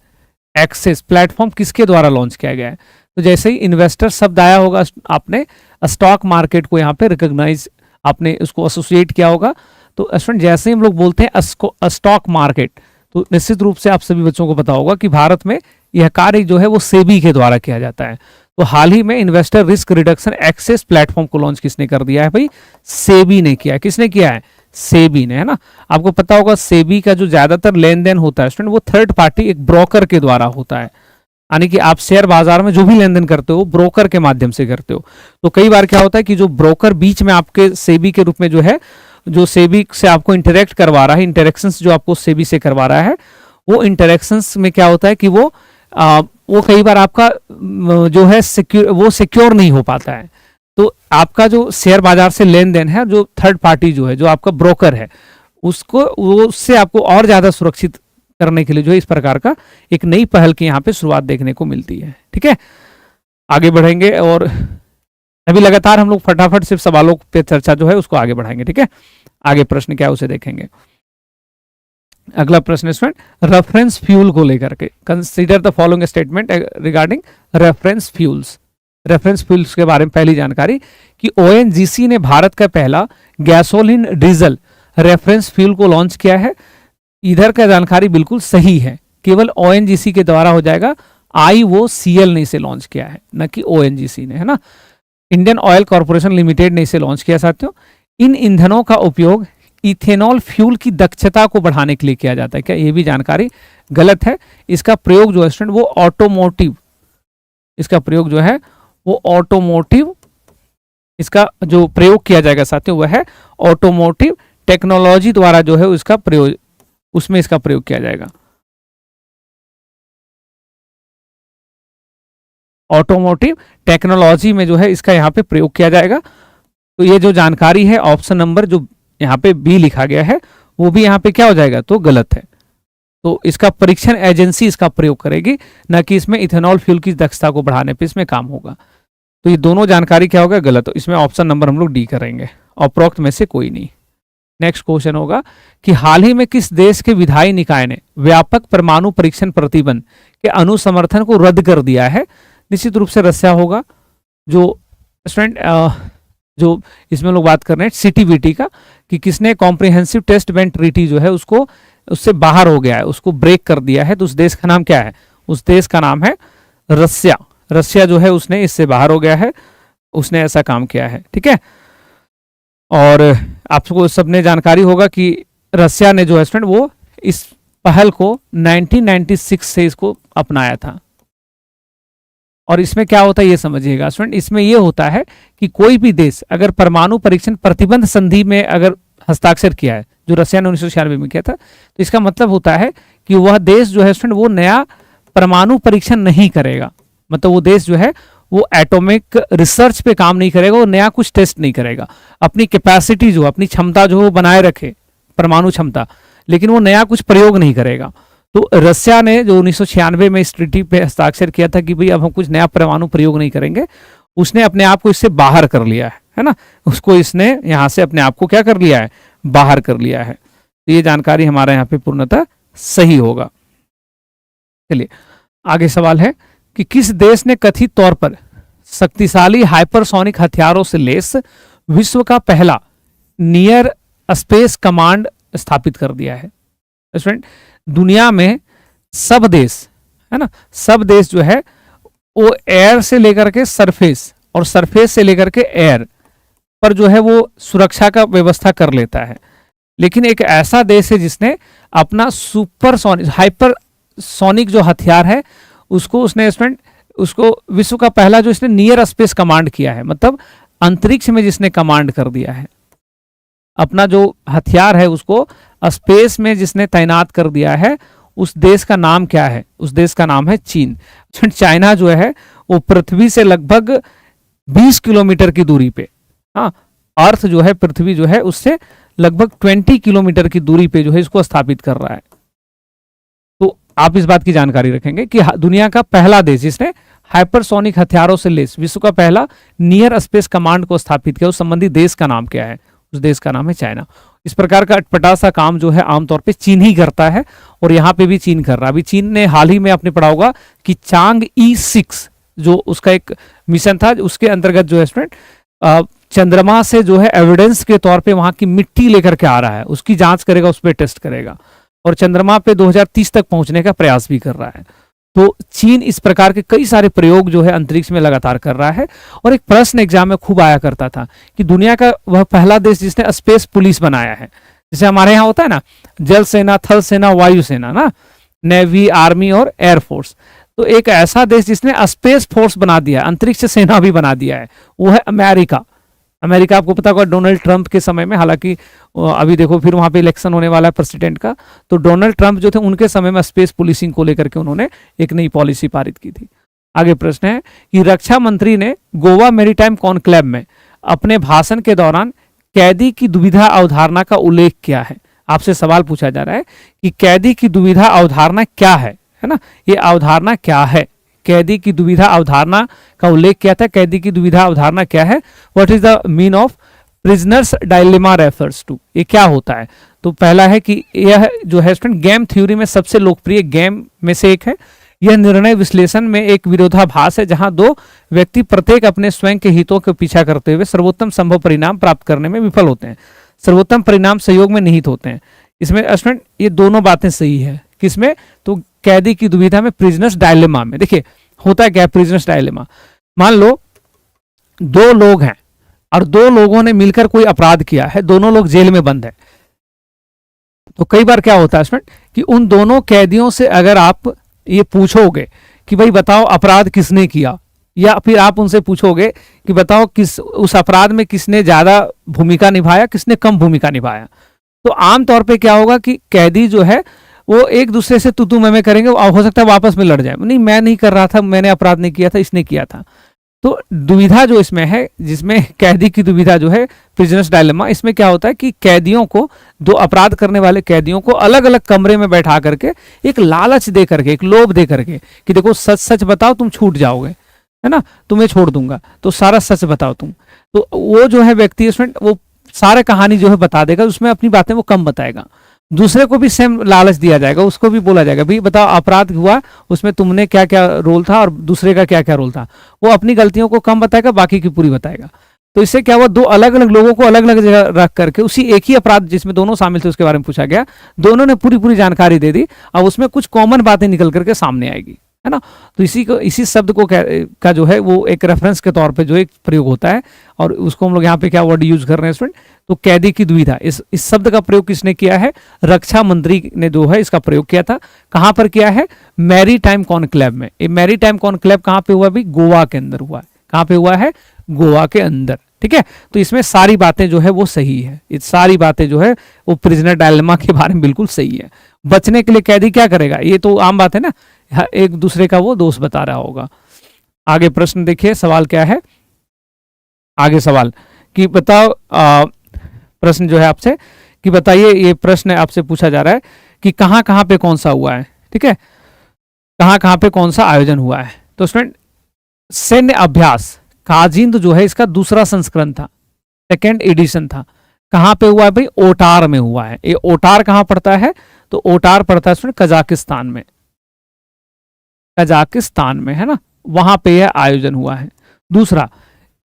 access platform किसके द्वारा लॉन्च किया गया है? तो जैसे ही इन्वेस्टर शब्द आया होगा, आपने स्टॉक मार्केट को यहाँ पे रिकॉग्नाइज, आपने उसको एसोसिएट किया होगा। तो स्टूडेंट जैसे ही हम लोग बोलते हैं स्टॉक मार्केट, तो निश्चित रूप से आप सभी बच्चों को पता होगा कि भारत में यह कार्य जो है वो सेबी के द्वारा किया जाता है। तो हाल ही में investor risk reduction access platform को लॉन्च किसने कर दिया है भाई? सेबी ने किया है। किसने किया है? सेबी ने, है ना। आपको पता होगा सेबी का जो ज्यादातर लेन देन होता है स्टूडेंट वो थर्ड पार्टी एक ब्रोकर के द्वारा होता है, यानी कि आप शेयर बाजार में जो भी लेन देन करते हो ब्रोकर के माध्यम से करते हो। तो कई बार क्या होता है कि जो ब्रोकर बीच में आपके सेबी के रूप में जो है, जो सेबी से आपको इंटरेक्ट करवा रहा है, इंटरेक्शंस जो आपको सेबी से करवा रहा है, वो इंटरेक्शंस में क्या होता है कि वो कई बार आपका जो है सिक्योर नहीं हो पाता है। तो आपका जो शेयर बाजार से लेन देन है, जो थर्ड पार्टी जो है, जो आपका ब्रोकर है, उससे आपको और ज्यादा सुरक्षित करने के लिए जो है इस प्रकार का एक नई पहल की यहाँ पे शुरुआत देखने को मिलती है। ठीक है, आगे बढ़ेंगे और अभी लगातार हम लोग फटाफट सिर्फ सवालों पे चर्चा जो है उसको आगे बढ़ाएंगे। ठीक है, आगे प्रश्न क्या है उसे देखेंगे। अगला प्रश्न स्टूडेंट, रेफरेंस फ्यूल को लेकर के, consider the following statement regarding reference fuels. Reference fuels के बारे में पहली जानकारी कि ओएनजीसी ने भारत का पहला गैसोलीन डीजल रेफरेंस फ्यूल को लॉन्च किया है। इधर का जानकारी बिल्कुल सही है, केवल ओएनजीसी के द्वारा हो जाएगा। IOCL ने इसे लॉन्च किया है, न कि ओएनजीसी ने, है ना। इंडियन ऑयल कॉर्पोरेशन लिमिटेड ने इसे लॉन्च किया साथियों। इन ईंधनों का उपयोग इथेनॉल फ्यूल की दक्षता को बढ़ाने के लिए किया जाता है। क्या ये भी जानकारी गलत है? इसका प्रयोग जो है स्टूडेंट वो ऑटोमोटिव इसका प्रयोग जो है वो ऑटोमोटिव, इसका जो प्रयोग किया जाएगा साथियों वह है ऑटोमोटिव टेक्नोलॉजी द्वारा जो है उसका प्रयोग, उसमें इसका प्रयोग किया जाएगा। ऑटोमोटिव टेक्नोलॉजी में जो है इसका यहाँ पे प्रयोग किया जाएगा। तो ये जो जानकारी है ऑप्शन नंबर जो यहाँ पे बी लिखा गया है वो भी यहाँ पे क्या हो जाएगा, तो गलत है। तो इसका परीक्षण एजेंसी इसका प्रयोग करेगी, ना कि इसमें इथेनॉल फ्यूल की दक्षता को बढ़ाने पे इसमें काम होगा। तो ये दोनों जानकारी क्या होगा, गलत। तो इसमें ऑप्शन नंबर हम लोग डी करेंगे, उपरोक्त में से कोई नहीं। नेक्स्ट क्वेश्चन होगा कि हाल ही में किस देश के विधायी निकाय ने व्यापक परमाणु परीक्षण प्रतिबंध के अनुसमर्थन को रद्द कर दिया है। निश्चित रूप से रशिया होगा। जो स्टूडेंट जो इसमें लोग बात कर रहे हैं सीटीबीटी का, कि किसने कॉम्प्रिहेंसिव टेस्ट बैंड ट्रीटी जो है उसको, उससे बाहर हो गया है, उसको ब्रेक कर दिया है। तो उस देश का नाम क्या है, उस देश का नाम है रशिया। रशिया जो है उसने इससे बाहर हो गया है, उसने ऐसा काम किया है, ठीक है। और आपको सबने जानकारी होगा कि रशिया ने जो है स्टूडेंट वो इस पहल को 1996 से इसको अपनाया था। और इसमें क्या होता है ये समझिएगा स्टूडेंट, इसमें ये होता है कि कोई भी देश अगर परमाणु परीक्षण प्रतिबंध संधि में अगर हस्ताक्षर किया है, जो रशिया ने 1996 में किया था, तो इसका मतलब होता है कि वह देश जो है स्टूडेंट वो नया परमाणु परीक्षण नहीं करेगा। मतलब वो देश जो है वो एटॉमिक रिसर्च पे काम नहीं करेगा, वो नया कुछ टेस्ट नहीं करेगा, अपनी कैपेसिटी जो, अपनी क्षमता जो वो बनाए रखे, परमाणु क्षमता, लेकिन वो नया कुछ प्रयोग नहीं करेगा। तो रशिया ने जो 1996 में इस ट्रीटी पे हस्ताक्षर किया था कि भाई अब हम कुछ नया परमाणु प्रयोग नहीं करेंगे, उसने अपने आप को इससे बाहर कर लिया है ना, उसको इसने यहाँ से अपने आप को क्या कर लिया है, बाहर कर लिया है। तो ये जानकारी हमारा यहाँ पे पूर्णतः सही होगा। चलिए आगे सवाल है कि किस देश ने कथित तौर पर शक्तिशाली हाइपरसोनिक हथियारों से लैस विश्व का पहला नियर स्पेस कमांड स्थापित कर दिया है। स्टूडेंट दुनिया में सब देश है ना, सब देश जो है वो एयर से लेकर के सरफेस और सरफेस से लेकर के एयर पर जो है वो सुरक्षा का व्यवस्था कर लेता है। लेकिन एक ऐसा देश है जिसने अपना सुपरसोनिक हाइपरसोनिक जो हथियार है उसको उसने स्टूडेंट उसको विश्व का पहला जो इसने नियर स्पेस कमांड किया है, मतलब अंतरिक्ष में जिसने कमांड कर दिया है, अपना जो हथियार है उसको स्पेस में जिसने तैनात कर दिया है, उस देश का नाम क्या है? उस देश का नाम है चीन। चाइना जो है वो पृथ्वी से लगभग 20 किलोमीटर की दूरी पे, हाँ, अर्थ जो है पृथ्वी जो है उससे लगभग 20 किलोमीटर की दूरी पे जो है इसको स्थापित कर रहा है। तो आप इस बात की जानकारी रखेंगे कि दुनिया का पहला देश जिसने हाइपरसोनिक हथियारों से लैस विश्व का पहला नियर स्पेस कमांड को स्थापित किया, उस संबंधी देश का नाम क्या है? उस देश का नाम है चाइना। इस प्रकार का अटपटा सा काम जो है आमतौर पे चीन ही करता है, और यहाँ पे भी चीन कर रहा है। अभी चीन ने हाल ही में आपने पढ़ा होगा कि चांग-ई 6 जो उसका एक मिशन था, उसके अंतर्गत जो है स्टूडेंट चंद्रमा से जो है एविडेंस के तौर पे वहां की मिट्टी लेकर के आ रहा है, उसकी जांच करेगा, उस पर टेस्ट करेगा, और चंद्रमा पे 2030 तक पहुंचने का प्रयास भी कर रहा है। तो चीन इस प्रकार के कई सारे प्रयोग जो है अंतरिक्ष में लगातार कर रहा है। और एक प्रश्न एग्जाम में खूब आया करता था कि दुनिया का वह पहला देश जिसने स्पेस पुलिस बनाया है, जैसे हमारे यहाँ होता है ना जल सेना, थल सेना, वायु सेना ना, नेवी, आर्मी और एयरफोर्स। तो एक ऐसा देश जिसने स्पेस फोर्स बना दिया, अंतरिक्ष सेना भी बना दिया है, वो है अमेरिका। अमेरिका आपको पता होगा डोनाल्ड ट्रंप के समय में, हालांकि अभी देखो फिर वहां पे इलेक्शन होने वाला है प्रेसिडेंट का, तो डोनाल्ड ट्रंप जो थे उनके समय में स्पेस पुलिसिंग को लेकर के उन्होंने एक नई पॉलिसी पारित की थी। आगे प्रश्न है कि रक्षा मंत्री ने गोवा मैरीटाइम कॉन्क्लेव में अपने भाषण के दौरान कैदी की दुविधा अवधारणा का उल्लेख किया है। आपसे सवाल पूछा जा रहा है कि कैदी की दुविधा अवधारणा क्या है ना, ये अवधारणा क्या है? कैदी की दुविधा अवधारणा का उल्लेख किया था। कैदी की दुविधा अवधारणा क्या है? What is the mean of prisoners dilemma refers to? ये क्या होता है? तो पहला है कि यह जो है स्टूडेंट गेम थ्योरी में सबसे लोकप्रिय गेम में से एक है। यह निर्णय विश्लेषण में एक विरोधाभास है जहां दो व्यक्ति प्रत्येक अपने स्वयं के हितों के पीछा करते हुए सर्वोत्तम संभव परिणाम प्राप्त करने में विफल होते हैं। सर्वोत्तम परिणाम सहयोग में निहित होते हैं। इसमें स्टूडेंट ये दोनों बातें सही है। किसमें? तो कैदी की दुविधा में, प्रिजनर्स डायलेमा में। देखिए होता क्या है प्रिजनर्स डायलेमा, मान लो दो लोग हैं और दो लोगों ने मिलकर कोई अपराध किया है, दोनों लोग जेल में बंद है। तो कई बार क्या होता है स्टूडेंट कि उन दोनों कैदियों से अगर आप ये पूछोगे कि भाई बताओ अपराध किसने किया, या फिर आप उनसे पूछोगे कि बताओ किस उस अपराध में किसने ज्यादा भूमिका निभाया, किसने कम भूमिका निभाया। तो आमतौर पे क्या होगा कि कैदी जो है वो एक दूसरे से तू मैं करेंगे, हो सकता है वापस में लड़ जाए, नहीं मैं नहीं कर रहा था, मैंने अपराध नहीं किया था, इसने किया था। तो दुविधा जो इसमें है, जिसमें कैदी की दुविधा जो है, प्रिजनर्स डायलेमा, इसमें क्या होता है कि कैदियों को, दो अपराध करने वाले कैदियों को अलग अलग कमरे में बैठा करके एक लालच दे करके, एक लोभ दे करके कि देखो सच सच बताओ तुम छूट जाओगे, है ना, तुम्हें छोड़ दूंगा, तो सारा सच बताओ तुम। तो वो जो है व्यक्ति इसमें वो सारा कहानी जो है बता देगा, उसमें अपनी बातें वो कम बताएगा। दूसरे को भी सेम लालच दिया जाएगा, उसको भी बोला जाएगा भाई बताओ अपराध हुआ उसमें तुमने क्या क्या रोल था और दूसरे का क्या क्या रोल था। वो अपनी गलतियों को कम बताएगा, बाकी की पूरी बताएगा। तो इससे क्या हुआ, दो अलग अलग लोगों को अलग अलग जगह रख करके उसी एक ही अपराध जिसमें दोनों शामिल थे उसके बारे में पूछा गया, दोनों ने पूरी पूरी जानकारी दे दी। अब उसमें कुछ कॉमन बातें निकल करके सामने आएगी, है ना। तो इसी शब्द को का जो है वो एक रेफरेंस के तौर पे जो एक प्रयोग होता है, और उसको हम लोग यहाँ पे क्या वर्ड यूज कर रहे हैं स्टूडेंट, तो कैदी की दुविधा। इस शब्द का प्रयोग किसने किया है, रक्षा मंत्री ने जो है इसका प्रयोग किया था। कहां पर किया है, मैरी टाइम कॉन्क्लेव में। ये मैरी टाइम कॉन्क्लेव कहां पे हुआ भाई, गोवा के अंदर हुआ है। कहां पे हुआ है, गोवा के अंदर, ठीक है। तो इसमें सारी बातें जो है वो सही है, ये सारी बातें जो है वो प्रिजनर डायलेमा के बारे में बिल्कुल सही है। बचने के लिए कैदी क्या करेगा, ये तो आम बात है ना, एक दूसरे का वो दोस्त बता रहा होगा। आगे प्रश्न देखिए, सवाल क्या है, आगे सवाल कि बताओ, प्रश्न जो है आपसे कि बताइए, ये प्रश्न आपसे पूछा जा रहा है कि कहां कहां पे कौन सा हुआ है, ठीक है, कहां कहां पे कौन सा आयोजन हुआ है। तो स्टूडेंट सैन्य अभ्यास काजिंद जो है इसका दूसरा संस्करण था, सेकेंड एडिशन था। कहां पे हुआ है भाई, ओटार में हुआ है। ये ओटार कहां पड़ता है, तो ओटार पड़ता है स्टूडेंट कजाकिस्तान में, कजाकिस्तान में, है ना, वहां पे यह आयोजन हुआ है। दूसरा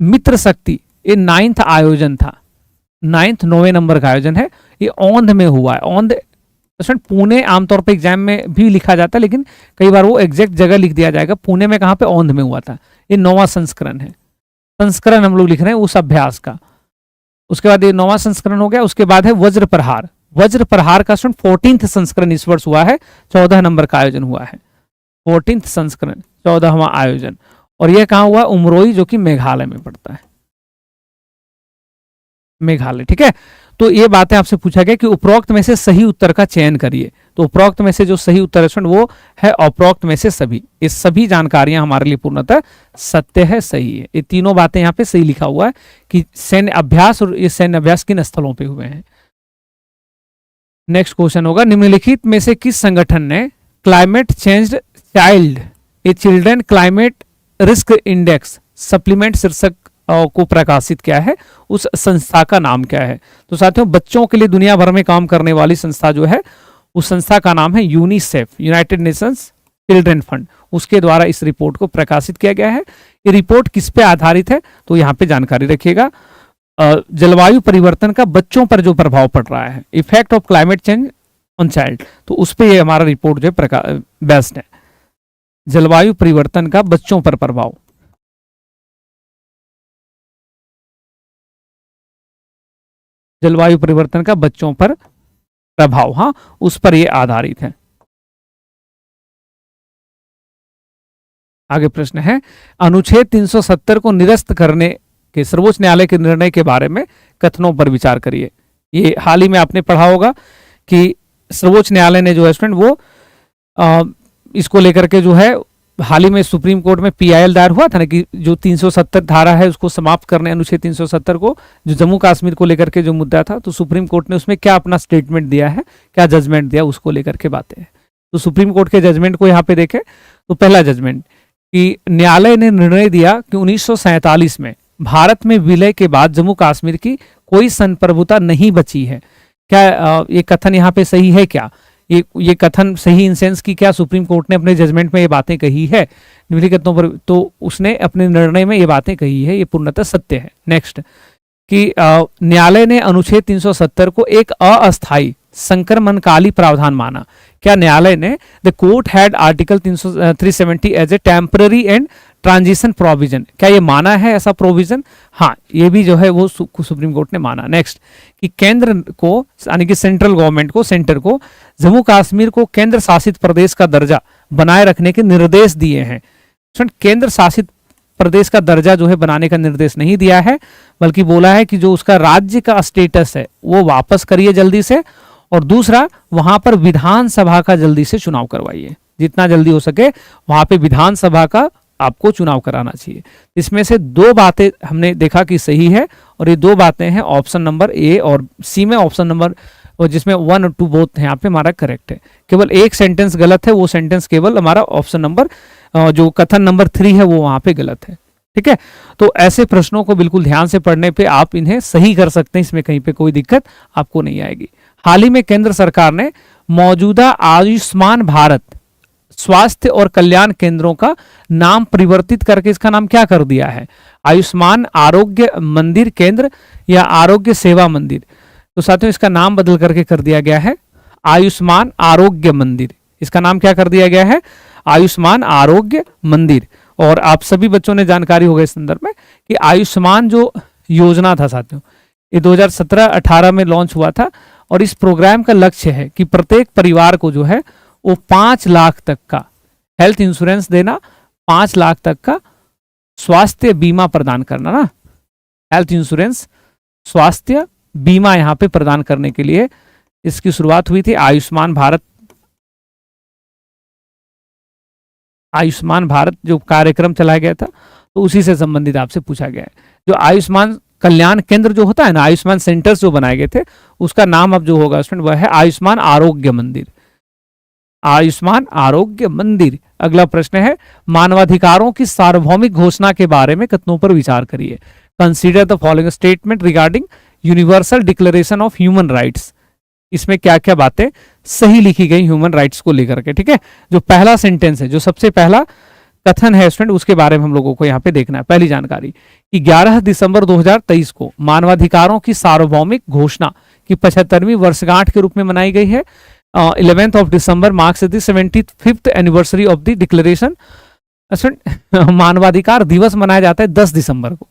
मित्र शक्ति, ये 9th आयोजन था, 9वें नंबर का आयोजन है, ये औंध में हुआ है। औंध पुणे आमतौर पे एग्जाम में भी लिखा जाता है, लेकिन कई बार वो एग्जैक्ट जगह लिख दिया जाएगा, पुणे में कहां पे, औंध में हुआ था। ये 9वां संस्करण है, संस्करण हम लोग लिख रहे हैं उस अभ्यास का। उसके बाद ये 9वां संस्करण हो गया। उसके बाद है वज्र प्रहार, वज्र प्रहार का 14th संस्करण इस वर्ष हुआ है, 14 नंबर का आयोजन हुआ है, 14th संस्करण, 14वां आयोजन। और यह कहां हुआ, उमरोई, जो कि मेघालय में पड़ता है, मेघालय, ठीक है। तो ये बातें आपसे पूछा गया कि उपरोक्त में से सही उत्तर का चयन करिए। तो उपरोक्त में से जो सही उत्तर है वो है उपरोक्त में से सभी। ये सभी जानकारियां हमारे लिए पूर्णतः सत्य है, सही है। ये तीनों बातें यहाँ पे सही लिखा हुआ है कि सैन्य अभ्यास, और ये सैन्य अभ्यास किन स्थलों पे हुए हैं। नेक्स्ट क्वेश्चन होगा, निम्नलिखित में से किस संगठन ने क्लाइमेट चेंज चाइल्ड, ये children climate risk index supplement शीर्षक को प्रकाशित किया है, उस संस्था का नाम क्या है। तो साथियों बच्चों के लिए दुनिया भर में काम करने वाली संस्था जो है, उस संस्था का नाम है UNICEF, United Nations children fund. उसके द्वारा इस रिपोर्ट को प्रकाशित किया गया है। ये रिपोर्ट किस पे आधारित है, तो यहाँ पे जानकारी रखिएगा, जलवायु परिवर्तन का बच्चों पर जो प्रभाव पड़ रहा है, effect of climate change on child, तो उस पर ये हमारा रिपोर्ट जो है बेस्ड है। जलवायु परिवर्तन का बच्चों पर प्रभाव, जलवायु परिवर्तन का बच्चों पर प्रभाव, हाँ, उस पर यह आधारित है। आगे प्रश्न है, अनुच्छेद 370 को निरस्त करने के सर्वोच्च न्यायालय के निर्णय के बारे में कथनों पर विचार करिए। ये हाल ही में आपने पढ़ा होगा कि सर्वोच्च न्यायालय ने जो है स्टूडेंट वो इसको लेकर के जो है हाल ही में सुप्रीम कोर्ट में पीआईएल दायर हुआ था ना, कि जो 370 धारा है उसको समाप्त करने, अनुच्छेद 370 को, जो जम्मू कश्मीर को लेकर के जो मुद्दा था, तो सुप्रीम कोर्ट ने उसमें क्या अपना स्टेटमेंट दिया है, क्या जजमेंट दिया, उसको लेकर के बातें हैं। तो सुप्रीम कोर्ट के जजमेंट को यहाँ पे देखें, तो पहला जजमेंट कि न्यायालय ने निर्णय दिया कि 1947 में भारत में विलय के बाद जम्मू कश्मीर की कोई संप्रभुता नहीं बची है। क्या ये कथन यहाँ पे सही है क्या? ये कथन सही इन सेंस की क्या सुप्रीम कोर्ट ने अपने जजमेंट में ये बातें कही है निम्नलिखितों पर, तो उसने अपने निर्णय में ये बातें कही है, ये पूर्णतः सत्य है। नेक्स्ट कि न्यायालय ने अनुच्छेद 370 को एक अस्थायी संक्रमणकाली प्रावधान माना। क्या न्यायालय ने the court had article 370 as a temporary and transition provision, क्या ये माना है ऐसा प्रोविजन? हाँ, ये भी जो है वो सुप्रीम कोर्ट ने माना। नेक्स्ट कि केंद्र को, यानी कि सेंट्रल गवर्नमेंट को, सेंटर को जम्मू कश्मीर को केंद्र शासित प्रदेश का दर्जा बनाए रखने के निर्देश दिए हैं। केंद्र शासित प्रदेश का दर्जा जो है बनाने का निर्देश नहीं दिया है, बल्कि बोला है कि जो उसका राज्य का स्टेटस है वो वापस करिए जल्दी से, और दूसरा वहां पर विधानसभा का जल्दी से चुनाव करवाइए, जितना जल्दी हो सके वहां पे विधानसभा का आपको चुनाव कराना चाहिए। इसमें से दो बातें हमने देखा कि सही है, और ये दो बातें हैं ऑप्शन नंबर ए और सी में, ऑप्शन नंबर और जिसमें 1 और 2 बोथ यहाँ पे हमारा करेक्ट है। केवल एक सेंटेंस गलत है, वो सेंटेंस केवल हमारा ऑप्शन नंबर जो कथन नंबर 3 है वो वहां पे गलत है। ठीक है, तो ऐसे प्रश्नों को बिल्कुल ध्यान से पढ़ने पे आप इन्हें सही कर सकते हैं, इसमें कहीं पे कोई दिक्कत आपको नहीं आएगी। हाल ही में केंद्र सरकार ने मौजूदा आयुष्मान भारत स्वास्थ्य और कल्याण केंद्रों का नाम परिवर्तित करके इसका नाम क्या कर दिया है? आयुष्मान आरोग्य मंदिर केंद्र या आरोग्य सेवा मंदिर। तो साथियों इसका नाम बदल करके कर दिया गया है आयुष्मान आरोग्य मंदिर। इसका नाम क्या कर दिया गया है? आयुष्मान आरोग्य मंदिर। और आप सभी बच्चों ने जानकारी होगा इस संदर्भ में कि आयुष्मान जो योजना था साथियों, ये 2017-18 में लॉन्च हुआ था, और इस प्रोग्राम का लक्ष्य है कि प्रत्येक परिवार को जो है वो 5 लाख तक का हेल्थ इंश्योरेंस देना, 5 लाख तक का स्वास्थ्य बीमा प्रदान करना ना, हेल्थ इंश्योरेंस स्वास्थ्य बीमा यहाँ पे प्रदान करने के लिए इसकी शुरुआत हुई थी। आयुष्मान भारत जो कार्यक्रम चलाया गया था, तो उसी से संबंधित आपसे पूछा गया है। जो आयुष्मान कल्याण केंद्र जो होता है ना, आयुष्मान सेंटर्स जो बनाए गए थे, उसका नाम अब जो होगा स्टूडेंट वह है आयुष्मान आरोग्य मंदिर। आयुष्मान आरोग्य मंदिर। अगला प्रश्न है, मानवाधिकारों की सार्वभौमिक घोषणा के बारे में कथनों पर विचार करिए। Consider the following statement regarding universal declaration of human rights. इसमें क्या क्या बातें सही लिखी गई ह्यूमन राइट्स को लेकर के। ठीक है, जो पहला सेंटेंस है, जो सबसे पहला कथन है स्टूडेंट, उसके बारे में हम लोगों को यहाँ पे देखना है। पहली जानकारी कि 11 दिसंबर 2023 को मानवाधिकारों की सार्वभौमिक घोषणा की 75वीं वर्षगांठ के रूप में मनाई गई है। 11th of December marks the 75th anniversary of the declaration। मानवाधिकार दिवस मनाया जाता है 10 दिसंबर को,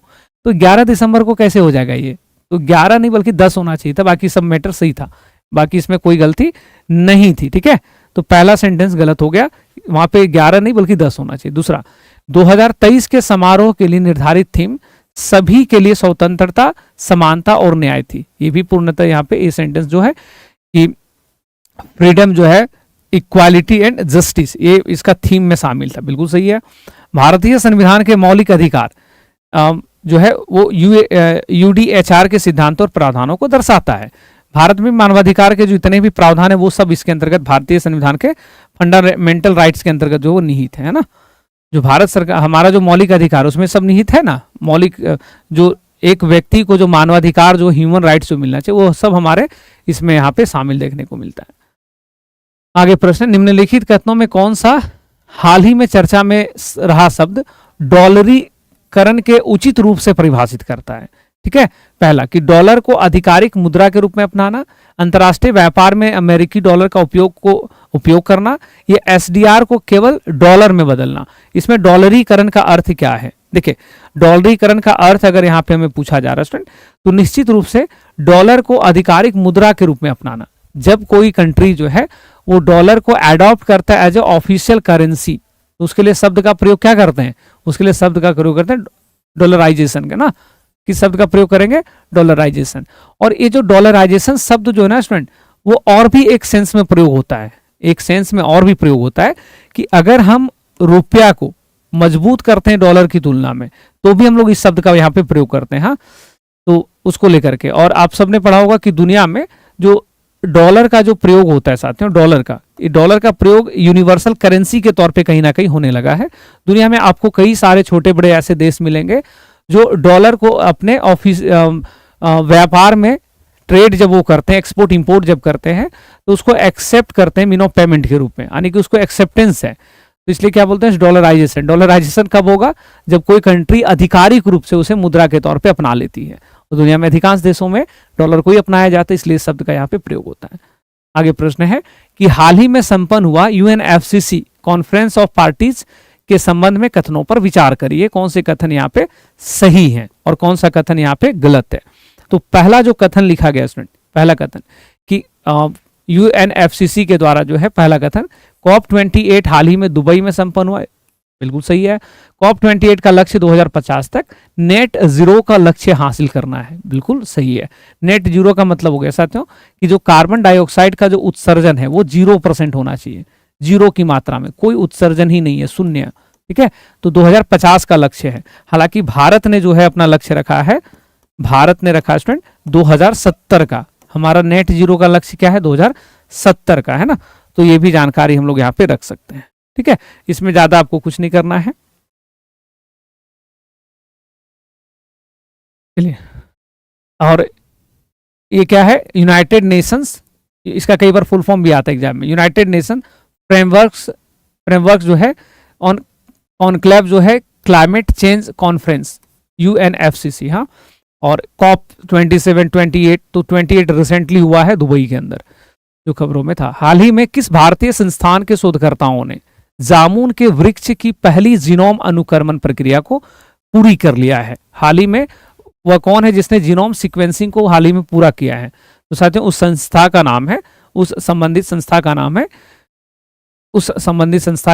तो 11 दिसंबर को कैसे हो जाएगा ये? तो 11 नहीं बल्कि 10 होना चाहिए था, बाकी सब मैटर सही था, बाकी इसमें कोई गलती नहीं थी। ठीक है, तो पहला सेंटेंस गलत हो गया, वहां पे 11 नहीं बल्कि 10 होना चाहिए। दूसरा, 2023 के समारोह के लिए निर्धारित थीम सभी के लिए स्वतंत्रता, समानता और न्याय थी। ये भी पूर्णतः यहाँ पे ये सेंटेंस जो है कि फ्रीडम जो है, इक्वालिटी एंड जस्टिस, ये इसका थीम में शामिल था, बिल्कुल सही है। भारतीय संविधान के मौलिक अधिकार जो है वो यूडीएचआर के सिद्धांतों और प्रावधानों को दर्शाता है। भारत में मानवाधिकार के जो इतने भी प्रावधान है वो सब इसके अंतर्गत भारतीय संविधान के फंडामेंटल राइट्स के अंतर्गत जो वो निहित है ना। जो भारत सरकार हमारा जो मौलिक अधिकार उसमें सब निहित है ना, मौलिक जो एक व्यक्ति को जो मानवाधिकार जो ह्यूमन राइट्स जो मिलना चाहिए वो सब हमारे इसमें यहाँ पे शामिल देखने को मिलता है। आगे प्रश्न, निम्नलिखित कथनों में कौन सा हाल ही में चर्चा में रहा शब्द डॉलरीकरण के उचित रूप से परिभाषित करता है? ठीक है, पहला कि डॉलर को आधिकारिक मुद्रा के रूप में अपनाना, अंतर्राष्ट्रीय व्यापार में अमेरिकी डॉलर का उपयोग करना, ये एसडीआर को केवल डॉलर में बदलना। इसमें डॉलरीकरण का अर्थ क्या है? देखिए, डॉलरीकरण का अर्थ अगर यहाँ पे हमें पूछा जा रहा है स्टूडेंट, तो निश्चित रूप से डॉलर को आधिकारिक मुद्रा के रूप में अपनाना। जब कोई कंट्री जो है वो डॉलर को एडॉप्ट करता है एज ए ऑफिशियल करेंसी, तो उसके लिए शब्द का प्रयोग क्या करते हैं? उसके लिए शब्द का प्रयोग करते हैं डॉलराइजेशन का ना। किस शब्द का प्रयोग करेंगे? डॉलराइजेशन। और ये जो डॉलराइजेशन शब्द जो है ना स्टूडेंट, वो और भी एक सेंस में प्रयोग होता है, एक सेंस में और भी प्रयोग होता है कि अगर हम रुपया को मजबूत करते हैं डॉलर की तुलना में, तो भी हम लोग इस शब्द का यहाँ पे प्रयोग करते हैं। हाँ, तो उसको लेकर के, और आप सबने पढ़ा होगा कि दुनिया में जो डॉलर का जो प्रयोग होता है साथियों, डॉलर का प्रयोग यूनिवर्सल करेंसी के तौर पे कहीं ना कहीं होने लगा है। दुनिया में आपको कई सारे छोटे बड़े ऐसे देश मिलेंगे जो डॉलर को अपने ऑफिस व्यापार में ट्रेड जब वो करते हैं, एक्सपोर्ट इंपोर्ट जब करते हैं, तो उसको एक्सेप्ट करते हैं मीन ऑफ पेमेंट के रूप में, यानी कि उसको एक्सेप्टेंस है। तो इसलिए क्या बोलते हैं? डॉलराइजेशन। डॉलराइजेशन कब होगा? जब कोई कंट्री आधिकारिक रूप से उसे मुद्रा के तौर पे अपना लेती है। तो दुनिया में अधिकांश देशों में डॉलर को ही अपनाया जाता है, इसलिए इस शब्द का यहाँ पे प्रयोग होता है। आगे प्रश्न है कि हाल ही में संपन्न हुआ यूएनएफसीसी कॉन्फ्रेंस ऑफ पार्टीज के संबंध में कथनों पर विचार करिए। कौन से कथन यहाँ पे सही है और कौन सा कथन यहाँ पे गलत है? तो पहला जो कथन लिखा गया स्टूडेंट, पहला कथन कि यूएनएफसीसी के द्वारा जो है पहला कथन COP28 हाल ही में दुबई में संपन्न हुआ। बिल्कुल सही है। COP28 का लक्ष्य 2050 तक नेट जीरो का लक्ष्य हासिल करना है, बिल्कुल सही है। नेट जीरो का मतलब हो गया साथियों कि जो कार्बन डाइऑक्साइड का जो उत्सर्जन है वो 0% होना चाहिए, जीरो की मात्रा में, कोई उत्सर्जन ही नहीं है, शून्य। ठीक है, तो 2050 का लक्ष्य है। हालांकि भारत ने जो है अपना लक्ष्य रखा है, भारत ने रखा स्टूडेंट 2070 का। हमारा नेट जीरो का लक्ष्य क्या है? 2070 का है ना। तो ये भी जानकारी हम लोग यहाँ पे रख सकते हैं। ठीक है, इसमें ज्यादा आपको कुछ नहीं करना है। चलिए, और ये क्या है? यूनाइटेड नेशंस, इसका कई बार फुल फॉर्म भी आता है एग्जाम में, यूनाइटेड नेशन फ्रेमवर्क जो है ऑन कॉन्क्लेव जो है क्लाइमेट चेंज कॉन्फ्रेंस, UNFCC। हाँ, और COP 27 28, तो 28 रिसेंटली हुआ है दुबई के अंदर, जो खबरों में था। हाल ही में किस भारतीय संस्थान के शोधकर्ताओं ने जामुन के वृक्ष की पहली जीनोम अनुक्रमण प्रक्रिया को पूरी कर लिया है? हाल ही में वह कौन है जिसने जीनोम सीक्वेंसिंग को हाल ही में पूरा किया है? तो साथियों उस संस्था का नाम है, उस संबंधित संस्था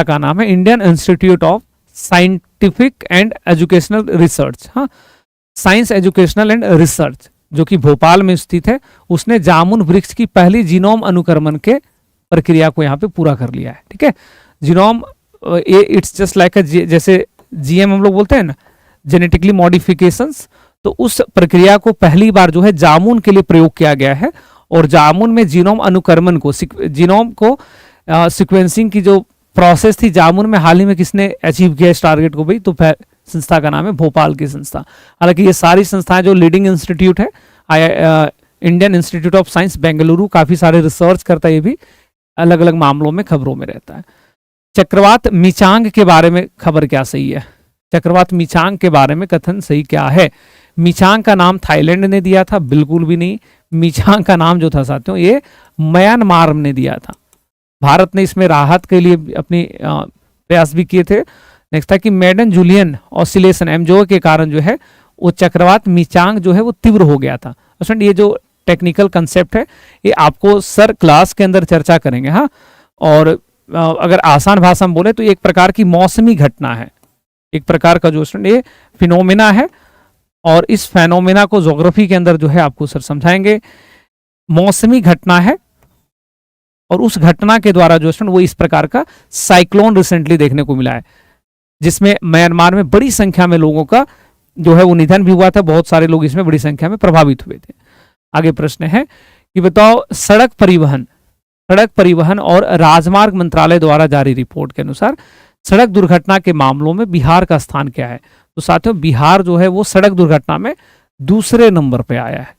का नाम है Indian institute of scientific and educational research. हाँ, साइंस एजुकेशनल एंड रिसर्च, जो कि भोपाल में स्थित है, उसने जामुन वृक्ष की पहली जीनोम अनुक्रमण के प्रक्रिया को यहाँ पे पूरा कर लिया है। ठीक है, जीनोम इट्स जस्ट लाइक जैसे GM हम लोग बोलते हैं ना, जेनेटिकली मॉडिफिकेशंस, तो उस प्रक्रिया को पहली बार जो है जामुन के लिए प्रयोग किया गया है। और जामुन में जीनोम अनुक्रमण को, जीनोम को सीक्वेंसिंग की जो प्रोसेस थी जामुन में, हाल ही में किसने अचीव किया इस टारगेट को भाई? तो संस्था का नाम है भोपाल की संस्था। हालांकि ये सारी संस्थाएं जो लीडिंग इंस्टीट्यूट है, Indian institute of science Bengaluru काफी सारे रिसर्च करता है, ये भी अलग अलग मामलों में खबरों में रहता है। चक्रवात मिचांग के बारे में खबर क्या सही है? चक्रवात मिचांग के बारे में कथन सही क्या है? मिचांग का नाम थाईलैंड ने दिया था? बिल्कुल भी नहीं। मिचांग का नाम जो था साथियों ये म्यांमार ने दिया था। भारत ने इसमें राहत के लिए अपनी प्रयास भी किए थे। नेक्स्ट था कि मेडन जूलियन ऑसिलेशन एमजो के कारण जो है वो चक्रवात मिचांग जो है वो तीव्र हो गया था। ये जो टेक्निकल कंसेप्ट है ये आपको सर क्लास के अंदर चर्चा करेंगे। हाँ, और अगर आसान भाषा में बोले तो एक प्रकार की मौसमी घटना है, एक प्रकार का जो ये फिनोमिना है, और इस फेनोमेना को ज्योग्राफी के अंदर जो है आपको सर समझाएंगे। मौसमी घटना है और उस घटना के द्वारा जो है वो इस प्रकार का साइक्लोन रिसेंटली देखने को मिला है, जिसमें म्यांमार में बड़ी संख्या में लोगों का जो है वो निधन भी हुआ था। बहुत सारे लोग इसमें बड़ी संख्या में प्रभावित हुए थे। आगे प्रश्न है कि बताओ सड़क परिवहन और राजमार्ग मंत्रालय द्वारा जारी रिपोर्ट के अनुसार सड़क दुर्घटना के मामलों में बिहार का स्थान क्या है? तो साथियों बिहार जो है वो सड़क दुर्घटना में दूसरे नंबर पे आया है।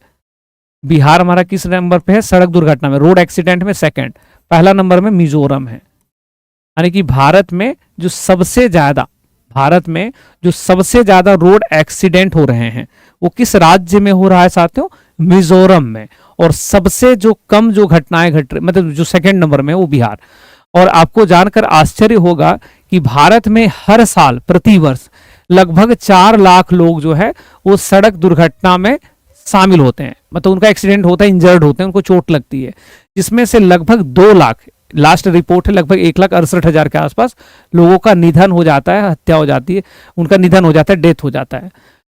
बिहार हमारा किस नंबर पे है? सड़क दुर्घटना में, रोड एक्सीडेंट में सेकंड। पहला नंबर में मिजोरम है। यानी कि भारत में जो सबसे ज्यादा रोड एक्सीडेंट हो रहे हैं वो किस राज्य में हो रहा है साथियों? मिजोरम में। और सबसे जो कम जो घटनाएं घट रही, मतलब जो सेकंड नंबर में, वो बिहार। और आपको जानकर आश्चर्य होगा कि भारत में हर साल प्रतिवर्ष लगभग 4 लाख लोग जो है वो सड़क दुर्घटना में शामिल होते हैं, मतलब उनका एक्सीडेंट होता है, इंजर्ड होते हैं, उनको चोट लगती है, जिसमें से लगभग 2 लाख, लास्ट रिपोर्ट है लगभग 1,68,000 के आसपास लोगों का निधन हो जाता है, हत्या हो जाती है, उनका निधन हो जाता है, डेथ हो जाता है।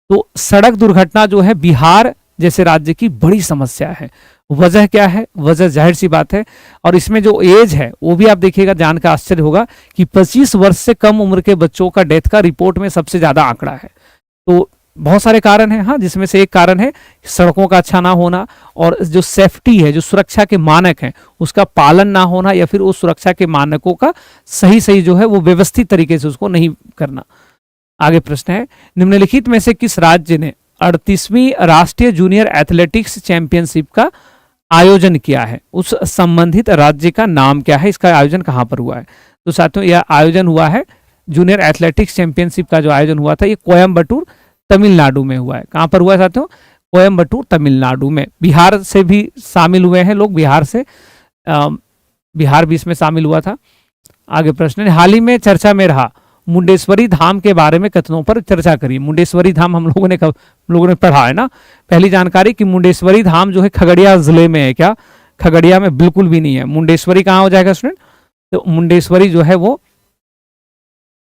तो सड़क दुर्घटना जो है बिहार जैसे राज्य की बड़ी समस्या है। वजह क्या है? वजह जाहिर सी बात है, और इसमें जो एज है वो भी आप देखिएगा, जानकर आश्चर्य होगा कि 25 वर्ष से कम उम्र के बच्चों का डेथ का रिपोर्ट में सबसे ज्यादा आंकड़ा है। तो बहुत सारे कारण हैं, हाँ, जिसमें से एक कारण है सड़कों का अच्छा ना होना, और जो सेफ्टी है, जो सुरक्षा के मानक हैं उसका पालन ना होना, या फिर उस सुरक्षा के मानकों का सही जो है वो व्यवस्थित तरीके से उसको नहीं करना। आगे प्रश्न है, निम्नलिखित में से किस राज्य ने 38वीं राष्ट्रीय जूनियर एथलेटिक्स चैंपियनशिप का आयोजन किया है? उस संबंधित राज्य का नाम क्या है? इसका आयोजन कहां पर हुआ है? तो साथियों यह आयोजन हुआ है, जूनियर एथलेटिक्स चैंपियनशिप का जो आयोजन हुआ था ये कोयम्बटूर तमिलनाडु में हुआ है। कहां पर हुआ है साथियों? कोयम्बटूर तमिलनाडु में। बिहार से भी शामिल हुए हैं लोग, बिहार भी इसमें शामिल हुआ था। आगे प्रश्न है, हाल ही में चर्चा में रहा मुंडेश्वरी धाम के बारे में कथनों पर चर्चा करिए। मुंडेश्वरी धाम हम लोगों ने पढ़ा है ना, पहली जानकारी कि मुंडेश्वरी धाम जो है खगड़िया जिले में है। क्या खगड़िया में? बिल्कुल भी नहीं है। मुंडेश्वरी कहाँ हो जाएगा स्टूडेंट? तो मुंडेश्वरी जो है वो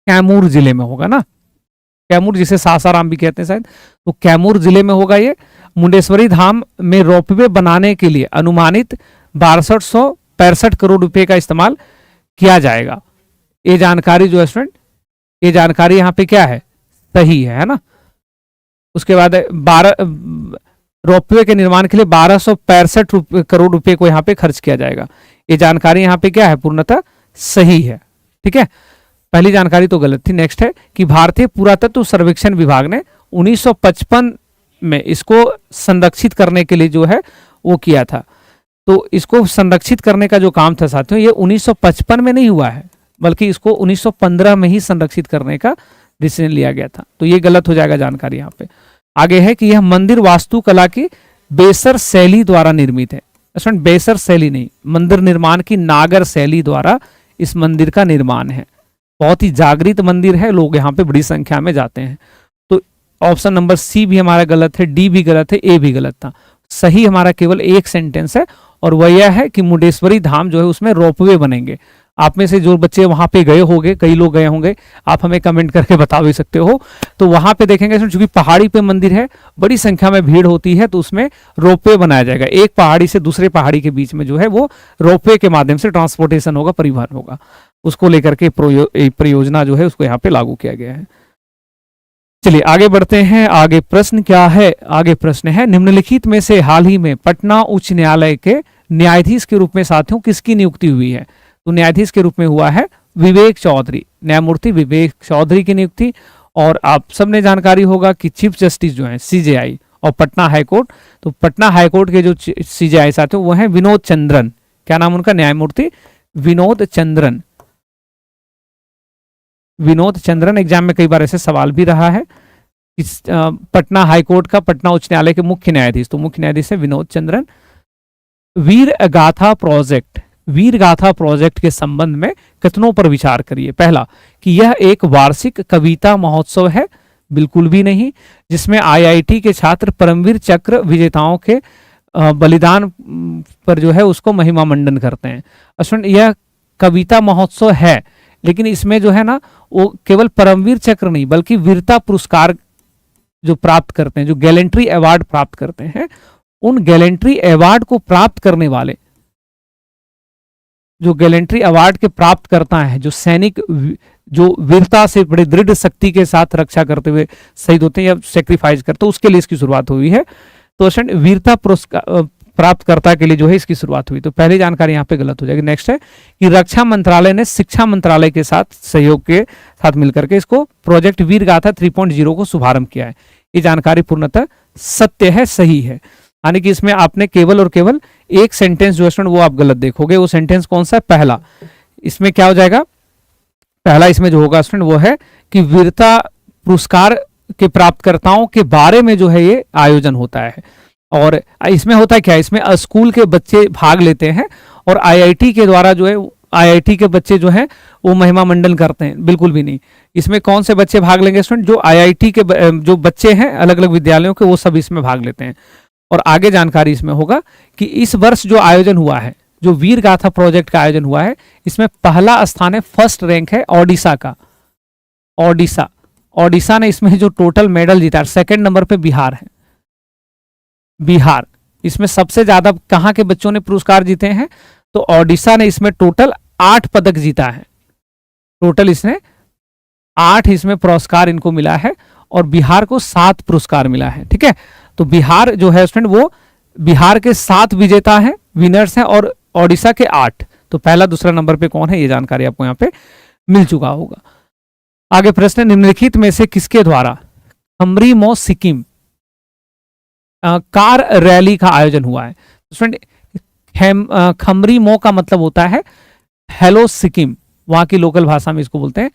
कैमूर जिले में होगा ना, कैमूर जिसे सासाराम भी कहते हैं शायद, तो कैमूर जिले में होगा ये। मुंडेश्वरी धाम में रोपवे बनाने के लिए अनुमानित 6265 करोड़ रुपए का इस्तेमाल किया जाएगा। ये जानकारी जो है स्टूडेंट, ये जानकारी यहाँ पे क्या है, सही है ना। उसके बाद 12 रोपवे के निर्माण के लिए 1265 करोड़ रुपए को यहाँ पे खर्च किया जाएगा। ये जानकारी यहाँ पे क्या है, पूर्णतः सही है। ठीक है, पहली जानकारी तो गलत थी। नेक्स्ट है कि भारतीय पुरातत्व सर्वेक्षण विभाग ने 1955 में इसको संरक्षित करने के लिए जो है वो किया था। तो इसको संरक्षित करने का जो काम था साथियों, ये 1955 में नहीं हुआ है, बल्कि इसको 1915 में ही संरक्षित करने का डिसीजन लिया गया था। तो ये गलत हो जाएगा जानकारी यहाँ पे। आगे है कि यह मंदिर वास्तुकला की बेसर शैली द्वारा निर्मित है। बेसर शैली नहीं, मंदिर निर्माण की नागर शैली द्वारा इस मंदिर का निर्माण है। बहुत ही जागृत मंदिर है, लोग यहाँ पे बड़ी संख्या में जाते हैं। तो ऑप्शन नंबर सी भी हमारा गलत है, डी भी गलत है, ए भी गलत था। सही हमारा केवल एक सेंटेंस है, और वह यह है कि मुंडेश्वरी धाम जो है उसमें रोपवे बनेंगे। आप में से जो बच्चे वहां पे गए होंगे, कई लोग गए होंगे, आप हमें कमेंट करके बता भी सकते हो। तो वहां पे देखेंगे क्योंकि पहाड़ी पे मंदिर है, बड़ी संख्या में भीड़ होती है, तो उसमें रोपवे बनाया जाएगा। एक पहाड़ी से दूसरे पहाड़ी के बीच में जो है वो रोपवे के माध्यम से ट्रांसपोर्टेशन होगा, परिवहन होगा। उसको लेकर के परियोजना जो है उसको यहाँ पे लागू किया गया है। चलिए आगे बढ़ते हैं। आगे प्रश्न क्या है, आगे प्रश्न है निम्नलिखित में से हाल ही में पटना उच्च न्यायालय के न्यायाधीश के रूप में साथियों किसकी नियुक्ति हुई है। तो न्यायाधीश के रूप में हुआ है विवेक चौधरी, न्यायमूर्ति विवेक चौधरी की नियुक्ति। और आप सबने जानकारी होगा कि चीफ जस्टिस जो है सीजेआई और पटना हाईकोर्ट, तो पटना हाईकोर्ट के जो सीजेआई साथियों वो है विनोद चंद्रन। क्या नाम उनका, न्यायमूर्ति विनोद चंद्रन। विनोद चंद्रन एग्जाम में कई बार ऐसे सवाल भी रहा है। इस पटना हाईकोर्ट का पटना उच्च न्यायालय के मुख्य न्यायाधीश, तो मुख्य न्यायाधीश है विनोद चंद्रन। वीर गाथा प्रोजेक्ट, वीर गाथा प्रोजेक्ट के संबंध में कथनों पर विचार करिए। पहला कि यह एक वार्षिक कविता महोत्सव है, बिल्कुल भी नहीं। जिसमें आईआईटी के छात्र परमवीर चक्र विजेताओं के बलिदान पर जो है उसको महिमा मंडन करते हैं। अश्विन, यह कविता महोत्सव है, लेकिन इसमें जो है ना वो केवल परमवीर चक्र नहीं बल्कि वीरता पुरस्कार जो प्राप्त करते हैं, जो गैलेंट्री अवार्ड प्राप्त करते हैं, उन गैलेंट्री अवार्ड को प्राप्त करने वाले, जो गैलेंट्री अवार्ड के प्राप्त करता है, जो सैनिक जो वीरता से बड़े दृढ़ शक्ति के साथ रक्षा करते हुए शहीद होते हैं या सेक्रीफाइस करते हैं, उसके लिए इसकी शुरुआत हुई है। तो वीरता पुरस्कार प्राप्तकर्ता के लिए जो है इसकी शुरुआत हुई। तो पहली जानकारी यहाँ पे गलत हो जाएगी। नेक्स्ट है कि रक्षा मंत्रालय ने शिक्षा मंत्रालय के साथ सहयोग के साथ मिलकर के इसको प्रोजेक्ट वीर गाथा 3.0 को शुभारंभ किया है। ये जानकारी पूर्णतः सत्य है, सही है। यानी कि इसमें आपने केवल और केवल एक सेंटेंस जो है वो आप गलत देखोगे। वो सेंटेंस कौन सा है, पहला। इसमें क्या हो जाएगा, पहला इसमें जो होगा स्टूडेंट वो है कि वीरता पुरस्कार के प्राप्तकर्ताओं के बारे में जो है ये आयोजन होता है। और इसमें होता क्या है, इसमें स्कूल के बच्चे भाग लेते हैं और आईआईटी के द्वारा जो है आईआईटी के बच्चे जो हैं वो महिमा मंडन करते हैं, बिल्कुल भी नहीं। इसमें कौन से बच्चे भाग लेंगे स्टूडेंट, जो आईआईटी के जो बच्चे हैं अलग अलग विद्यालयों के, वो सब इसमें भाग लेते हैं। और आगे जानकारी इसमें होगा कि इस वर्ष जो आयोजन हुआ है, जो वीर गाथा प्रोजेक्ट का आयोजन हुआ है, इसमें पहला स्थान है, फर्स्ट रैंक है ओडिशा का। ओडिशा ने इसमें जो टोटल मेडल जीता है, सेकंड नंबर पे बिहार है। बिहार इसमें सबसे ज्यादा कहां के बच्चों ने पुरस्कार जीते हैं, तो ओडिशा ने इसमें टोटल 8 पदक जीता है। टोटल इसने 8 इसमें पुरस्कार इनको मिला है और बिहार को 7 पुरस्कार मिला है। ठीक है, तो बिहार जो है स्टूडेंट वो बिहार के 7 विजेता हैं, विनर्स हैं, और ओडिशा के 8। तो पहला दूसरा नंबर पे कौन है, ये जानकारी आपको यहाँ पे मिल चुका होगा। आगे प्रश्न, निम्नलिखित में से किसके द्वारा खमरी मो सिक्किम कार रैली का आयोजन हुआ है। स्टूडेंट खमरी मो का मतलब होता है हेलो सिक्किम, वहां की लोकल भाषा में इसको बोलते हैं।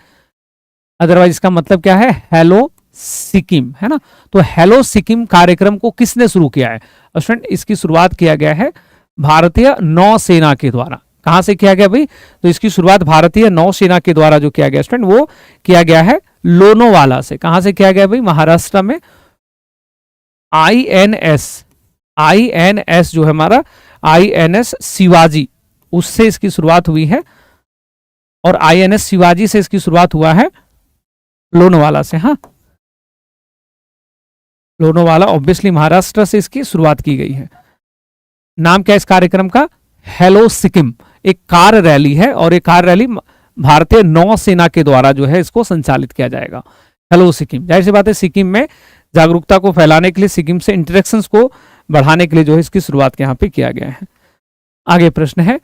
अदरवाइज इसका मतलब क्या है, हेलो सिक्किम, है ना। तो हेलो सिक्किम कार्यक्रम को किसने शुरू किया है स्टूडेंट, इसकी शुरुआत किया गया है भारतीय नौसेना के द्वारा। कहां से किया गया भाई, तो इसकी शुरुआत भारतीय नौसेना के द्वारा जो किया गया स्टूडेंट वो किया गया है लोनावाला से। कहां से किया गया भाई, महाराष्ट्र में। आईएनएस जो है हमारा आईएनएस शिवाजी, उससे इसकी शुरुआत हुई है। और आईएनएस शिवाजी से इसकी शुरुआत हुआ है लोनावाला से। हाँ, लोनावाला ऑब्वियसली महाराष्ट्र से इसकी शुरुआत की गई है। नाम क्या है इस कार्यक्रम का? हेलो सिक्किम। एक कार रैली है और एक कार रैली भारतीय नौसेना के द्वारा जो है इसको संचालित किया जाएगा। हेलो सिक्किम, जाहिर सी बात है सिक्किम में जागरूकता को फैलाने के लिए, सिक्किम से इंटरेक्शंस को बढ़ाने के लिए जो है इसकी शुरुआत यहाँ पे किया गया है। आगे प्रश्न है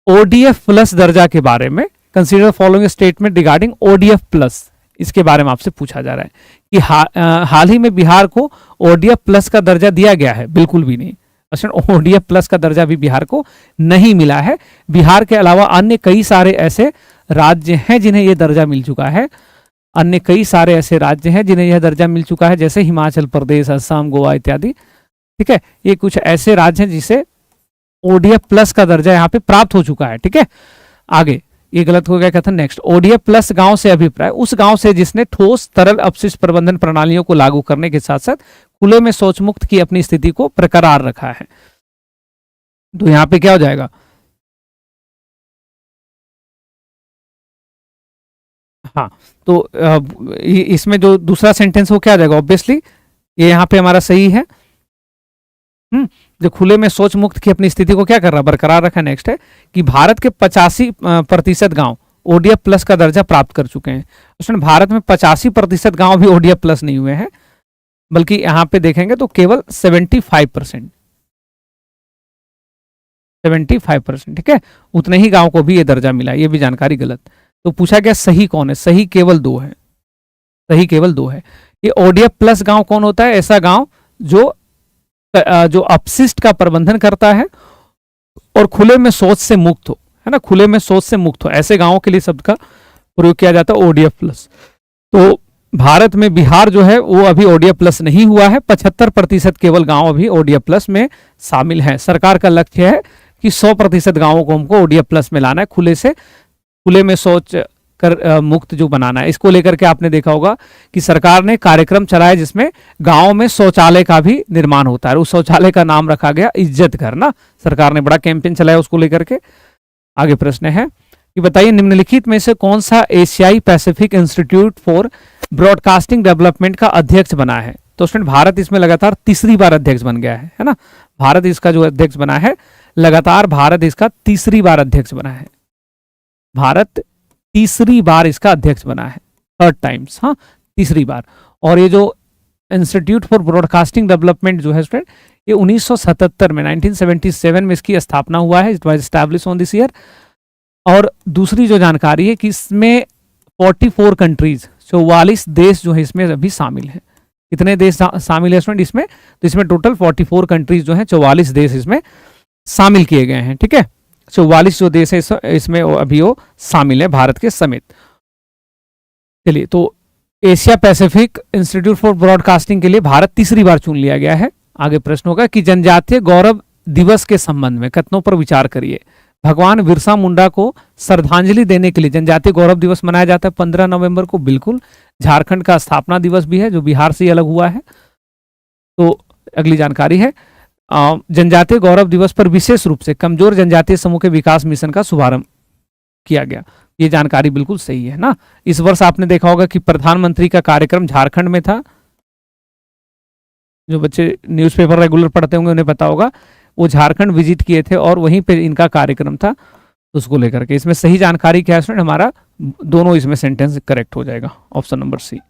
ओडीएफ प्लस दर्जा के बारे में। Consider following statement regarding ODF plus, इसके बारे में आपसे पूछा जा रहा है कि हाल ही में बिहार को ओडीएफ प्लस का दर्जा दिया गया है? बिल्कुल भी नहीं। ओडीएफ प्लस का दर्जा भी बिहार को नहीं मिला है। बिहार के अलावा अन्य कई सारे ऐसे राज्य हैं जिन्हें यह दर्जा मिल चुका है। अन्य कई सारे ऐसे राज्य हैं जिन्हें यह दर्जा मिल चुका है, जैसे हिमाचल प्रदेश, असम, गोवा इत्यादि। ठीक है, ये कुछ ऐसे राज्य हैं जिसे ओडीएफ प्लस का दर्जा यहाँ पे प्राप्त हो चुका है। ठीक है, आगे ये गलत हो गया कथन। नेक्स्ट, ओडीएफ प्लस गांव से अभिप्राय उस गांव से जिसने ठोस तरल अपशिष्ट प्रबंधन प्रणालियों को लागू करने के साथ साथ खुले में शौच मुक्त की अपनी स्थिति को बरकरार रखा है। तो यहां पे क्या हो जाएगा? हाँ, तो इसमें जो दूसरा सेंटेंस वो क्या आ जाएगा? ऑब्वियसली ये यहाँ पे हमारा सही है। जो खुले में शौच मुक्त की अपनी स्थिति को क्या कर रहा है? बरकरार रखा। नेक्स्ट है कि भारत के 85% गांव ओडीएफ प्लस का दर्जा प्राप्त कर चुके हैं। उसमें भारत में 85% गांव भी ओडीएफ प्लस नहीं हुए हैं, बल्कि यहां पे देखेंगे तो केवल 75%। ठीक है, उतने ही गांव को भी ये दर्जा मिला। ये भी जानकारी गलत। तो पूछा गया सही कौन है? सही केवल 2 है। सही केवल 2 है। ये ओडीएफ प्लस गांव कौन होता है? ऐसा गांव जो अपशिष्ट का प्रबंधन करता है और खुले में शौच से मुक्त हो, है ना, खुले में शौच से मुक्त हो, ऐसे गांवों के लिए शब्द का प्रयोग किया जाता है ओडीएफ प्लस। तो भारत में बिहार जो है वो अभी ओडीएफ प्लस नहीं हुआ है। 75% केवल गांव अभी ओडीएफ प्लस में शामिल हैं। सरकार का लक्ष्य है कि 100% गांवों को हमको ओडीएफ प्लस में लाना है, खुले में शौच कर मुक्त जो बनाना है। इसको लेकर के आपने देखा होगा कि सरकार ने कार्यक्रम चलाया जिसमें गांव में शौचालय का भी निर्माण होता है। उस शौचालय का नाम रखा गया इज्जत घर ना। सरकार ने बड़ा कैंपेन चलाया उसको लेकर के। आगे प्रश्न है कि बताइए निम्नलिखित में से कौन सा एशियाई Pacific institute for broadcasting development का अध्यक्ष बना है? तो स्टूडेंट भारत इसमें लगातार तीसरी बार अध्यक्ष बन गया है ना। भारत इसका जो अध्यक्ष बना है, लगातार भारत इसका तीसरी बार अध्यक्ष बना है। भारत तीसरी बार इसका अध्यक्ष बना है, 3rd टाइम्स। हाँ, तीसरी बार। और ये जो इंस्टीट्यूट फॉर ब्रॉडकास्टिंग डेवलपमेंट जो है स्टूडेंट, ये 1977 में 1977 में इसकी स्थापना हुआ है। It was establish on this year. और दूसरी जो जानकारी है कि इसमें 44 कंट्रीज, 44 देश जो है इसमें अभी शामिल हैं। कितने देश शामिल है स्टूडेंट इसमें? तो इसमें टोटल 44 कंट्रीज जो है, 44 देश इसमें शामिल किए गए हैं। ठीक है, 44 जो देश है इसमें अभी वो शामिल है भारत के समेत। चलिए, तो Asia Pacific institute for broadcasting के लिए भारत तीसरी बार चुन लिया गया है। आगे प्रश्न होगा कि जनजातीय गौरव दिवस के संबंध में कथनों पर विचार करिए। भगवान बिरसा मुंडा को श्रद्धांजलि देने के लिए जनजातीय गौरव दिवस मनाया जाता है 15 नवंबर को। बिल्कुल। झारखंड का स्थापना दिवस भी है जो बिहार से अलग हुआ है। तो अगली जानकारी है जनजातीय गौरव दिवस पर विशेष रूप से कमजोर जनजातीय समूह के विकास मिशन का शुभारंभ किया गया। ये जानकारी बिल्कुल सही है ना। इस वर्ष आपने देखा होगा कि प्रधानमंत्री का कार्यक्रम झारखंड में था। जो बच्चे न्यूज़पेपर रेगुलर पढ़ते होंगे उन्हें पता होगा, वो झारखंड विजिट किए थे और वहीं पे इनका कार्यक्रम था। उसको लेकर के इसमें सही जानकारी क्या है स्टूडेंट? हमारा दोनों इसमें सेंटेंस करेक्ट हो जाएगा, ऑप्शन नंबर सी।